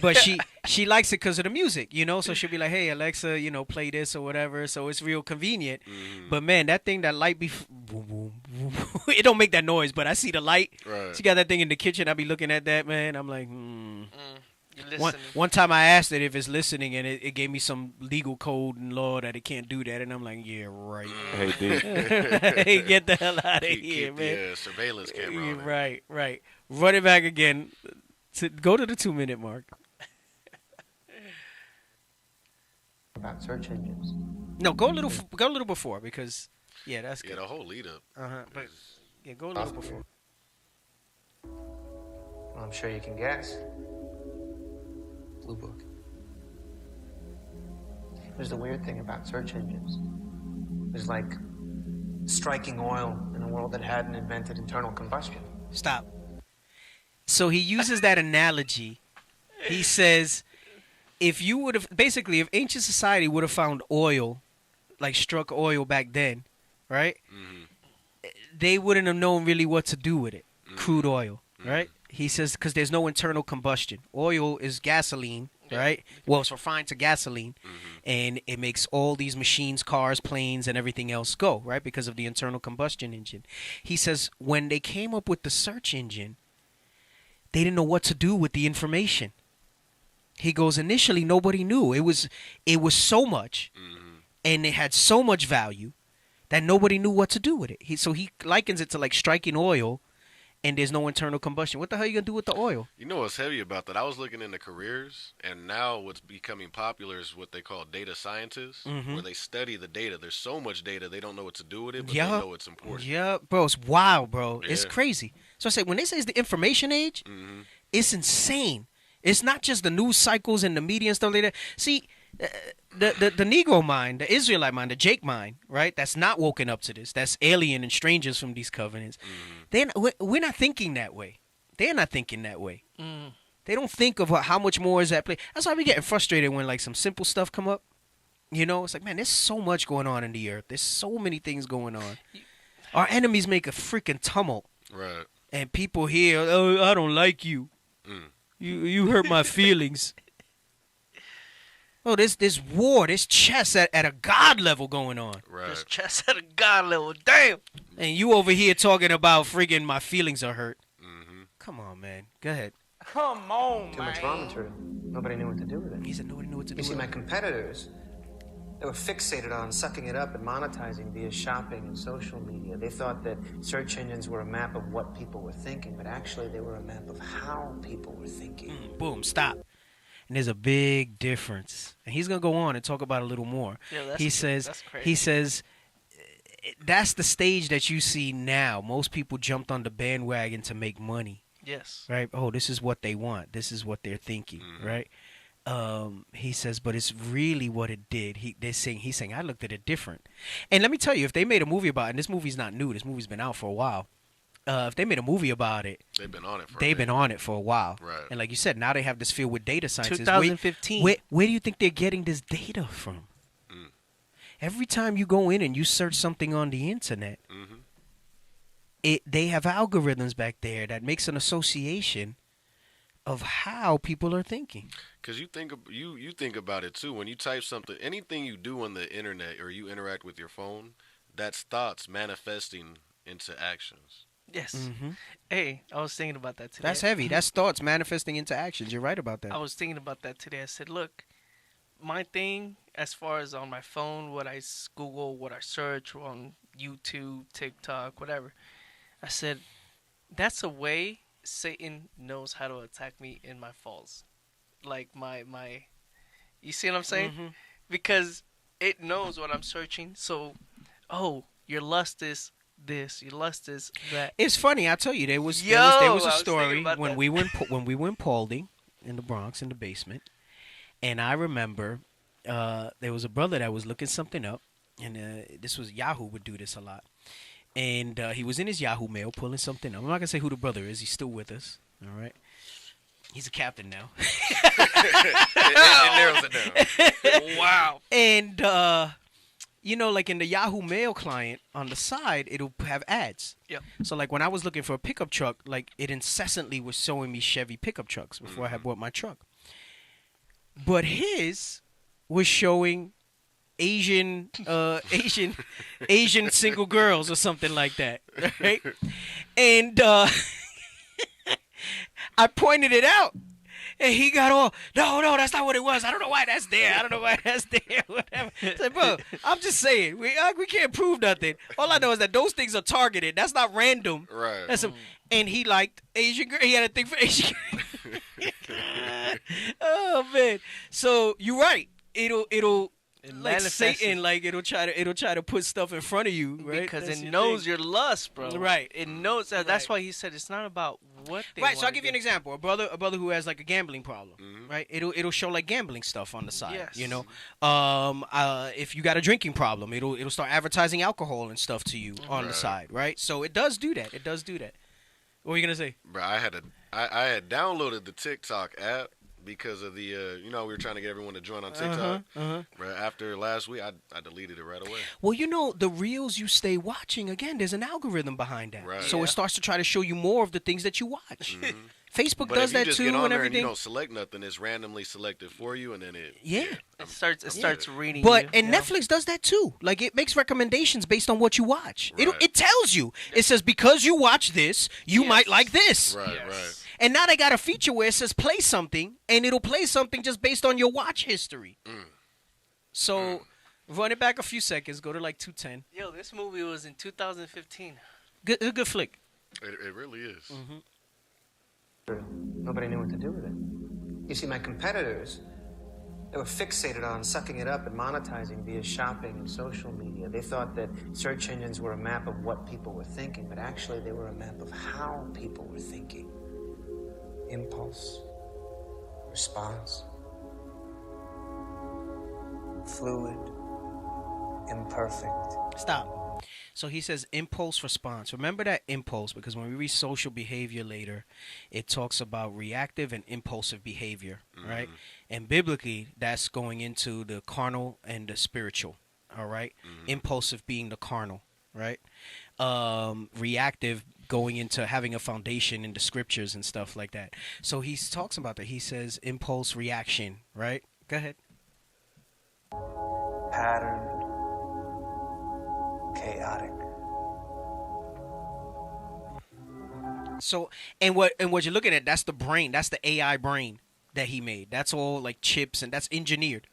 But she likes it because of the music, you know. So she'll be like, "Hey Alexa, you know, play this or whatever." So it's real convenient. But man, that thing, that light be, it don't make that noise. But I see the light. Right. She got that thing in the kitchen. I be looking at that, man. I'm like, One time I asked it if it's listening, and it gave me some legal code and law that it can't do that, and I'm like, yeah, right. Hey, dude. Hey, get the hell out of here, man. Yeah, surveillance camera on it. Right. Run it back again. Go to the 2-minute mark. About search engines. No, go a little before because that's good. Yeah, the whole lead up. But go a little before. Well, I'm sure you can guess. Blue Book. There's the weird thing about search engines. There's like striking oil in a world that hadn't invented internal combustion. Stop. So he uses that analogy. He says, if ancient society would have found oil, like struck oil back then, right? They wouldn't have known really what to do with it. Crude oil, right? He says because there's no internal combustion. Oil is gasoline, right? Well, it's refined to gasoline, and it makes all these machines, cars, planes, and everything else go, right? Because of the internal combustion engine. He says when they came up with the search engine, they didn't know what to do with the information. He goes, initially nobody knew. It was so much, and it had so much value that nobody knew what to do with it. So he likens it to like striking oil. And there's no internal combustion. What the hell are you going to do with the oil? You know what's heavy about that? I was looking into careers, and now what's becoming popular is what they call data scientists, where they study the data. There's so much data, they don't know what to do with it, but they know it's important. Yeah, bro, it's wild, bro. Yeah. It's crazy. So I say, when they say it's the information age, it's insane. It's not just the news cycles and the media and stuff like that. See, the Negro mind, the Israelite mind, the Jake mind, right? That's not woken up to this. That's alien and strangers from these covenants. We're not thinking that way. They're not thinking that way. They don't think of how much more is at play. That's why we getting frustrated when like some simple stuff come up. You know, it's like, man, there's so much going on in the earth. There's so many things going on. Our enemies make a freaking tumult. Right. And people hear, oh, I don't like you. You hurt my feelings. Oh, there's war, there's chess at a God level going on. Right. There's chess at a God level. Damn. And you over here talking about friggin' my feelings are hurt. Come on, man. Go ahead. Come on, Too much raw material. Nobody knew what to do with it. He said nobody knew what to do You see, with my it. competitors, they were fixated on sucking it up and monetizing via shopping and social media. They thought that search engines were a map of what people were thinking, but actually they were a map of how people were thinking. Boom, stop. And there's a big difference. And he's going to go on and talk about it a little more. Yeah, that's crazy. He says, that's the stage that you see now. Most people jumped on the bandwagon to make money. Yes. Right? Oh, this is what they want. This is what they're thinking, right? He says, but it's really what it did. He's saying, I looked at it different. And let me tell you, if they made a movie about it, and this movie's not new. This movie's been out for a while. if they made a movie about it, they've been on it for they've been on it for a while. Right. And like you said, now they have this field with data scientists. 2015. Where do you think they're getting this data from? Every time you go in and you search something on the internet, they have algorithms back there that makes an association of how people are thinking. Because you think about it too. When you type something, anything you do on the internet or you interact with your phone, that's thoughts manifesting into actions. Yes. Hey, I was thinking about that today. That's heavy. That's thoughts manifesting into actions. You're right about that. I was thinking about that today. I said, look, my thing as far as on my phone, what I Google, what I search on YouTube, TikTok, whatever. I said, that's a way Satan knows how to attack me in my falls. Like my you see what I'm saying? Because it knows what I'm searching. So, your lust is this, your lust is that. It's funny. I tell you, there was a story when we were in Paulding in the Bronx in the basement, and I remember there was a brother that was looking something up, and this was Yahoo would do this a lot, and he was in his Yahoo mail pulling something up. I'm not gonna say who the brother is. He's still with us. All right. He's a captain now. It narrows it down. Wow. And like in the Yahoo Mail client on the side, it'll have ads. Yep. So like when I was looking for a pickup truck, like it incessantly was showing me Chevy pickup trucks before I had bought my truck. But his was showing Asian single girls or something like that, right? And I pointed it out. And he got all, no, that's not what it was. I don't know why that's there. Whatever. I said, bro, I'm just saying. We can't prove nothing. All I know is that those things are targeted. That's not random. Right. And he liked Asian girl. He had a thing for Asian girl. Oh, man. So, you're right. It'll like Satan, like it'll try to put stuff in front of you, right? Because it knows your lust, bro. Right. It knows that. That's why he said it's not about what they Right, so I'll wanna give you an do. example. A brother who has like a gambling problem, right? It'll show like gambling stuff on the side. Yes. You know, if you got a drinking problem, it'll start advertising alcohol and stuff to you on the side, right? So it does do that. What are you gonna say? Bro, I had downloaded the TikTok app because of the we were trying to get everyone to join on TikTok. Right after last week, I deleted it right away. Well, the reels you stay watching, again, there's an algorithm behind that. Right. So it starts to try to show you more of the things that you watch. Facebook But does if you that just too get on and there everything. and you don't select nothing, it's randomly selected for you, and then it It starts reading. But you, and you know? Netflix does that too. Like it makes recommendations based on what you watch. It tells you. It says because you watch this, you might like this. Right, right. And now they got a feature where it says play something, and it'll play something just based on your watch history. So run it back a few seconds. Go to like 210. Yo, this movie was in 2015. Good, a good flick. It really is. Nobody knew what to do with it. You see, my competitors, they were fixated on sucking it up and monetizing via shopping and social media. They thought that search engines were a map of what people were thinking, but actually they were a map of how people were thinking. Impulse, response, fluid, imperfect. Stop. So he says impulse response. Remember that impulse, because when we read social behavior later, it talks about reactive and impulsive behavior, right? And biblically, that's going into the carnal and the spiritual, all right? Impulsive being the carnal, right? Reactive going into having a foundation in the scriptures and stuff like that. So he talks about that. He says impulse reaction, right? Go ahead. Patterned, chaotic. So and what you're looking at, that's the brain, that's the AI brain that he made. That's all like chips and that's engineered.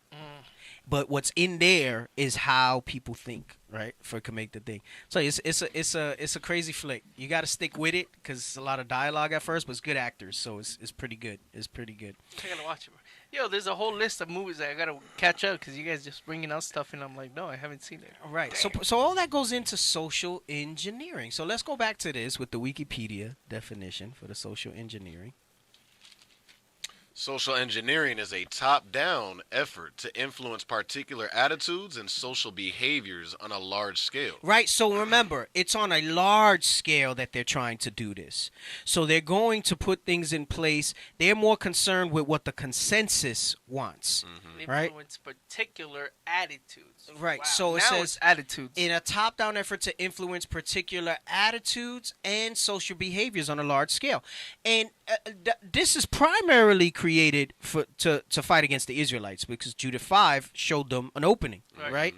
But what's in there is how people think, right? For it can make the thing. So it's a crazy flick. You got to stick with it because it's a lot of dialogue at first, but it's good actors, so it's pretty good. It's pretty good. I gotta watch it. Yo, there's a whole list of movies that I gotta catch up because you guys just bringing out stuff and I'm like, no, I haven't seen it. All right. So all that goes into social engineering. So let's go back to this with the Wikipedia definition for the social engineering. Social engineering is a top-down effort to influence particular attitudes and social behaviors on a large scale. Right, so remember, it's on a large scale that they're trying to do this. So they're going to put things in place. They're more concerned with what the consensus wants, right? Influence particular attitudes. Right, Wow. so it Now says it's attitudes. in a top-down effort to influence particular attitudes and social behaviors on a large scale. And this is primarily created to fight against the Israelites, because Judah 5 showed them an opening, right?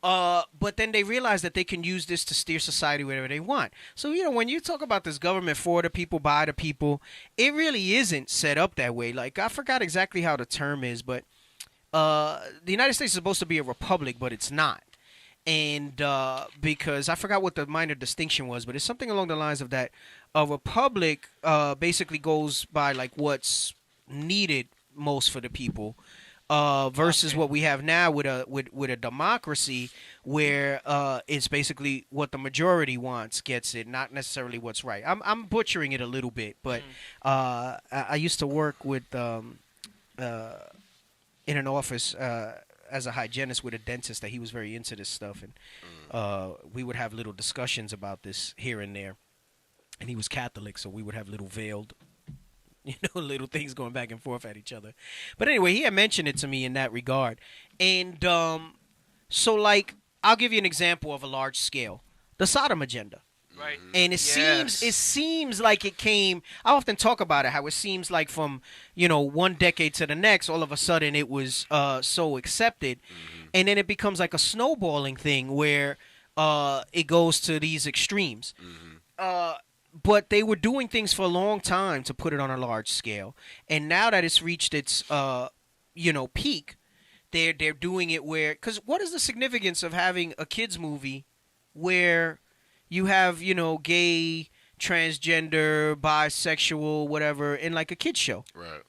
But then they realized that they can use this to steer society wherever they want. So, when you talk about this government for the people, by the people, it really isn't set up that way. Like, I forgot exactly how the term is, but the United States is supposed to be a republic, but it's not. And because I forgot what the minor distinction was, but it's something along the lines of that a republic basically goes by like what's needed most for the people, versus what we have now with a democracy where it's basically what the majority wants gets it, not necessarily what's right. I'm butchering it a little bit, but I used to work with in an office as a hygienist with a dentist that he was very into this stuff, and we would have little discussions about this here and there. And he was Catholic, so we would have little veiled, little things going back and forth at each other. But anyway, he had mentioned it to me in that regard. And so, like, I'll give you an example of a large scale. The Sodom agenda. Right. And it seems like it came, I often talk about it, how it seems like from, one decade to the next, all of a sudden it was so accepted. And then it becomes like a snowballing thing where it goes to these extremes. But they were doing things for a long time to put it on a large scale. And now that it's reached its, peak, they're doing it where, because what is the significance of having a kids movie where you have, gay, transgender, bisexual, whatever, in like a kids show? Right.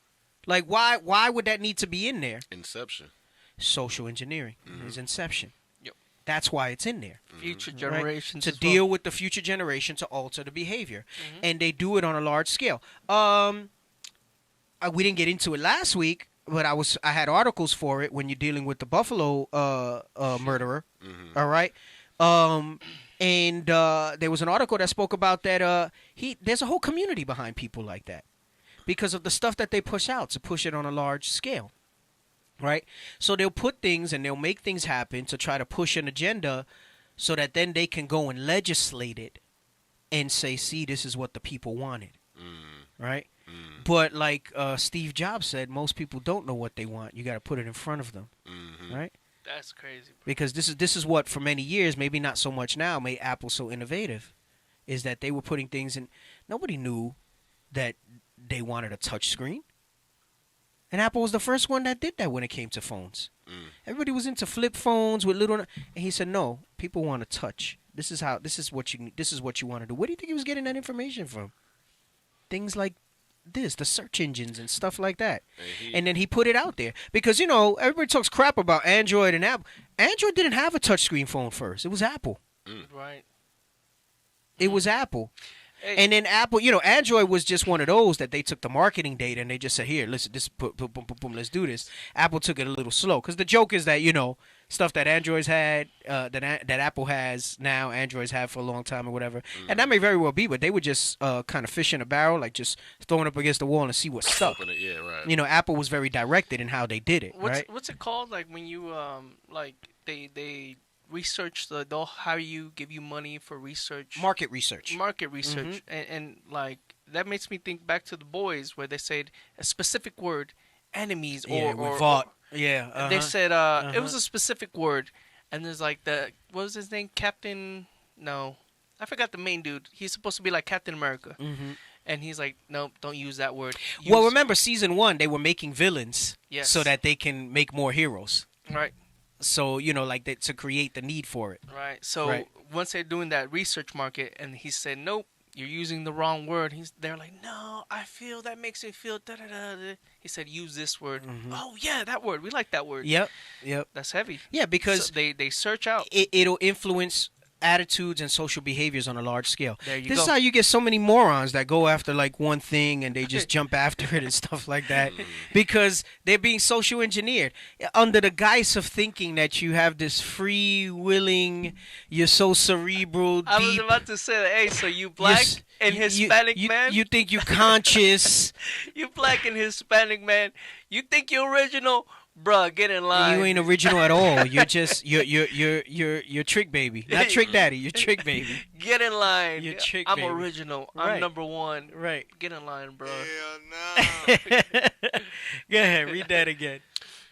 Like, why would that need to be in there? Inception. Social engineering is Inception. That's why it's in there. Future generations. To deal with the future generation, to alter the behavior. And they do it on a large scale. We didn't get into it last week, but I had articles for it when you're dealing with the Buffalo murderer. All right? And there was an article that spoke about that there's a whole community behind people like that because of the stuff that they push out to push it on a large scale. Right? So they'll put things and they'll make things happen to try to push an agenda so that then they can go and legislate it and say, see, this is what the people wanted. Right? But like Steve Jobs said, most people don't know what they want. You got to put it in front of them. Right? That's crazy. Because this is what, for many years, maybe not so much now, made Apple so innovative, is that they were putting things in. Nobody knew that they wanted a touch screen. And Apple was the first one that did that when it came to phones. Everybody was into flip phones with little, and he said, "No, people want to touch. This is what you want to do." Where do you think he was getting that information from? Things like this, the search engines and stuff like that. And then he put it out there because everybody talks crap about Android and Apple. Android didn't have a touchscreen phone first. It was Apple. Right. It was Apple. And then Apple, Android was just one of those that they took the marketing data and they just said, here, listen, this, boom, boom, boom, boom, let's do this. Apple took it a little slow because the joke is that, stuff that Androids had, that Apple has now, Androids have for a long time or whatever. And that may very well be, but they were just kind of fish in a barrel, like just throwing up against the wall and see what stuck. Yeah, right. Apple was very directed in how they did it, right? What's it called? Like when you, they research they'll hire you, give you money for research. Market research. And like that makes me think back to The Boys where they said a specific word, enemies or they said it was a specific word, and there's like what was his name? Captain? No, I forgot the main dude. He's supposed to be like Captain America. And he's like, nope, don't use that word. Well, remember season 1, they were making villains so that they can make more heroes. Right. So, to create the need for it. Right. So once they're doing that research market and he said, nope, you're using the wrong word. They're like, no, I feel that makes me feel da-da-da. He said, use this word. Oh, yeah, that word. We like that word. Yep. That's heavy. Yeah, because so they search out. It'll influence attitudes and social behaviors on a large scale. There you This go. is how you get so many morons that go after like one thing and they just jump after it and stuff like that because they're being social engineered under the guise of thinking that you have this free willing, you're so cerebral, I was deep. about to say that. Hey, so you black and Hispanic man? You think you conscious. You black and Hispanic man. You think you're original? Bruh, get in line. You ain't original at all. You're just you're trick baby, not trick daddy. You're trick baby. Get in line. You're trick I'm baby. original. Right. I'm number one. Right. Get in line, bro. Go ahead, read that again.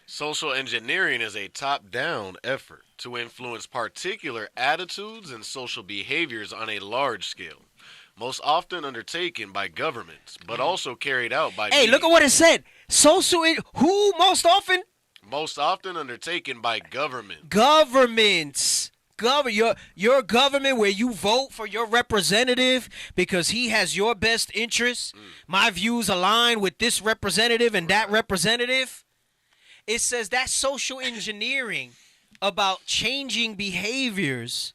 Social engineering is a top-down effort to influence particular attitudes and social behaviors on a large scale, most often undertaken by governments, but also carried out by Hey, look at what it said. Who most often? Most often undertaken by government. Governments. Your government where you vote for your representative because he has your best interests. My views align with this representative and that representative. It says that social engineering about changing behaviors,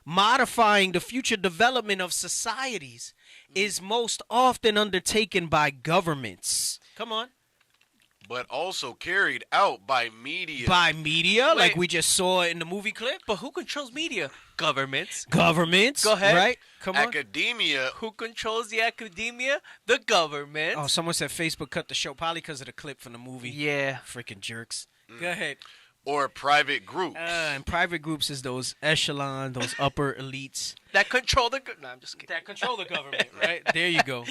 modifying the future development of societies is most often undertaken by governments. Come on. But also carried out by media. By media, like we just saw in the movie clip. But who controls media? Governments. Governments. Go ahead. Right? Come on. Academia. Who controls the academia? The government. Oh, someone said Facebook cut the show probably because of the clip from the movie. Yeah. Freaking jerks. Go ahead. Or private groups. And private groups is those echelon, those upper elites. That control the... No, I'm just kidding. That control the government, right? There you go.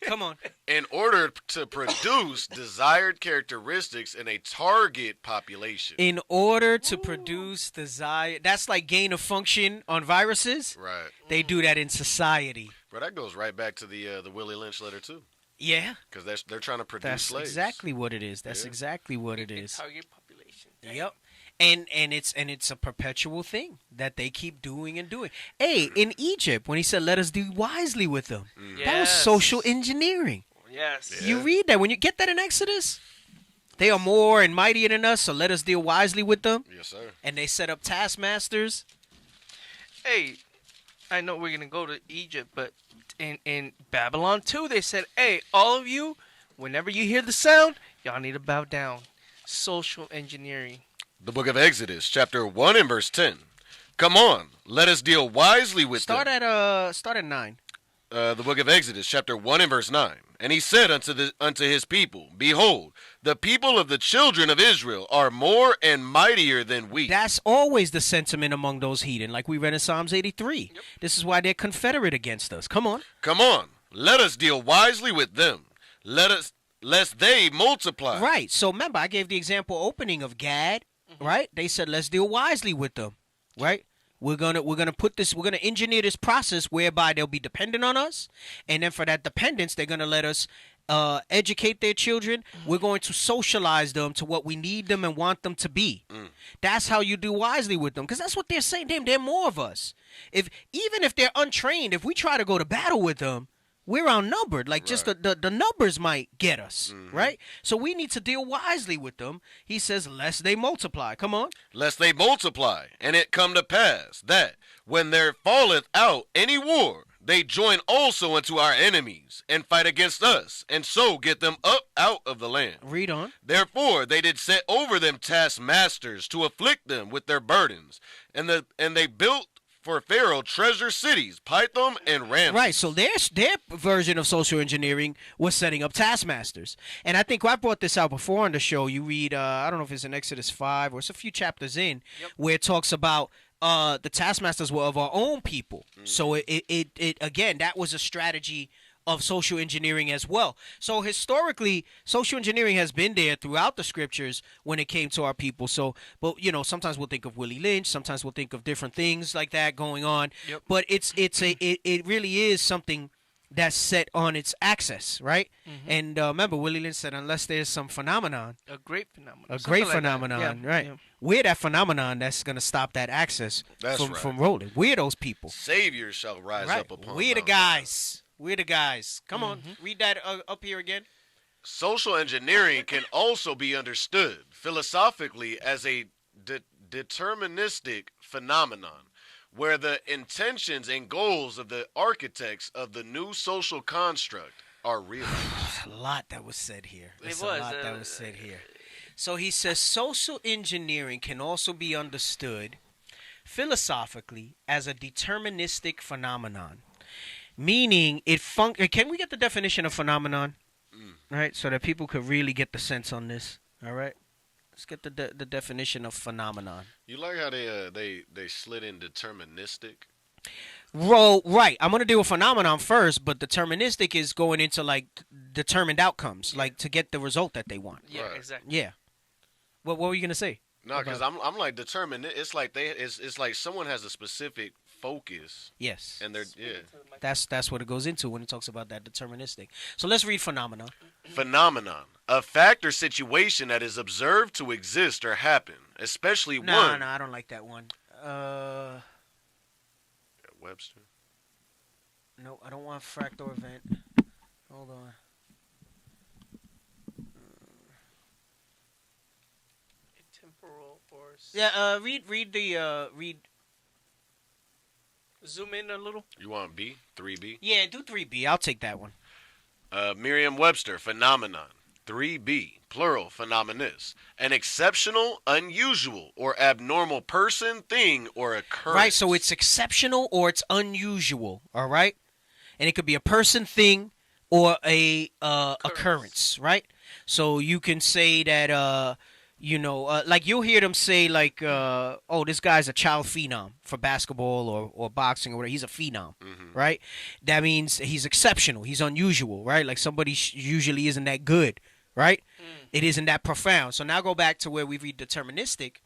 Come on. In order to produce desired characteristics in a target population. In order to produce desired... That's like gain of function on viruses. Right. They do that in society. But that goes right back to the Willie Lynch letter, too. Yeah. Because they're trying to produce That's slaves. exactly what it is. That's exactly what it is. Target population. Yep. And it's a perpetual thing that they keep doing and doing. Hey, in Egypt, when he said, let us do wisely with them, that was social engineering. Yes. You read that. When you get that in Exodus, they are more and mightier than us, so let us deal wisely with them. Yes, sir. And they set up taskmasters. Hey, I know we're going to go to Egypt, but in Babylon too, they said, hey, all of you, whenever you hear the sound, y'all need to bow down. Social engineering. The book of Exodus, chapter 1 and verse 10. Come on, let us deal wisely with them. Start at 9. The book of Exodus, chapter 1 and verse 9. And he said unto his people, behold, the people of the children of Israel are more and mightier than we. That's always the sentiment among those heathen, like we read in Psalms 83. Yep. This is why they're confederate against us. Come on. Come on, let us deal wisely with them. Lest they multiply. Right. So remember, I gave the example opening of Gad. Right? They said, let's deal wisely with them. Right? We're gonna engineer this process whereby they'll be dependent on us, and then for that dependence, they're gonna let us educate their children. We're going to socialize them to what we need them and want them to be. That's how you do wisely with them, because that's what they're saying. Damn, they're more of us. Even if they're untrained, if we try to go to battle with them, we're outnumbered. Like, just the numbers might get us, right? So we need to deal wisely with them. He says, lest they multiply. Come on. Lest they multiply, and it come to pass that when there falleth out any war, they join also unto our enemies, and fight against us, and so get them up out of the land. Read on. Therefore they did set over them taskmasters to afflict them with their burdens, and they built for Pharaoh treasure cities, Pithom and Ramses. Right, so their version of social engineering was setting up taskmasters. And I think I brought this out before on the show. You read, I don't know if it's in Exodus 5 or it's a few chapters in, where it talks about the taskmasters were of our own people. So it again, that was a strategy of social engineering as well. So historically, social engineering has been there throughout the scriptures when it came to our people. So, but sometimes we'll think of Willie Lynch, sometimes we'll think of different things like that going on. Yep. But it really is something that's set on its axis, right? And remember, Willie Lynch said, unless there's some phenomenon, a great phenomenon, right? Yeah. We're that phenomenon that's going to stop that axis from rolling. We're those people. Saviors shall rise up upon. We're the guys. We're the guys. Come on, read that up here again. Social engineering can also be understood philosophically as a deterministic phenomenon, where the intentions and goals of the architects of the new social construct are realized. A lot that was said here. It A lot that was said here. So he says social engineering can also be understood philosophically as a deterministic phenomenon, meaning can we get the definition of phenomenon? Right, so that people could really get the sense on this. All right, let's get the definition of phenomenon. You like how they slid in deterministic? Right. I'm gonna do a phenomenon first, but deterministic is going into like determined outcomes, like to get the result that they want. Yeah, Right. exactly. Yeah. What were you gonna say? No, because I'm like determined. It's like it's like someone has a specific focus. Yes. And they're That's what it goes into when it talks about that deterministic. So let's read phenomenon. Phenomenon, a fact or situation that is observed to exist or happen, especially No, I don't like that one. Webster. No, I don't want fact or event. Hold on. Temporal or Yeah, read. Zoom in a little. You want B? 3B? Yeah, do 3B. I'll take that one. Merriam-Webster, phenomenon. 3B, plural, phenomenos. An exceptional, unusual, or abnormal person, thing, or occurrence. Right, so it's exceptional or it's unusual, all right? And it could be a person, thing, or a occurrence, right? So you can say that, like you'll hear them say like, oh, this guy's a child phenom for basketball or boxing or whatever. He's a phenom, right? That means he's exceptional. He's unusual, right? Like somebody usually isn't that good, right? It isn't that profound. So now go back to where we read deterministic,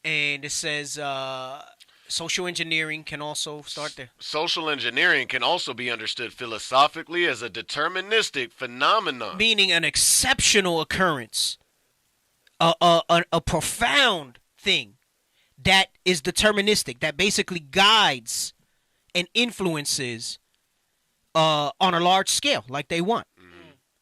and it says social engineering can also start there. Social engineering can also be understood philosophically as a deterministic phenomenon. Meaning an exceptional occurrence. A profound thing that is deterministic, that basically guides and influences on a large scale like they want.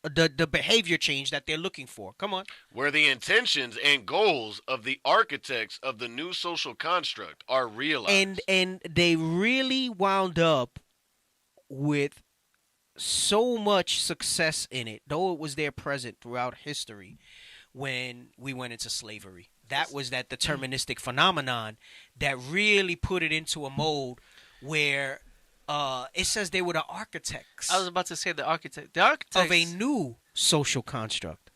The behavior change that they're looking for. Come on. Where the intentions and goals of the architects of the new social construct are realized. And they really wound up with so much success in it, though it was there present throughout history. When we went into slavery, that was that deterministic phenomenon that really put it into a mode where it says they were the architects. I was about to say the architects of a new social construct.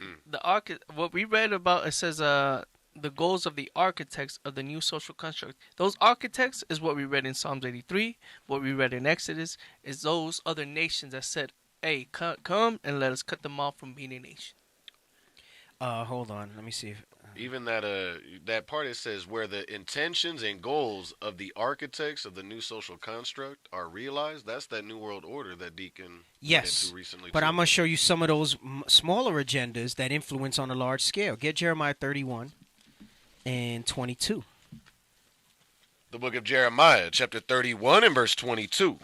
What we read about, it says the goals of the architects of the new social construct. Those architects is what we read in Psalms 83. What we read in Exodus is those other nations that said, "Hey, come and let us cut them off from being a nation." Hold on. Let me see. Even that part it says where the intentions and goals of the architects of the new social construct are realized. That's that New World Order that Deacon went into recently. But I'm going to show you some of those smaller agendas that influence on a large scale. Get Jeremiah 31 and 22. The book of Jeremiah, chapter 31 and verse 22.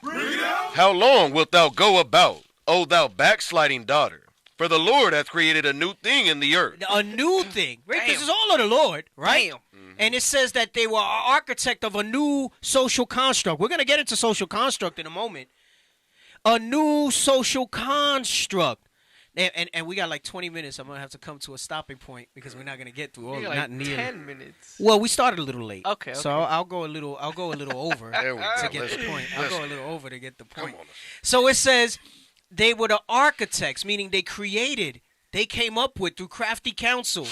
How long wilt thou go about, O thou backsliding daughter? For the Lord hath created a new thing in the earth. A new thing, right? This is all of the Lord, right? And it says that they were an architect of a new social construct. We're going to get into social construct in a moment. A new social construct. And we got like 20 minutes. I'm going to have to come to a stopping point because we're not going to get through all of it. Not nearly. 10 minutes. Well, we started a little late. Okay. So I'll go a little over to get the point. I'll go a little over to get the point. So it says they were the architects, meaning they came up with, through crafty counsel,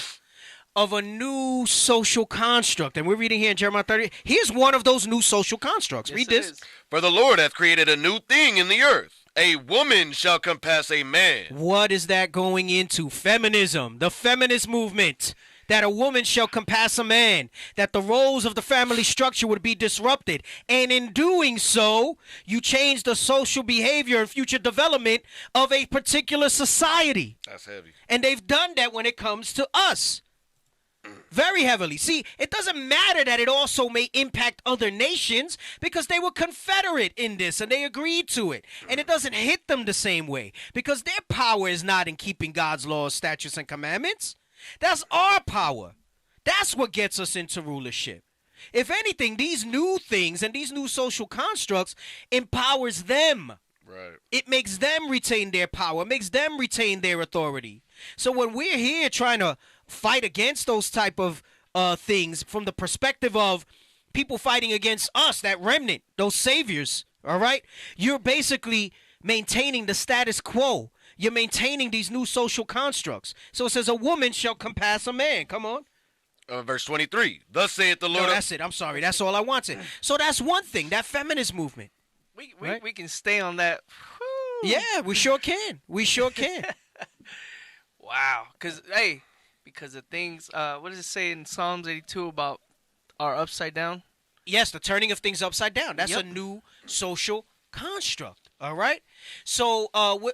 of a new social construct. And we're reading here in Jeremiah 30. Here's one of those new social constructs. Read this. For the Lord hath created a new thing in the earth. A woman shall compass a man. What is that going into? Feminism, the feminist movement. That a woman shall compass a man, that the roles of the family structure would be disrupted. And in doing so, you change the social behavior and future development of a particular society. That's heavy. And they've done that when it comes to us. Very heavily. See, it doesn't matter that it also may impact other nations because they were confederate in this and they agreed to it. And it doesn't hit them the same way because their power is not in keeping God's laws, statutes, and commandments. That's our power. That's what gets us into rulership. If anything, these new things and these new social constructs empowers them. Right. It makes them retain their power, makes them retain their authority. So when we're here trying to fight against those type of things from the perspective of people fighting against us, that remnant, those saviors, all right, you're basically maintaining the status quo. You're maintaining these new social constructs. So it says a woman shall compass a man. Come on. Verse 23. Thus saith the Lord. No, that's it. I'm sorry. That's all I wanted. So that's one thing, that feminist movement. We can stay on that. Whew. Yeah, we sure can. We sure can. Wow. Because the things, what does it say in Psalms 82 about are upside down? Yes, the turning of things upside down. That's a new social construct. All right. So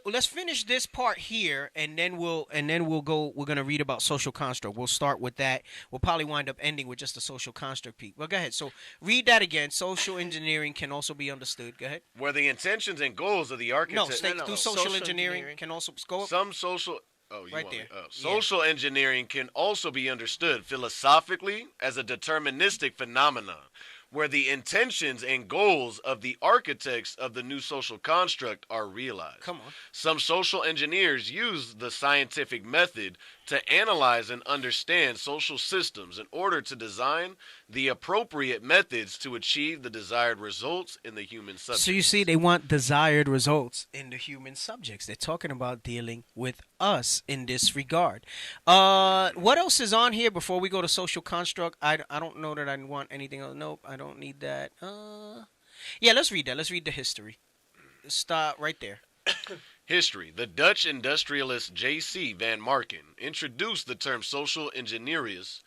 let's finish this part here, and then we'll go. We're gonna read about social construct. We'll start with that. We'll probably wind up ending with just the social construct piece. Well, go ahead. So read that again. Social engineering can also be understood. Go ahead. Where the intentions and goals of the architect. No, social engineering can also go up. Some social. Oh, you right want there. Social engineering can also be understood philosophically as a deterministic phenomenon, where the intentions and goals of the architects of the new social construct are realized. Come on. Some social engineers use the scientific method to analyze and understand social systems in order to design the appropriate methods to achieve the desired results in the human subject. So you see, they want desired results in the human subjects. They're talking about dealing with us in this regard. What else is on here before we go to social construct? I don't know that I want anything else. Nope, I don't need that. Yeah, let's read that. Let's read the history. Start right there. History. The Dutch industrialist J.C. van Marken introduced the term social engineers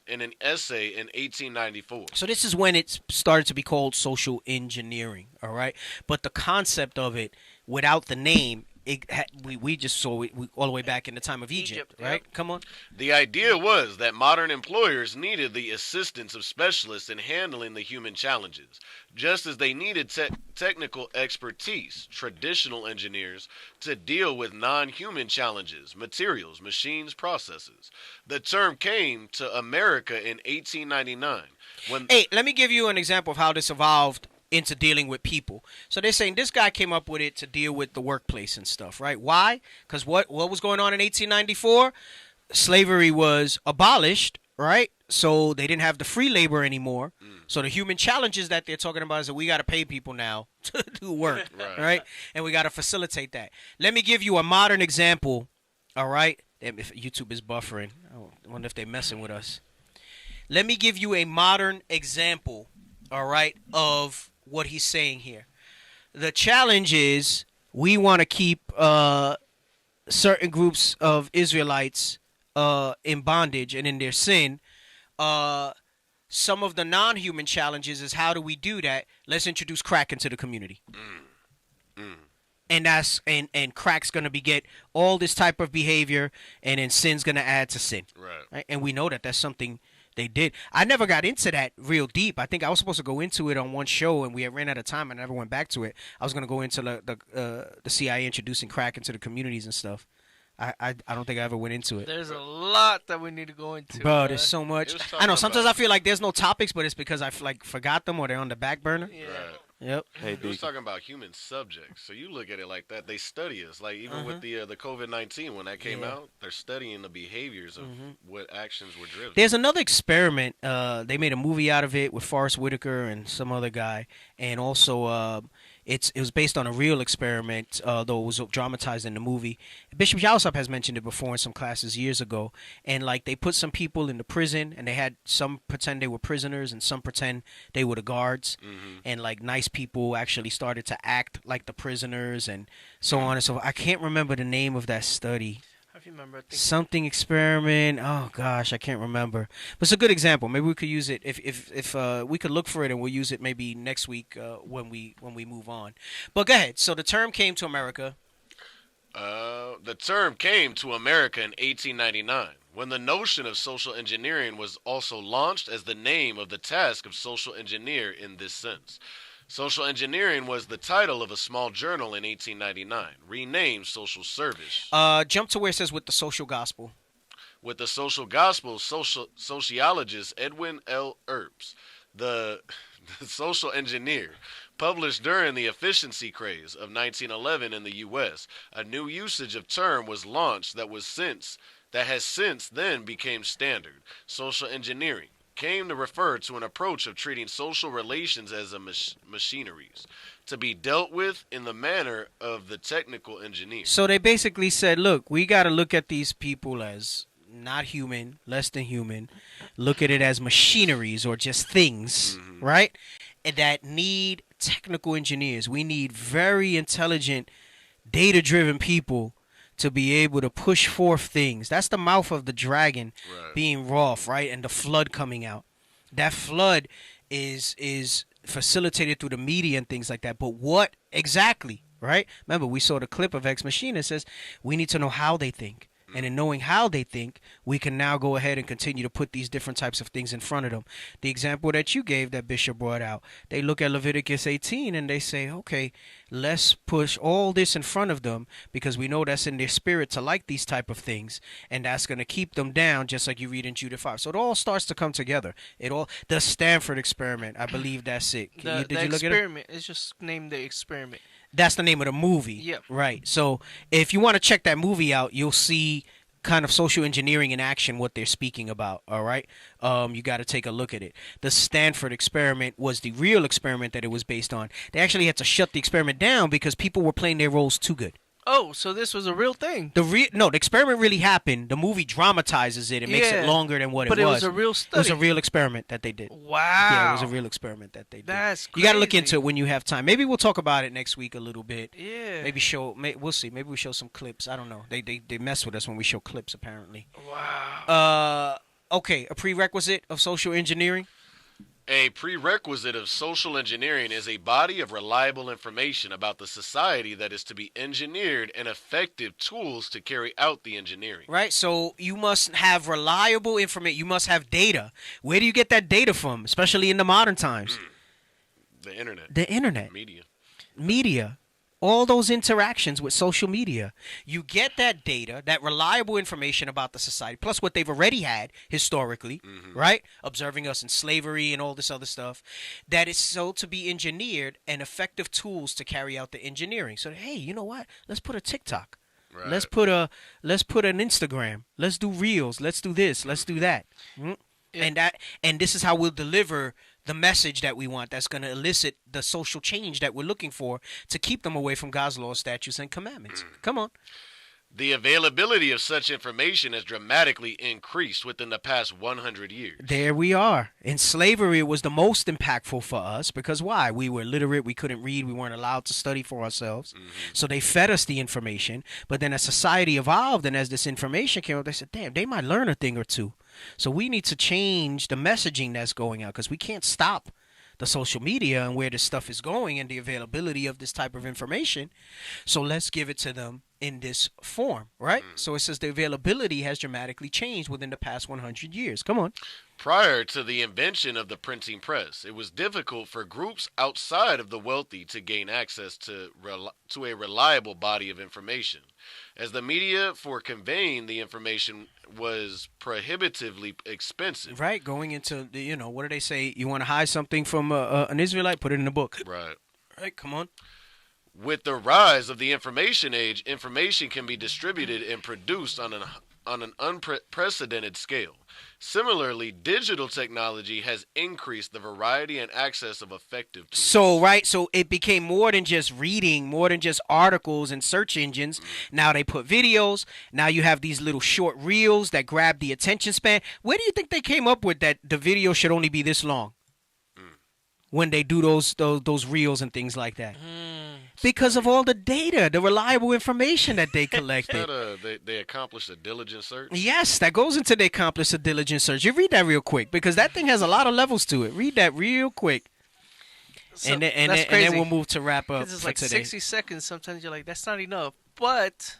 in an essay in 1894. So this is when it started to be called social engineering, all right? But the concept of it, without the name, we just saw it all the way back in the time of Egypt, right? Yep. Come on. The idea was that modern employers needed the assistance of specialists in handling the human challenges, just as they needed technical expertise, traditional engineers, to deal with non-human challenges, materials, machines, processes. The term came to America in 1899. Hey, let me give you an example of how this evolved into dealing with people. So they're saying this guy came up with it to deal with the workplace and stuff, right? Why? Because what was going on in 1894? Slavery was abolished, right? So they didn't have the free labor anymore. So the human challenges that they're talking about is that we got to pay people now to do work, right? And we got to facilitate that. Let me give you a modern example, all right? If YouTube is buffering, I wonder if they're messing with us. Let me give you a modern example, all right, of what he's saying here. The challenge is we want to keep certain groups of Israelites in bondage and in their sin. Some of the non-human challenges is how do we do that? Let's introduce crack into the community. And that's and crack's gonna beget all this type of behavior, and then sin's gonna add to sin. Right? And we know that that's something they did. I never got into that real deep. I think I was supposed to go into it on one show, and we had ran out of time, and I never went back to it. I was going to go into the CIA introducing crack into the communities and stuff. I don't think I ever went into it. There's a lot that we need to go into. Bro, there's so much. I know, sometimes I feel like there's no topics, but it's because I forgot them or they're on the back burner. Yeah. Right. Yep. Hey, he was talking about human subjects. So you look at it like that. They study us. Like even with the COVID-19, when that came out, they're studying the behaviors of what actions were driven. There's another experiment. They made a movie out of it with Forrest Whitaker and some other guy. And also it was based on a real experiment, though it was dramatized in the movie. Bishop Yalsop has mentioned it before in some classes years ago. And like they put some people in the prison, and they had some pretend they were prisoners and some pretend they were the guards. And like nice people actually started to act like the prisoners and so on and so forth. I can't remember the name of that study. I remember. Something experiment. Oh gosh, I can't remember. But it's a good example. Maybe we could use it if we could look for it, and we'll use it maybe next week when we move on. But go ahead. So the term came to America. The term came to America in 1899, when the notion of social engineering was also launched as the name of the task of social engineer in this sense. Social engineering was the title of a small journal in 1899, renamed Social Service. Jump to where it says with the social gospel. with the social gospel sociologist Edwin L. Earps, the social engineer, published during the efficiency craze of 1911 in the U.S. A new usage of term was launched that has since then became standard. Social engineering came to refer to an approach of treating social relations as machineries to be dealt with in the manner of the technical engineer. So they basically said, look, we got to look at these people as not human, less than human. Look at it as machineries or just things, right? And that need technical engineers. We need very intelligent, data-driven people to be able to push forth things. That's the mouth of the dragon being wroth, right? And the flood coming out. That flood is facilitated through the media and things like that. But what exactly, right? Remember, we saw the clip of Ex Machina. It says we need to know how they think. And in knowing how they think, we can now go ahead and continue to put these different types of things in front of them. The example that you gave, that Bishop brought out, they look at Leviticus 18 and they say, okay, let's push all this in front of them because we know that's in their spirit to like these type of things, and that's going to keep them down, just like you read in Jude 5. So it all starts to come together. The Stanford experiment, I believe that's it. Did you look at it? Experiment. It's just named the experiment. That's the name of the movie. Yep. Right. So if you want to check that movie out, you'll see kind of social engineering in action, what they're speaking about. All right. You got to take a look at it. The Stanford experiment was the real experiment that it was based on. They actually had to shut the experiment down because people were playing their roles too good. Oh, so this was a real thing. The experiment really happened. The movie dramatizes it and makes it longer than what it was. But it was a real study. It was a real experiment that they did. Wow. Yeah, it was a real experiment that they did. That's crazy. You got to look into it when you have time. Maybe we'll talk about it next week a little bit. Yeah. Maybe we'll see. Maybe we show some clips. I don't know. They mess with us when we show clips, apparently. Wow. Okay, a prerequisite of social engineering? A prerequisite of social engineering is a body of reliable information about the society that is to be engineered and effective tools to carry out the engineering. Right, so you must have reliable information. You must have data. Where do you get that data from, especially in the modern times? The internet. The internet. Media. All those interactions with social media. You get that data, that reliable information about the society, plus what they've already had historically, right? Observing us in slavery and all this other stuff, that is so to be engineered and effective tools to carry out the engineering. So, hey, you know what? Let's put a TikTok. Right. Let's put an Instagram. Let's do Reels. Let's do this. Let's do that. Yeah. And this is how we'll deliver the message that we want, that's going to elicit the social change that we're looking for to keep them away from God's laws, statutes, and commandments. Come on. The availability of such information has dramatically increased within the past 100 years. There we are. In slavery, it was the most impactful for us because why? We were illiterate. We couldn't read. We weren't allowed to study for ourselves. So they fed us the information. But then as society evolved and as this information came up, they said, damn, they might learn a thing or two. So we need to change the messaging that's going out because we can't stop the social media and where this stuff is going and the availability of this type of information. So let's give it to them in this form, right? So it says the availability has dramatically changed within the past 100 years. Come on. Prior to the invention of the printing press, it was difficult for groups outside of the wealthy to gain access to a reliable body of information, as the media for conveying the information was prohibitively expensive. Right, going into the, what do they say? You want to hide something from an Israelite? Put it in a book. Right. Right, come on. With the rise of the information age, information can be distributed and produced on an unprecedented scale. Similarly, digital technology has increased the variety and access of effective tools. So it became more than just reading, more than just articles and search engines. Now they put videos. Now you have these little short reels that grab the attention span. Where do you think they came up with that the video should only be this long? When they do those reels and things like that. Because of all the data, the reliable information that they collected. They accomplished a diligent search? Yes, that goes into they accomplished a diligent search. You read that real quick because that thing has a lot of levels to it. Read that real quick. So, and then we'll move to wrap up it's for like today. 60 seconds. Sometimes you're like, that's not enough. But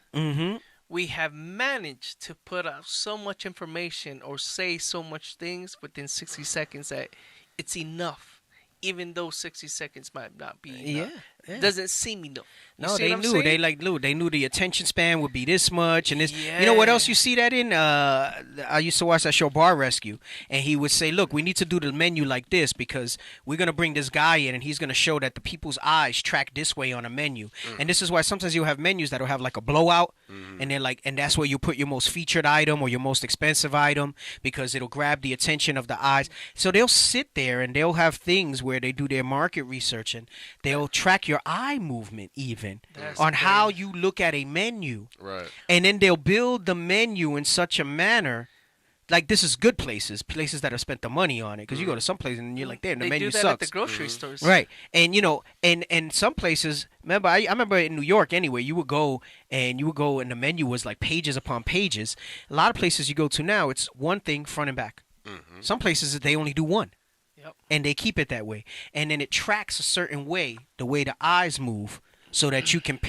we have managed to put out so much information or say so much things within 60 seconds that it's enough. Even though 60 seconds might not be enough. Doesn't seem enough. You No, see they what I'm knew. saying? They like knew. They knew the attention span would be this much, and this. You know what else you see that in? I used to watch that show Bar Rescue, and he would say, "Look, we need to do the menu like this because we're gonna bring this guy in, and he's gonna show that the people's eyes track this way on a menu, and this is why sometimes you'll have menus that'll have like a blowout, and then and that's where you put your most featured item or your most expensive item because it'll grab the attention of the eyes. So they'll sit there and they'll have things where they do their market research and they'll track your eye movement even on how you look at a menu. Right. And then they'll build the menu in such a manner, like this is good places that have spent the money on it. Because you go to some places and you're like, damn, the They menu do that sucks. at the grocery stores. Right. And and some places, remember, I remember in New York anyway, you would go and the menu was like pages upon pages. A lot of places you go to now, it's one thing front and back. Some places they only do one. Yep. And they keep it that way. And then it tracks a certain way, the way the eyes move, so that you can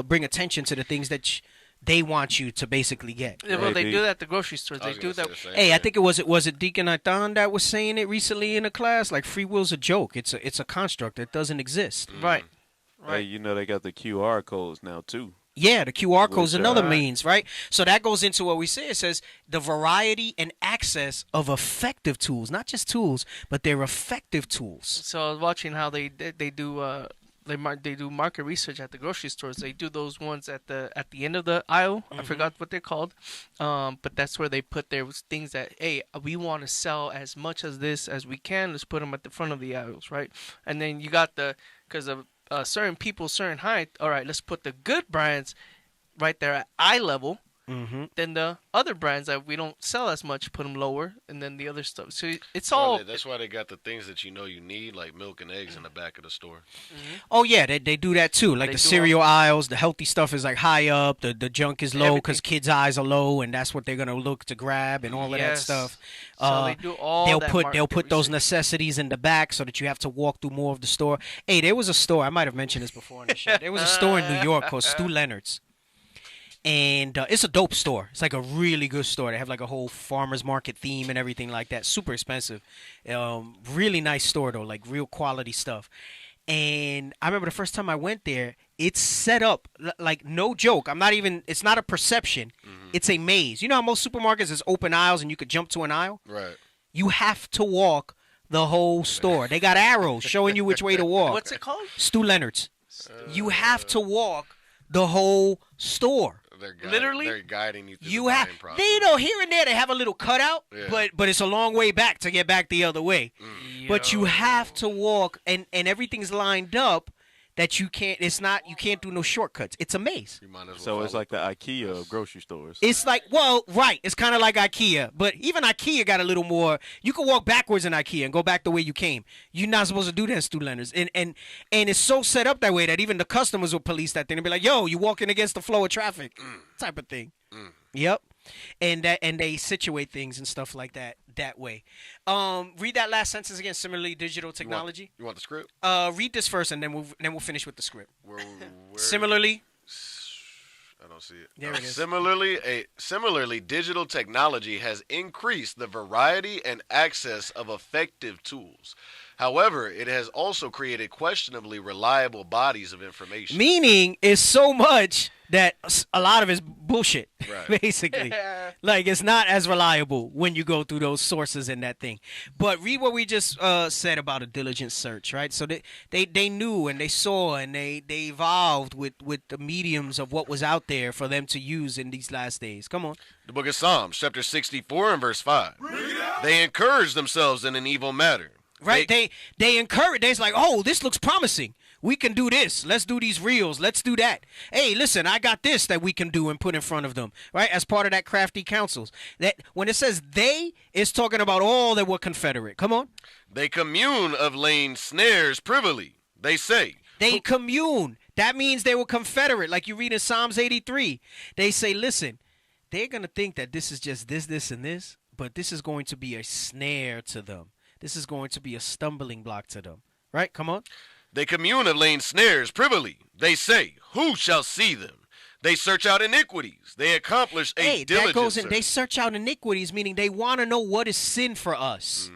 bring attention to the things that they want you to basically get. Yeah, well, they do that at the grocery stores. They do that. Hey, I think it was Deacon Athan that was saying it recently in a class. Like free will's a joke. It's a construct that doesn't exist. Right. Hey, you know they got the QR codes now too. Yeah, the QR code's Which, another means, right? So that goes into what we say. It says the variety and access of effective tools, not just tools, but they're effective tools. So I was watching how they do they do market research at the grocery stores. They do those ones at the end of the aisle. I forgot what they're called, but that's where they put their things that, hey, we want to sell as much as this as we can. Let's put them at the front of the aisles, right? And then you got because of certain people, certain height. All right, let's put the good brands right there at eye level. Then the other brands that we don't sell as much, put them lower, and then the other stuff. So it's all. That's why they got the things that you need, like milk and eggs, in the back of the store. Oh yeah, they do that too. Like the cereal aisles, the healthy stuff is like high up. The junk is low because kids' eyes are low, and that's what they're gonna look to grab and all of that stuff. So they do all they'll put those necessities in the back so that you have to walk through more of the store. Hey, there was a store I might have mentioned this before in the show. There was a store in New York called Stu Leonard's. And it's a dope store. It's like a really good store. They have like a whole farmer's market theme and everything like that. Super expensive. Really nice store though, like real quality stuff. And I remember the first time I went there, it's set up like no joke. It's not a perception. It's a maze. You know how most supermarkets is open aisles and you could jump to an aisle? Right. You have to walk the whole store. They got arrows showing you which way to walk. What's it called? Stu Leonard's. You have to walk the whole store. They're guiding you through the have buying process. here and there they have a little cutout, but it's a long way back to get back the other way. But you have to walk, and everything's lined up that you can't do no shortcuts. It's a maze. So it's like the IKEA of grocery stores. It's like, well, right. It's kind of like IKEA, but even IKEA got a little more. You can walk backwards in IKEA and go back the way you came. You're not supposed to do that in Stu Leonard's. And it's so set up that way that even the customers will police that thing and be like, yo, you walking against the flow of traffic type of thing. Yep. And they situate things and stuff like that way. Read that last sentence again. Similarly, digital technology. You want the script? Read this first, and then we'll finish with the script. Similarly. I don't see it. There it is. Similarly, digital technology has increased the variety and access of effective tools. However, it has also created questionably reliable bodies of information. Meaning, it's so much that a lot of it's bullshit, basically. Like, it's not as reliable when you go through those sources in that thing. But read what we just said about a diligent search, right? So they knew and they saw and they evolved with the mediums of what was out there for them to use in these last days. Come on. The book of Psalms, chapter 64 and verse 5. They encourage themselves in an evil matter. Right, they encourage. They're like, oh, this looks promising. We can do this. Let's do these reels. Let's do that. Hey, listen, I got this that we can do and put in front of them, right? As part of that crafty counsels. That when it says they, it's talking about all that were Confederate. Come on. They commune of laying snares privily. They say. They commune. That means they were Confederate, like you read in Psalms 83. They say, listen, they're going to think that this is just this, and this, but this is going to be a snare to them. This is going to be a stumbling block to them. Right? Come on. They commune of laying snares privily. They say, who shall see them? They search out iniquities. They accomplish a diligent that goes in. search. They search out iniquities, meaning they want to know what is sin for us.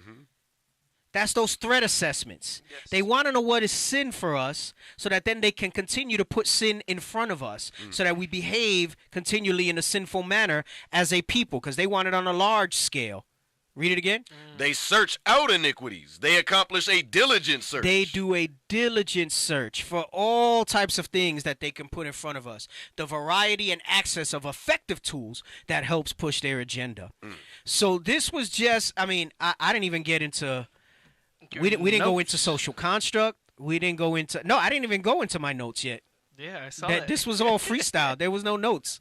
That's those threat assessments. Yes. They want to know what is sin for us so that then they can continue to put sin in front of us so that we behave continually in a sinful manner as a people because they want it on a large scale. Read it again. They search out iniquities. They accomplish a diligent search. They do a diligent search for all types of things that they can put in front of us. The variety and access of effective tools that helps push their agenda. So this was just, I didn't even get into, we didn't go into social construct. We didn't go into, no, I didn't even go into my notes yet. Yeah, I saw that. This was all freestyle. There was no notes.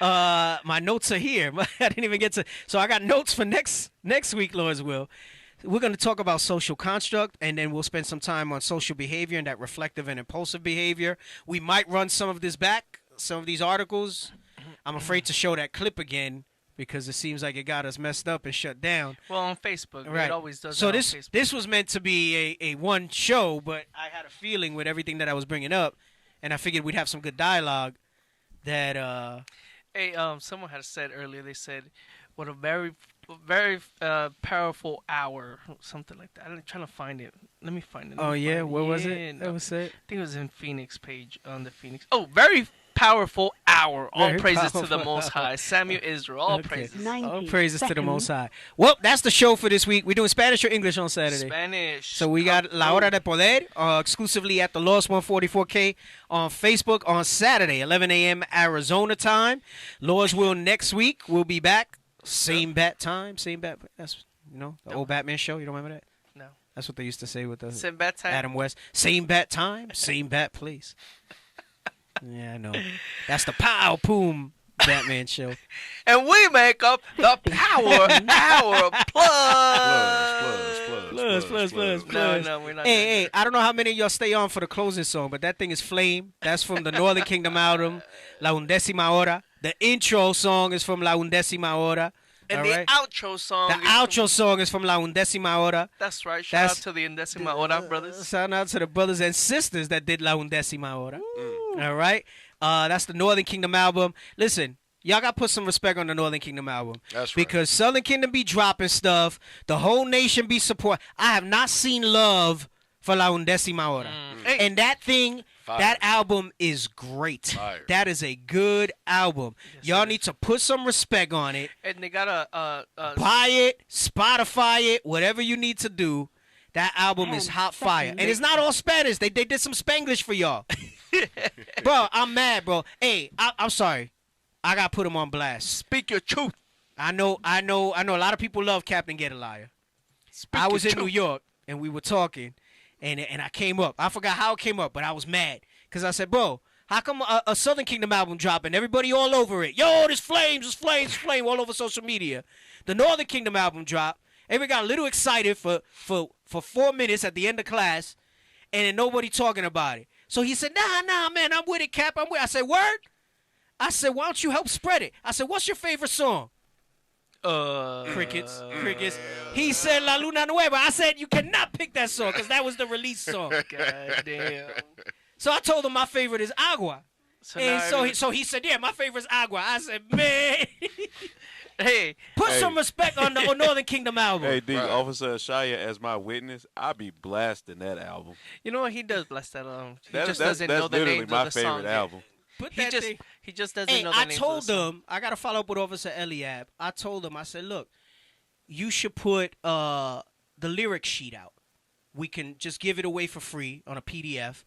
My notes are here. I didn't even get to. So I got notes for next week, Lord's will. We're going to talk about social construct, and then we'll spend some time on social behavior and that reflective and impulsive behavior. We might run some of this back, some of these articles. I'm afraid to show that clip again because it seems like it got us messed up and shut down. Well, on Facebook, right. It always does. So that on Facebook. this was meant to be a one show, but I had a feeling with everything that I was bringing up. And I figured we'd have some good dialogue that Hey, someone had said earlier, they said, what a very, very powerful hour, something like that. I'm trying to find it. Let me find it. Oh, yeah? What was it? That was it? I think it was in Phoenix page, on the Phoenix. Oh, very powerful hour. All Very praises to the powerful Most High. Samuel Israel. All Okay. praises. All praises to the Most High. Well, that's the show for this week. We're doing Spanish or English on Saturday? Spanish. So we got La Hora de Poder exclusively at the Lost 144K on Facebook on Saturday, 11 a.m. Arizona time. Lord's will next week. We'll be back. Same bat time. Same bat. That's, the old Batman show. You don't remember that? No. That's what they used to say with the Same bat time? Adam West. Same bat time. Same bat place. Yeah, I know. That's the Pow Poom Batman show. And we make up the Power Hour Plus. No, we're not. Hey, I don't know how many of y'all stay on for the closing song, but that thing is Flame. That's from the Northern Kingdom album, La Undécima Hora. The intro song is from La Undécima Hora. And the outro song. The outro song is from La Undécima Hora. That's right. Shout out to the Undécima Hora brothers. Shout out to the brothers and sisters that did La Undécima Hora. All right. That's the Northern Kingdom album. Listen, y'all got to put some respect on the Northern Kingdom album. That's right. Because Southern Kingdom be dropping stuff. The whole nation be support. I have not seen love for La Undécima Hora. And that thing, that album is great. Fire. That is a good album. Y'all need to put some respect on it. And they got a Buy it, Spotify it, whatever you need to do. That album is hot fire. And it's not all Spanish. They did some Spanglish for y'all. Bro, I'm mad, bro. Hey, I'm sorry. I got to put him on blast. Speak your truth. I know a lot of people love Captain Get a Liar. I was in New York, and we were talking, and I came up. I forgot how it came up, but I was mad. Because I said, bro, how come a Southern Kingdom album dropping? Everybody all over it. Yo, there's flames all over social media. The Northern Kingdom album dropped. Everybody got a little excited for 4 minutes at the end of class, and then nobody talking about it. So he said, nah, man, I'm with it, Cap. I'm with it. I said, word? I said, why don't you help spread it? I said, what's your favorite song? Crickets. He said La Luna Nueva. I said, you cannot pick that song because that was the release song. God damn. So I told him my favorite is Agua. So And so he said, yeah, my favorite is Agua. I said, man. Hey, Put some respect on the Northern Kingdom album. Hey, D, Officer Shia as my witness, I be blasting that album. You know what? He does bless that album. He That's just doesn't know the literally names my of the favorite songs. album. He just doesn't Hey, know the I names told of the songs. them, I got to follow up with Officer Eliab. I told him, I said, look, you should put the lyric sheet out. We can just give it away for free on a PDF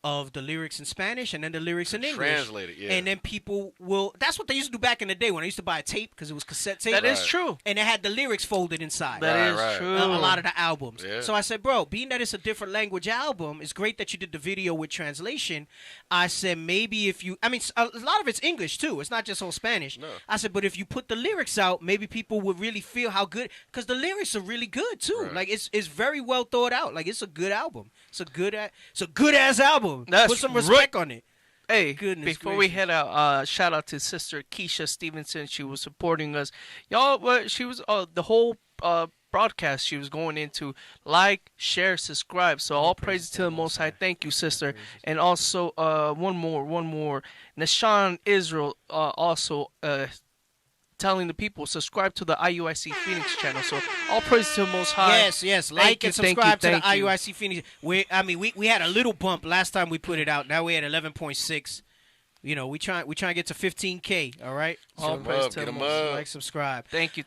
of the lyrics in Spanish and then the lyrics in English. Translate it, yeah. And then people will... That's what they used to do back in the day when I used to buy a tape because it was cassette tape. That is true. And it had the lyrics folded inside. That is true. A lot of the albums. Yeah. So I said, bro, being that it's a different language album, it's great that you did the video with translation. I said, maybe if you... I mean, a lot of it's English, too. It's not just all Spanish. No. I said, but if you put the lyrics out, maybe people would really feel how good... Because the lyrics are really good, too. Right. Like, it's very well thought out. Like, it's a good album. It's a good-ass album. That's Put some respect on it. Hey, Goodness before we gracious. head out, shout out to Sister Keisha Stevenson. She was supporting us. Y'all, she was the whole broadcast. She was going into like, share, subscribe. So all praises to the Most High. Thank you, sister. And also, one more. Nashawn Israel also telling the people, subscribe to the IUIC Phoenix channel. So all praise to the Most High. Yes. Like and subscribe to the IUIC Phoenix. We had a little bump last time we put it out. Now we had 11.6. You know, we try to get to 15K. All right. All praise to the Most High. Like, subscribe. Thank you.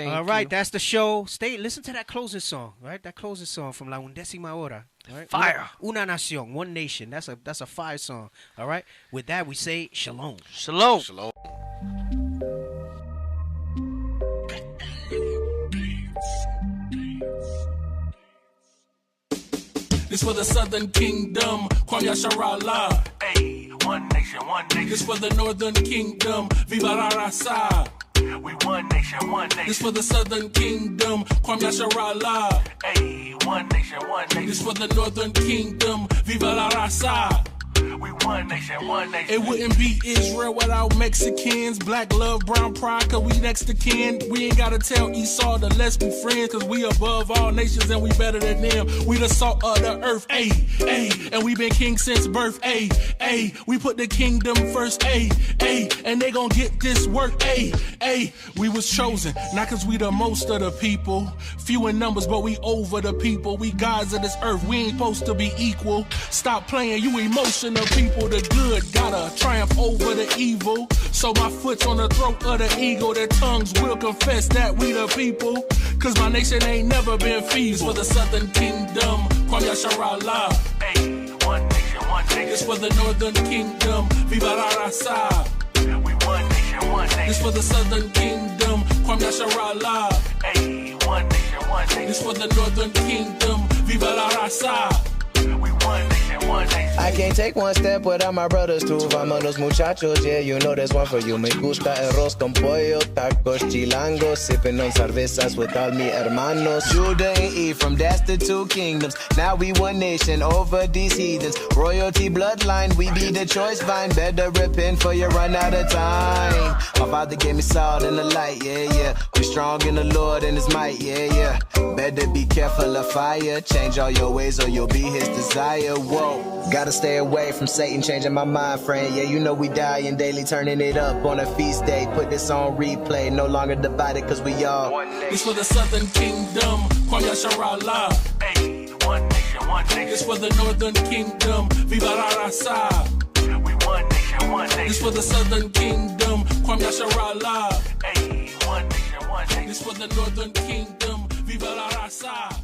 All right, that's the show. Listen to that closing song, right? That closing song from La Undécima Hora. Right? Fire. Una nación, one nation. That's a fire song. All right. With that, we say shalom. Shalom. Shalom. This for the Southern Kingdom, Kwame Sharala. Hey, one nation, one nation. This for the Northern Kingdom, Viva la Raza. We one nation, one nation. This for the Southern Kingdom, Kwame Sharala. Hey, one nation, one nation. This for the Northern Kingdom, Viva la Raza. We one nation, one nation. It wouldn't be Israel without Mexicans. Black love, brown pride, cause we next to kin. We ain't gotta tell Esau to let's be friends, cause we above all nations and we better than them. We the salt of the earth, ayy, ayy. And we been king since birth, ayy, ayy. We put the kingdom first, ayy, ayy. And they gon' get this work, ayy, ayy. We was chosen, not cause we the most of the people. Few in numbers, but we over the people. We gods of this earth, we ain't supposed to be equal. Stop playing, you emotional people. The good gotta triumph over the evil. So my foot's on the throat of the eagle. Their tongues will confess that we the people. Cause my nation ain't never been feeble. This for the Southern Kingdom, Kwame Sharala. Hey, one nation, one nation. This for the Northern Kingdom, Viva la Raza. We one nation, one nation. This for the Southern Kingdom, Kwame Sharala. Hey, one nation, one nation. This for the Northern Kingdom, Viva la Raza. We one nation, one nation. I can't take one step without my brothers too. Vámonos muchachos, yeah, you know there's one for you. Me gusta arroz con pollo, tacos chilangos, sipping on cervezas with all mi hermanos. Judah and Ephraim, that's the two kingdoms. Now we one nation over these heathens. Royalty bloodline, we be the choice vine. Better repent for you run out of time. My father gave me salt and the light, yeah, yeah. We strong in the Lord and his might, yeah, yeah. Better be careful of fire. Change all your ways or you'll be his desire. Whoa, gotta stay away from Satan, changing my mind frame. Yeah, you know we dying daily, turning it up on a feast day. Put this on replay, no longer divided cause we all one nation. This for the Southern Kingdom, Kwame Sharala. Hey, one nation, one nation. This for the Northern Kingdom, Viva la Raza. We one nation, one nation. This for the Southern Kingdom, Kwame Sharala. Hey, one nation, one nation. This for the Northern Kingdom, Viva la Raza.